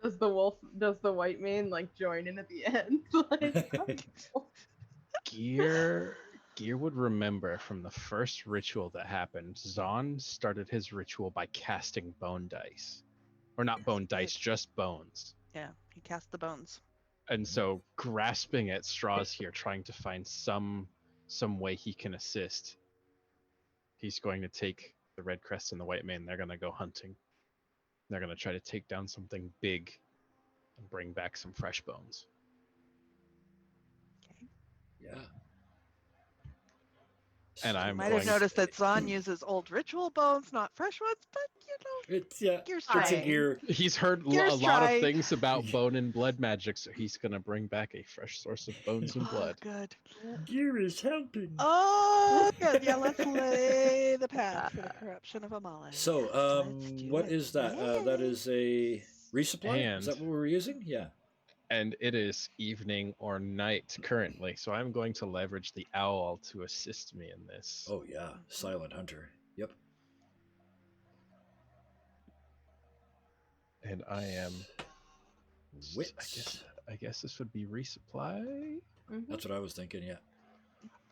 [SPEAKER 4] Does the white man like join in at the end? Like, oh.
[SPEAKER 5] Gear would remember from the first ritual that happened. Zahn started his ritual by casting bone dice, or not
[SPEAKER 2] Yes,
[SPEAKER 5] bone
[SPEAKER 2] he
[SPEAKER 5] dice,
[SPEAKER 2] did.
[SPEAKER 5] just bones.
[SPEAKER 2] Yeah, he cast the bones.
[SPEAKER 5] And so, grasping at straws here, trying to find some way he can assist. He's going to take the Red Crest and the White Man. They're going to go hunting. They're going to try to take down something big and bring back some fresh bones.
[SPEAKER 2] Okay.
[SPEAKER 1] yeah.
[SPEAKER 5] And
[SPEAKER 1] So
[SPEAKER 5] I'm
[SPEAKER 2] You might have
[SPEAKER 5] going
[SPEAKER 2] noticed that Zahn uses old ritual bones, not fresh ones, but
[SPEAKER 1] it's
[SPEAKER 2] Gear's
[SPEAKER 1] it's a
[SPEAKER 2] trying.
[SPEAKER 1] gear.
[SPEAKER 5] He's heard
[SPEAKER 2] Gears
[SPEAKER 5] a lot of
[SPEAKER 2] try.
[SPEAKER 5] things about bone and blood magic, so he's going to bring back a fresh source of bones and
[SPEAKER 2] Oh,
[SPEAKER 5] blood.
[SPEAKER 2] good.
[SPEAKER 1] Gear is helping.
[SPEAKER 2] Oh, good. Yeah, let's lay the path for the corruption of Amalis.
[SPEAKER 1] So,
[SPEAKER 2] Let's do
[SPEAKER 1] what
[SPEAKER 2] it.
[SPEAKER 1] is that? That is a resupply. Is that what we're using? Yeah.
[SPEAKER 5] And it is evening or night currently, so I'm going to leverage the owl to assist me in this.
[SPEAKER 1] Oh yeah, Silent Hunter. Yep.
[SPEAKER 5] And I am
[SPEAKER 1] Wits.
[SPEAKER 5] I guess this would be resupply.
[SPEAKER 4] Mhm.
[SPEAKER 1] That's what I was thinking. Yeah.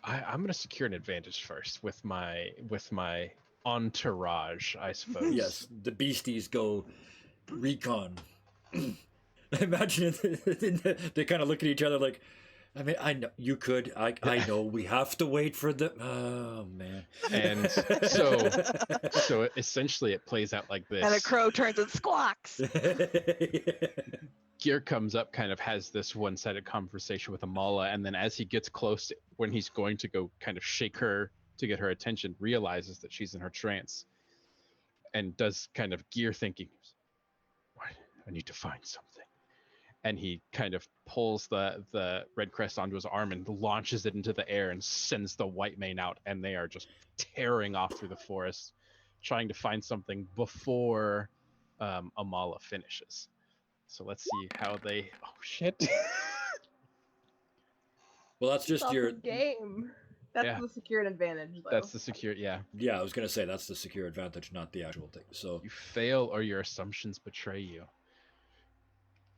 [SPEAKER 5] I'm gonna secure an advantage first with my entourage, I suppose.
[SPEAKER 1] Yes, the beasties go recon. Imagine they kind of look at each other like, I mean, I know you could. I know we have to wait for the. Oh man.
[SPEAKER 5] And so essentially it plays out like this.
[SPEAKER 2] And a crow turns and squawks.
[SPEAKER 5] Gear comes up, kind of has this one-sided conversation with Amala, and then as he gets close, when he's going to go kind of shake her to get her attention, realizes that she's in her trance, and does kind of Gear thinking, I need to find something. And he kind of pulls the red crest onto his arm and launches it into the air and sends the white mane out, and they are just tearing off through the forest, trying to find something before Amala finishes. So let's see how they. Oh shit!
[SPEAKER 1] Well, that's just
[SPEAKER 4] Awesome
[SPEAKER 1] your
[SPEAKER 4] game. That's
[SPEAKER 5] Yeah.
[SPEAKER 4] the secured advantage, though.
[SPEAKER 5] That's the secure. Yeah,
[SPEAKER 1] Yeah, I was gonna say that's the secure advantage, not the actual thing. So
[SPEAKER 5] you fail or your assumptions betray you.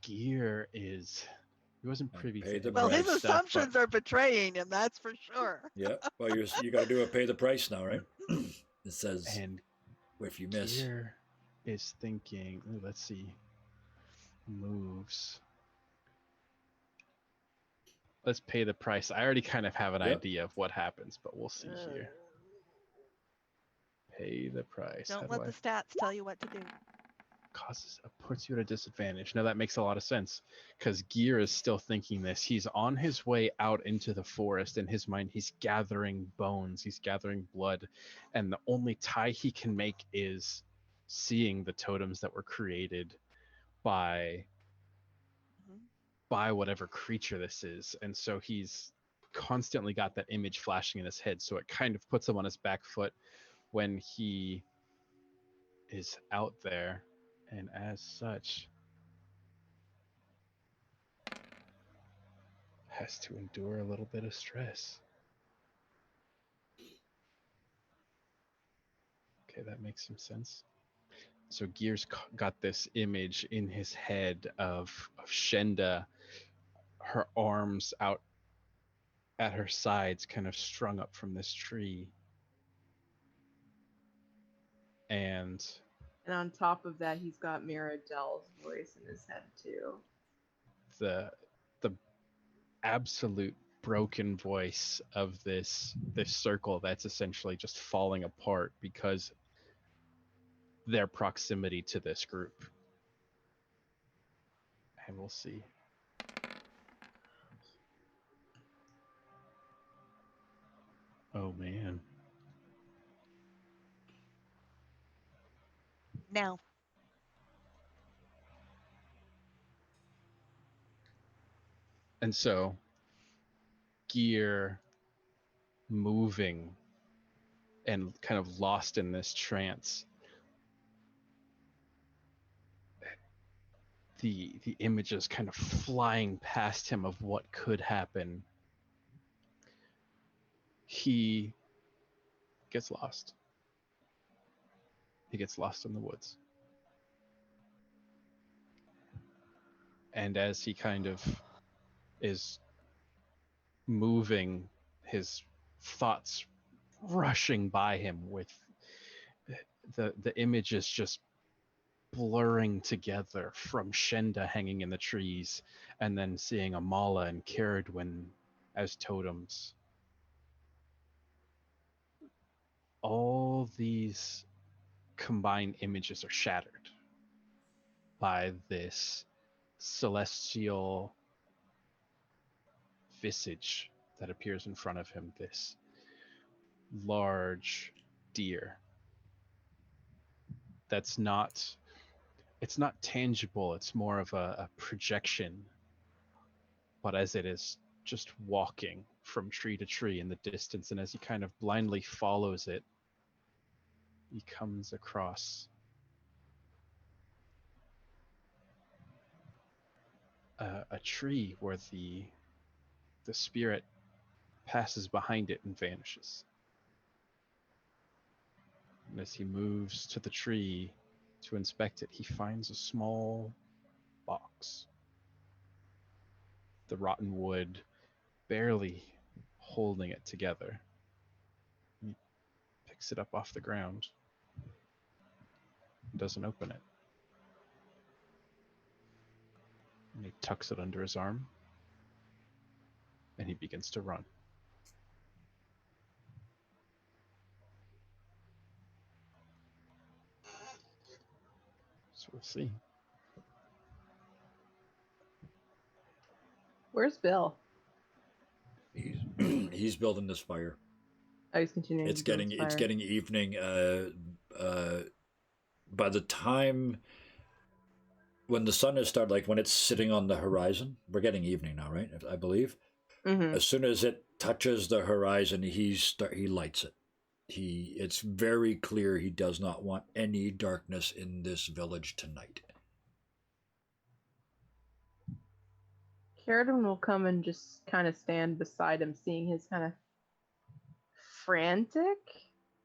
[SPEAKER 5] Gear is. He wasn't
[SPEAKER 1] And
[SPEAKER 5] privy
[SPEAKER 1] pay
[SPEAKER 5] to
[SPEAKER 1] the
[SPEAKER 5] any
[SPEAKER 2] Well,
[SPEAKER 5] of that
[SPEAKER 2] his
[SPEAKER 1] price.
[SPEAKER 5] stuff, but-
[SPEAKER 2] assumptions are betraying him, that's for sure.
[SPEAKER 1] yeah, well, you got to do a pay the price now, right? It says
[SPEAKER 5] And
[SPEAKER 1] if you miss.
[SPEAKER 5] Gear is thinking. Ooh, let's see. Moves. Let's pay the price. I already kind of have an
[SPEAKER 1] Yep.
[SPEAKER 5] idea of what happens, but we'll see here. Pay the price. How
[SPEAKER 2] Don't
[SPEAKER 5] do
[SPEAKER 2] let the stats tell you what to do.
[SPEAKER 5] puts you at a disadvantage. Now that makes a lot of sense because Gear is still thinking this. He's on his way out into the forest. In his mind, he's gathering bones, he's gathering blood, and the only tie he can make is seeing the totems that were created by whatever creature this is. And so he's constantly got that image flashing in his head. So it kind of puts him on his back foot when he is out there. And as such, has to endure a little bit of stress. Okay, that makes some sense. So Gear's got this image in his head of Shenda, her arms out at her sides, kind of strung up from this tree. And
[SPEAKER 4] on top of that, he's got Mirabelle's voice in his head too.
[SPEAKER 5] the absolute broken voice of this circle that's essentially just falling apart because their proximity to this group. And we'll see. Oh man.
[SPEAKER 2] Now,
[SPEAKER 5] And so Gear moving and kind of lost in this trance. The images kind of flying past him of what could happen. He gets lost. He gets lost in the woods. And as he kind of is moving, his thoughts rushing by him with the images just blurring together, from Shenda hanging in the trees and then seeing Amala and Caradwin as totems. All these combined images are shattered by this celestial visage that appears in front of him, this large deer that's not, it's not tangible, it's more of a projection. But as it is just walking from tree to tree in the distance, and as he kind of blindly follows it, he comes across a tree where the spirit passes behind it and vanishes. And as he moves to the tree to inspect it, he finds a small box. The rotten wood barely holding it together. He picks it up off the ground and doesn't open it. And he tucks it under his arm and he begins to run. So we'll see.
[SPEAKER 4] Where's Bill?
[SPEAKER 1] He's building this fire.
[SPEAKER 4] Oh, he's continuing.
[SPEAKER 1] It's getting evening. By the time when the sun is started, like when it's sitting on the horizon, we're getting evening now, right? I believe.
[SPEAKER 4] Mm-hmm.
[SPEAKER 1] As soon as it touches the horizon, he lights it. It's very clear he does not want any darkness in this village tonight.
[SPEAKER 4] Caradwin will come and just kind of stand beside him, seeing his kind of frantic.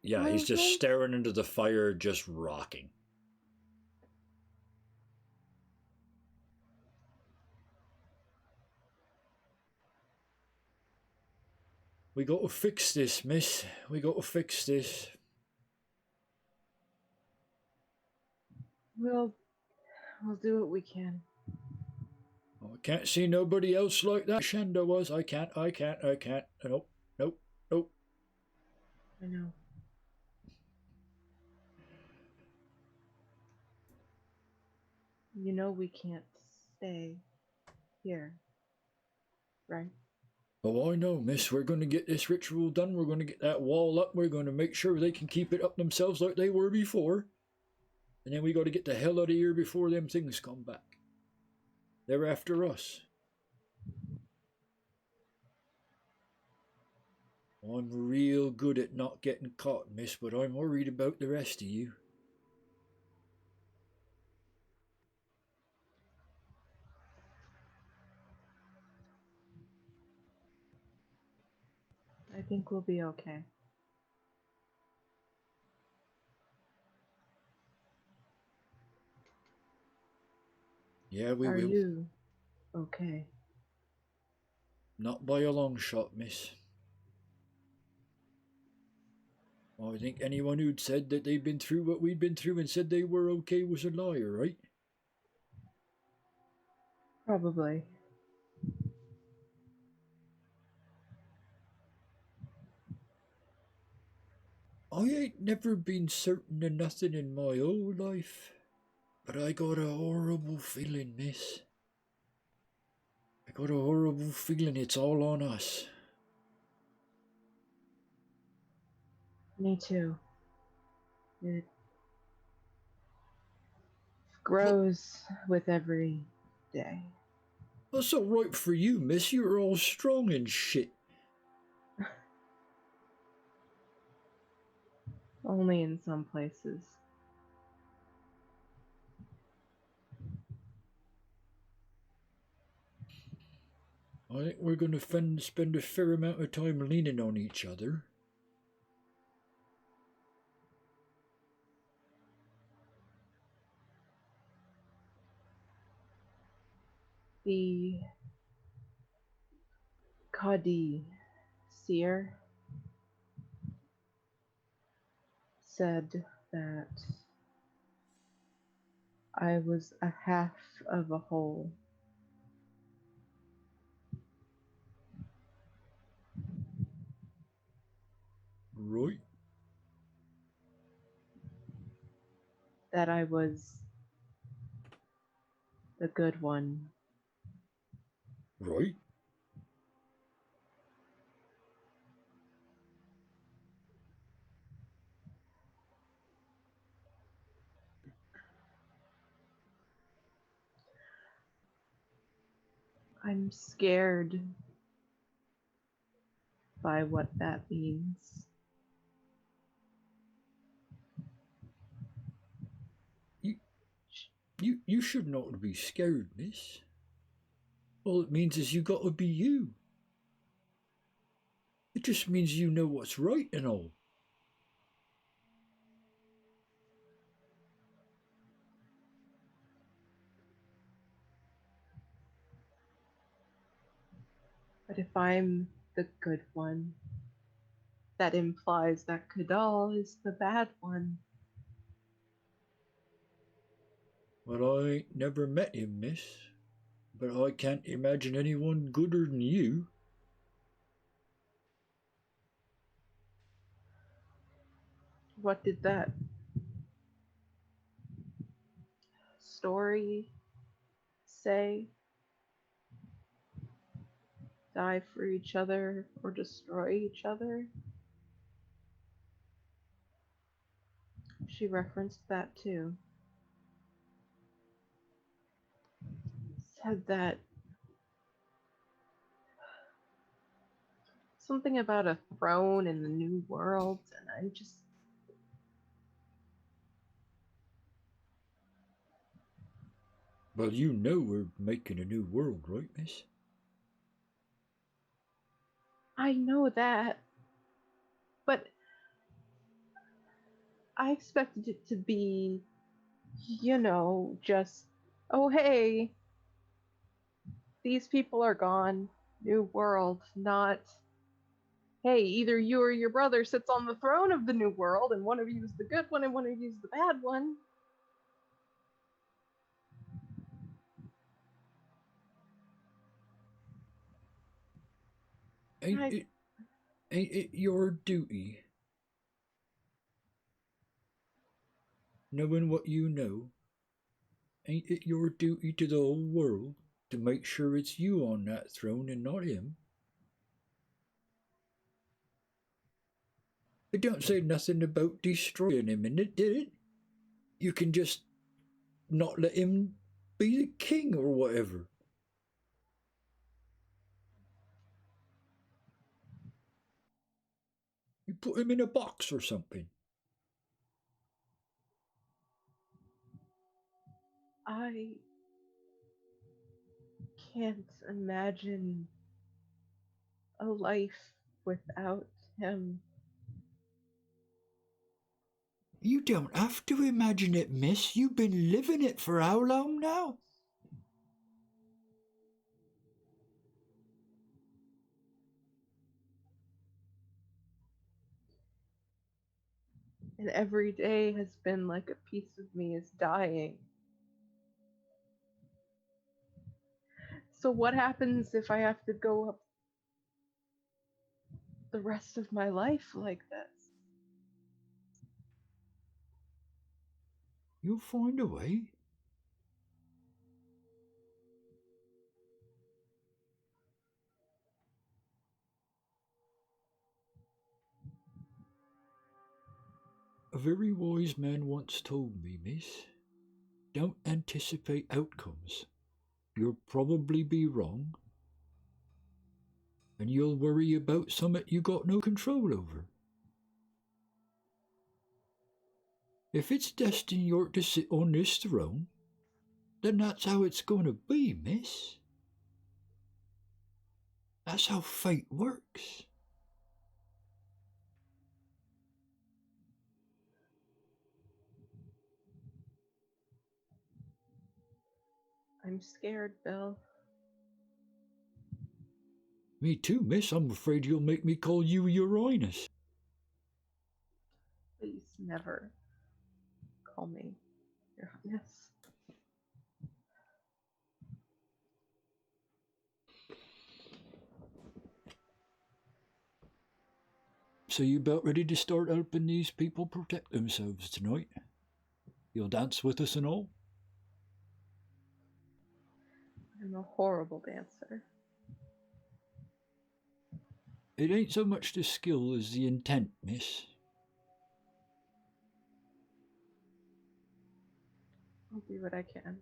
[SPEAKER 1] Yeah, he's just staring into the fire, just rocking. We got to fix this, miss. We got to fix this.
[SPEAKER 4] We'll do what we can.
[SPEAKER 1] I can't see nobody else like that. Shenda was. I can't. Nope.
[SPEAKER 4] I know. You know we can't stay here, right?
[SPEAKER 1] Oh, I know, miss. We're going to get this ritual done. We're going to get that wall up. We're going to make sure they can keep it up themselves like they were before. And then we got to get the hell out of here before them things come back. They're after us. I'm real good at not getting caught, miss, but I'm worried about the rest of you.
[SPEAKER 4] I think we'll be okay.
[SPEAKER 1] Yeah, we
[SPEAKER 4] Are
[SPEAKER 1] will.
[SPEAKER 4] you okay?
[SPEAKER 1] Not by a long shot, miss. I think anyone who'd said that they'd been through what we'd been through and said they were okay was a liar, right?
[SPEAKER 4] Probably.
[SPEAKER 1] I ain't never been certain of nothing in my whole life, but I got a horrible feeling, miss. I got a horrible feeling it's all on us.
[SPEAKER 4] Me too. It grows with every day.
[SPEAKER 1] That's all right for you, miss. You're all strong and shit.
[SPEAKER 4] Only in some places.
[SPEAKER 1] I think we're going to spend a fair amount of time leaning on each other.
[SPEAKER 4] The Kadi seer said that I was a half of a whole.
[SPEAKER 1] Right?
[SPEAKER 4] That I was the good one.
[SPEAKER 1] Right?
[SPEAKER 4] I'm scared by what that means.
[SPEAKER 1] You should not be scared, miss. All it means is you gotta be you. It just means you know what's right and all.
[SPEAKER 4] But if I'm the good one, that implies that Kadal is the bad one.
[SPEAKER 1] Well, I ain't never met him, miss. But I can't imagine anyone gooder than you.
[SPEAKER 4] What did that story say? Die for each other or destroy each other? She referenced that too. Said that something about a throne in the new world, and I just.
[SPEAKER 1] Well, you know we're making a new world, right, miss?
[SPEAKER 4] I know that, but I expected it to be, just, oh hey, these people are gone, new world, not, hey, either you or your brother sits on the throne of the new world, and one of you is the good one and one of you is the bad one.
[SPEAKER 1] Ain't it your duty, knowing what you know, ain't it your duty to the whole world to make sure it's you on that throne and not him? It don't say nothing about destroying him in it, did it? You can just not let him be the king or whatever. You put him in a box or something.
[SPEAKER 4] I can't imagine a life without him.
[SPEAKER 1] You don't have to imagine it, miss. You've been living it for how long now?
[SPEAKER 4] And every day has been like a piece of me is dying. So what happens if I have to go up the rest of my life like this?
[SPEAKER 1] You'll find a way. A very wise man once told me, miss, don't anticipate outcomes. You'll probably be wrong, and you'll worry about something you got no control over. If it's destined you're to sit on this throne, then that's how it's going to be, miss. That's how fate works.
[SPEAKER 4] I'm scared, Bill.
[SPEAKER 1] Me too, miss. I'm afraid you'll make me call you Your Highness.
[SPEAKER 4] Please never call me Your Highness.
[SPEAKER 1] So you about ready to start helping these people protect themselves tonight? You'll dance with us and all?
[SPEAKER 4] I'm a horrible dancer.
[SPEAKER 1] It ain't so much the skill as the intent, miss.
[SPEAKER 4] I'll do what I can.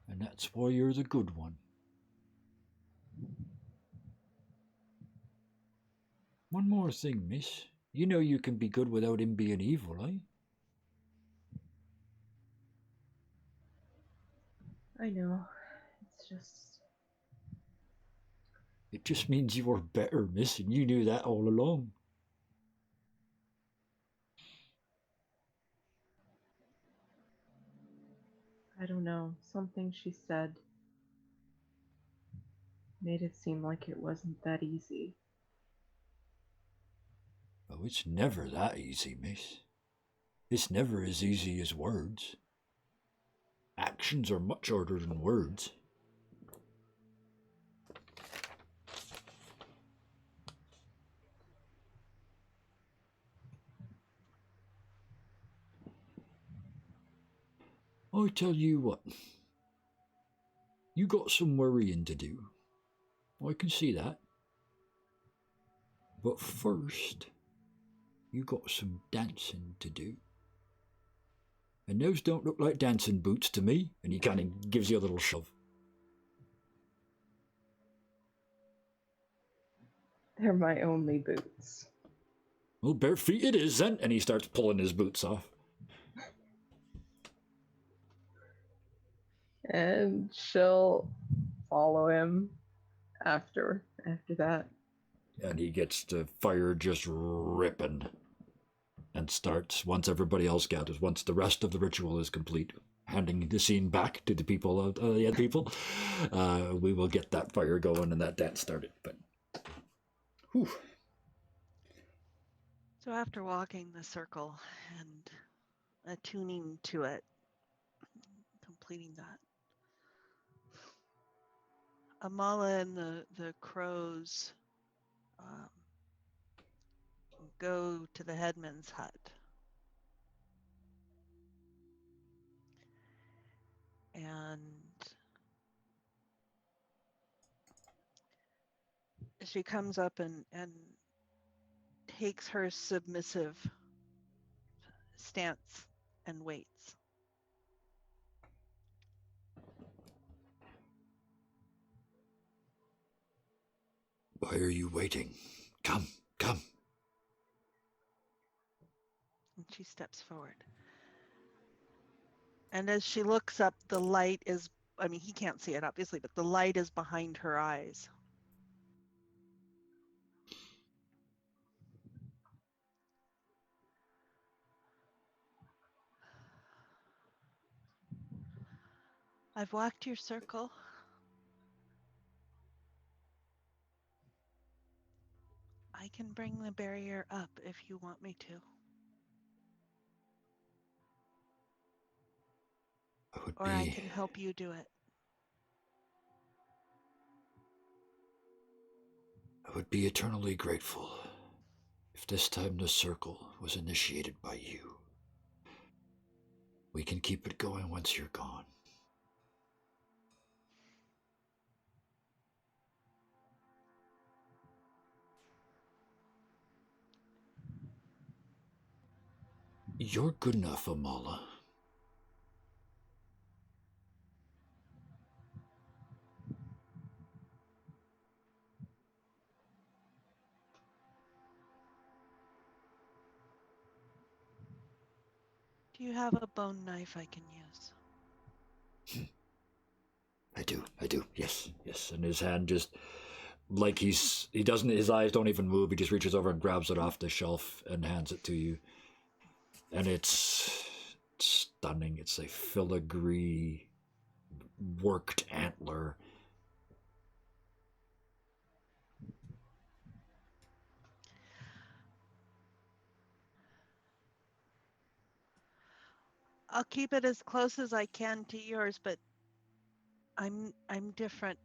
[SPEAKER 1] And that's why you're the good one. One more thing, miss. You know you can be good without him being evil, eh?
[SPEAKER 4] I know. It's just...
[SPEAKER 1] It just means you're better, miss, and you knew that all along.
[SPEAKER 4] I don't know. Something she said made it seem like it wasn't that easy.
[SPEAKER 1] Oh, it's never that easy, miss. It's never as easy as words. Actions are much harder than words. I tell you what, you got some worrying to do. I can see that. But first, you got some dancing to do. And those don't look like dancing boots to me. And he kind of gives you a little shove.
[SPEAKER 4] They're my only boots.
[SPEAKER 1] Well, bare feet it is then. And he starts pulling his boots off.
[SPEAKER 4] And she'll follow him after that.
[SPEAKER 1] And he gets the fire just ripping. And starts, once everybody else gathers, once the rest of the ritual is complete, handing the scene back to the people, the other people, we will get that fire going and that dance started. But, whew.
[SPEAKER 2] So after walking the circle and attuning to it, completing that, Amala and the crows go to the headman's hut. And she comes up and takes her submissive stance and waits.
[SPEAKER 1] Why are you waiting? Come, come.
[SPEAKER 2] And she steps forward. And as she looks up, the light is, I mean, he can't see it obviously, but the light is behind her eyes. I've walked your circle. I can bring the barrier up if you want me to. I can help you do it.
[SPEAKER 1] I would be eternally grateful if this time the circle was initiated by you. We can keep it going once you're gone. You're good enough, Amala.
[SPEAKER 2] Do you have a bone knife I can use?
[SPEAKER 1] I do, yes, yes. And his hand just, like he doesn't, his eyes don't even move. He just reaches over and grabs it off the shelf and hands it to you. And it's stunning. It's a filigree worked antler.
[SPEAKER 2] I'll keep it as close as I can to yours, but I'm different.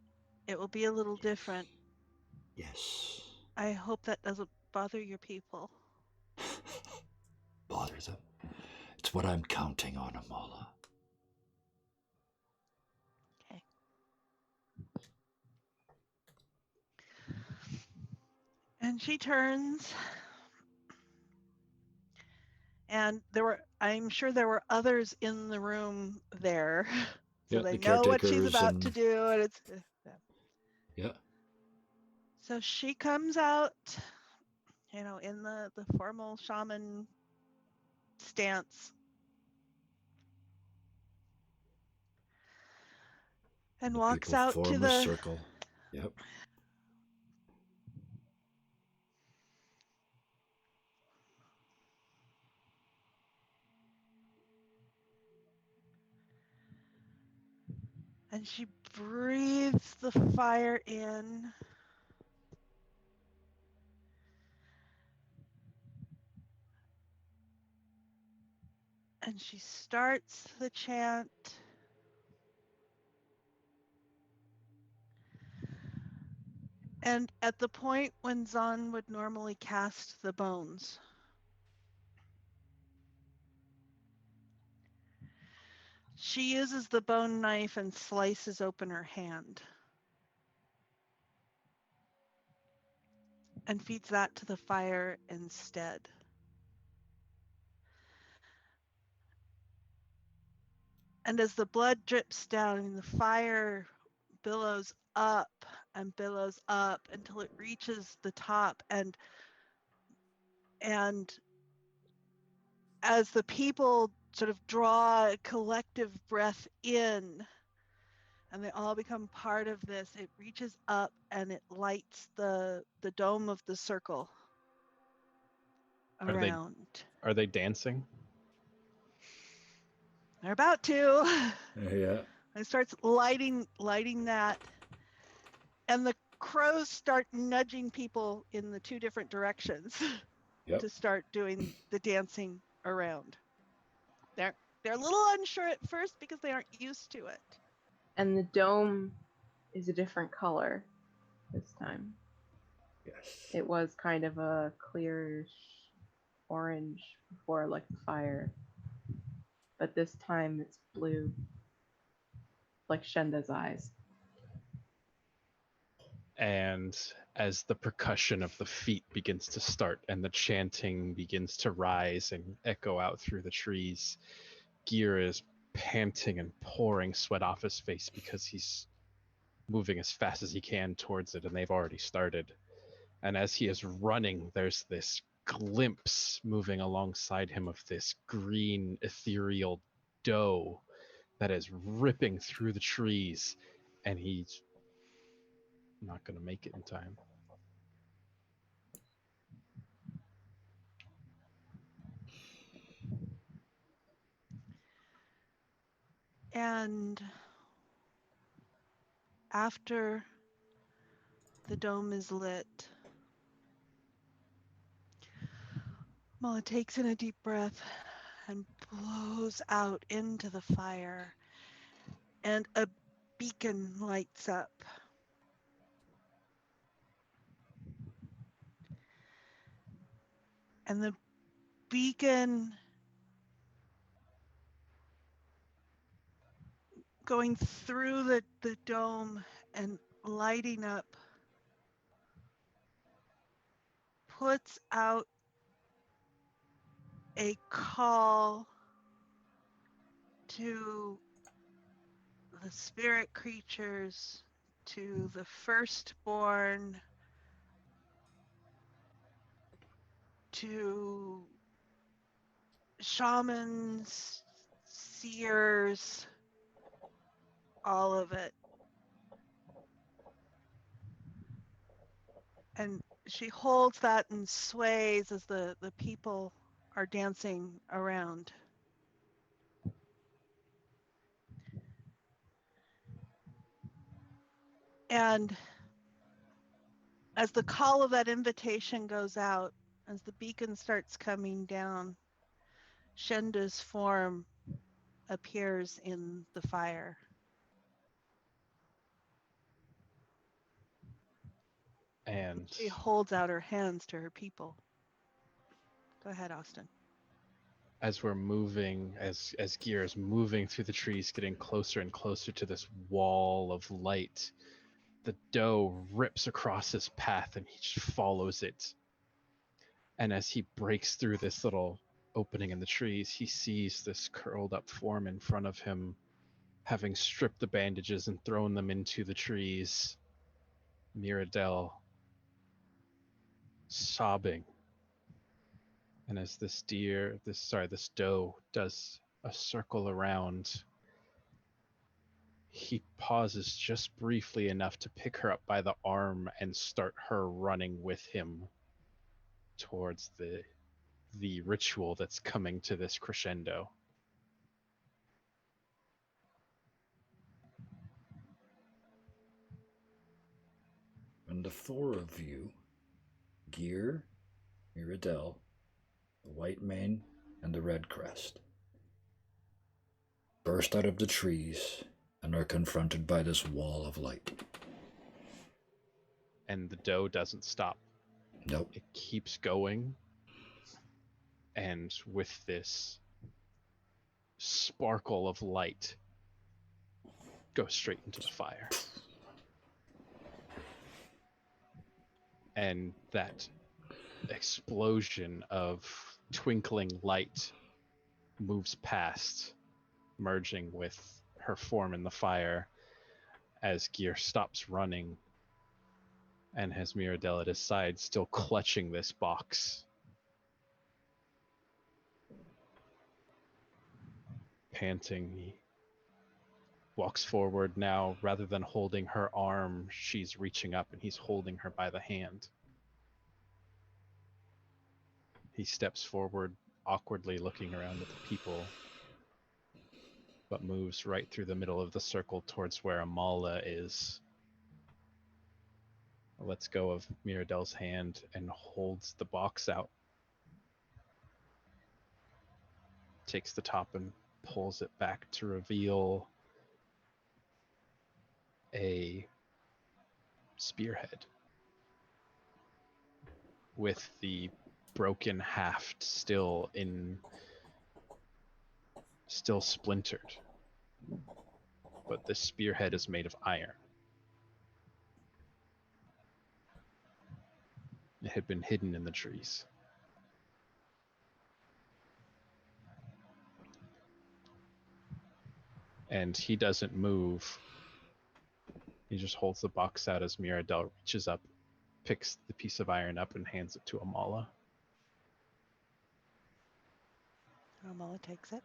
[SPEAKER 2] It will be a little different.
[SPEAKER 1] Yes.
[SPEAKER 2] I hope that doesn't bother your people.
[SPEAKER 1] Bother them. It's what I'm counting on, Amala.
[SPEAKER 2] Okay. And she turns, and I'm sure there were others in the room there. So
[SPEAKER 1] Yeah,
[SPEAKER 2] they
[SPEAKER 1] the
[SPEAKER 2] know what she's
[SPEAKER 1] caretakers
[SPEAKER 2] about to
[SPEAKER 1] and
[SPEAKER 2] do, and it's
[SPEAKER 1] yeah.
[SPEAKER 2] so she comes out, in the formal shaman stance, and
[SPEAKER 1] The
[SPEAKER 2] walks
[SPEAKER 1] people
[SPEAKER 2] out to
[SPEAKER 1] form a
[SPEAKER 2] the
[SPEAKER 1] circle. Yep.
[SPEAKER 2] and she breathes the fire in. And she starts the chant. And at the point when Zahn would normally cast the bones, she uses the bone knife and slices open her hand and feeds that to the fire instead. And as the blood drips down, the fire billows up and billows up until it reaches the top. And as the people sort of draw a collective breath in, and they all become part of this, it reaches up and it lights the dome of the circle
[SPEAKER 5] Are they
[SPEAKER 2] around.
[SPEAKER 5] are they dancing?
[SPEAKER 2] They're about to.
[SPEAKER 1] Yeah.
[SPEAKER 2] It starts lighting that, and the crows start nudging people in the two different directions
[SPEAKER 1] Yep.
[SPEAKER 2] to start doing the dancing around. They're a little unsure at first because they aren't used to it.
[SPEAKER 4] And the dome is a different color this time.
[SPEAKER 1] Yes.
[SPEAKER 4] It was kind of a clearish orange before, like the fire. But this time it's blue, like Shenda's eyes.
[SPEAKER 5] And as the percussion of the feet begins to start and the chanting begins to rise and echo out through the trees, Gear is panting and pouring sweat off his face because he's moving as fast as he can towards it, and they've already started. And as he is running, there's this glimpse moving alongside him of this green ethereal dough that is ripping through the trees, and he's not going to make it in time.
[SPEAKER 2] And after the dome is lit, Mala takes in a deep breath and blows out into the fire, and a beacon lights up. And the beacon going through the dome and lighting up puts out a call to the spirit creatures, to the firstborn, to shamans, seers, all of it. And she holds that and sways as the people are dancing around. And as the call of that invitation goes out, as the beacon starts coming down, Shenda's form appears in the fire.
[SPEAKER 5] And
[SPEAKER 2] She holds out her hands to her people. Go ahead, Austin.
[SPEAKER 5] as we're moving, as Gear is moving through the trees, getting closer and closer to this wall of light, the doe rips across his path and he just follows it. And as he breaks through this little opening in the trees, he sees this curled up form in front of him, having stripped the bandages and thrown them into the trees. Mirabelle, sobbing. And as this doe does a circle around, he pauses just briefly enough to pick her up by the arm and start her running with him towards the ritual that's coming to this crescendo.
[SPEAKER 1] And the four of you, Gear, Mirabelle, the White Mane, and the Red Crest, burst out of the trees and are confronted by this wall of light.
[SPEAKER 5] And the doe doesn't stop.
[SPEAKER 1] Nope.
[SPEAKER 5] It keeps going. And with this sparkle of light, goes straight into the fire. And that explosion of twinkling light moves past, merging with her form in the fire as Gear stops running and has Mirabelle at his side, still clutching this box. Panting, he walks forward now. Rather than holding her arm, she's reaching up and he's holding her by the hand. He steps forward, awkwardly looking around at the people, but moves right through the middle of the circle towards where Amala is. Lets go of Mirabelle's hand and holds the box out. Takes the top and pulls it back to reveal a spearhead with the broken haft still splintered. But this spearhead is made of iron. It had been hidden in the trees. And he doesn't move. He just holds the box out as Mirabelle reaches up, picks the piece of iron up, and hands it to Amala.
[SPEAKER 2] Amala takes it.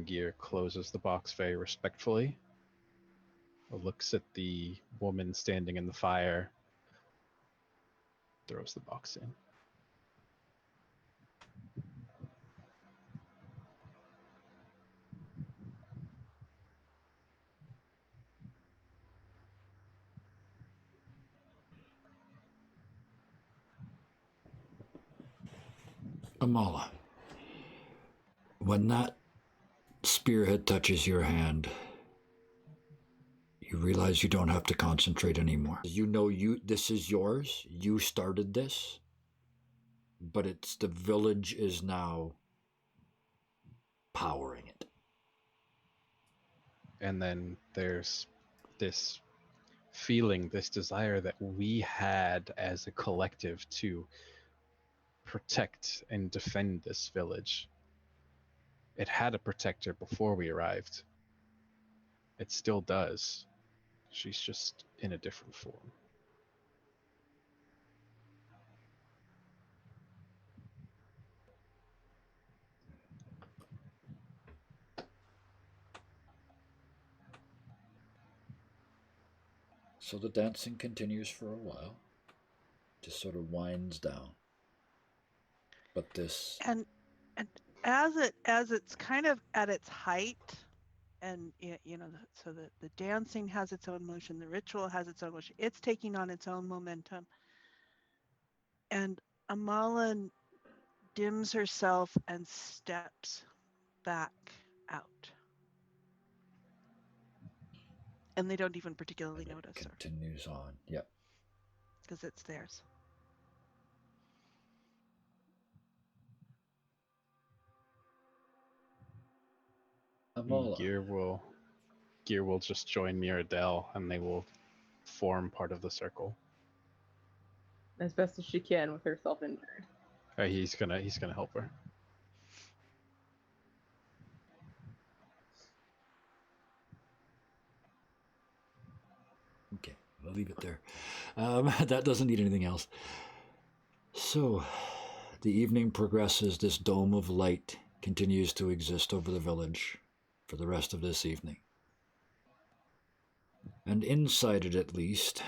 [SPEAKER 5] Gear closes the box very respectfully, looks at the woman standing in the fire, throws the box in.
[SPEAKER 1] Amala, when that spearhead touches your hand, you realize you don't have to concentrate anymore. You know this is yours. You started this, but it's the village is now powering it.
[SPEAKER 5] And then there's this feeling, this desire that we had as a collective to protect and defend this village. It had a protector before we arrived. It still does. She's just in a different form.
[SPEAKER 1] So the dancing continues for a while. Just sort of winds down. But this
[SPEAKER 2] And as it's kind of at its height, and so the dancing has its own motion, the ritual has its own motion, it's taking on its own momentum, and Amala dims herself and steps back out, and they don't even particularly notice her
[SPEAKER 1] continues on. Yep.
[SPEAKER 2] because it's theirs.
[SPEAKER 1] Amala.
[SPEAKER 5] Gear will just join Mirabelle, and they will form part of the circle.
[SPEAKER 4] As best as she can with herself injured.
[SPEAKER 5] He's gonna help her.
[SPEAKER 1] Okay, I'll leave it there. That doesn't need anything else. So, the evening progresses. This dome of light continues to exist over the village for the rest of this evening. And inside it, at least,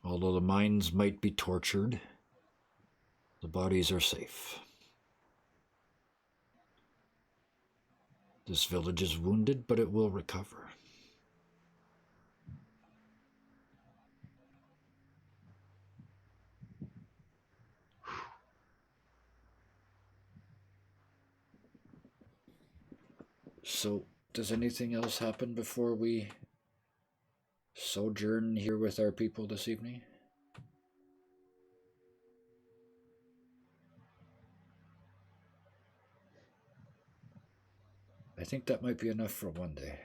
[SPEAKER 1] although the minds might be tortured, the bodies are safe. This village is wounded, but it will recover. So, does anything else happen before we sojourn here with our people this evening? I think that might be enough for one day.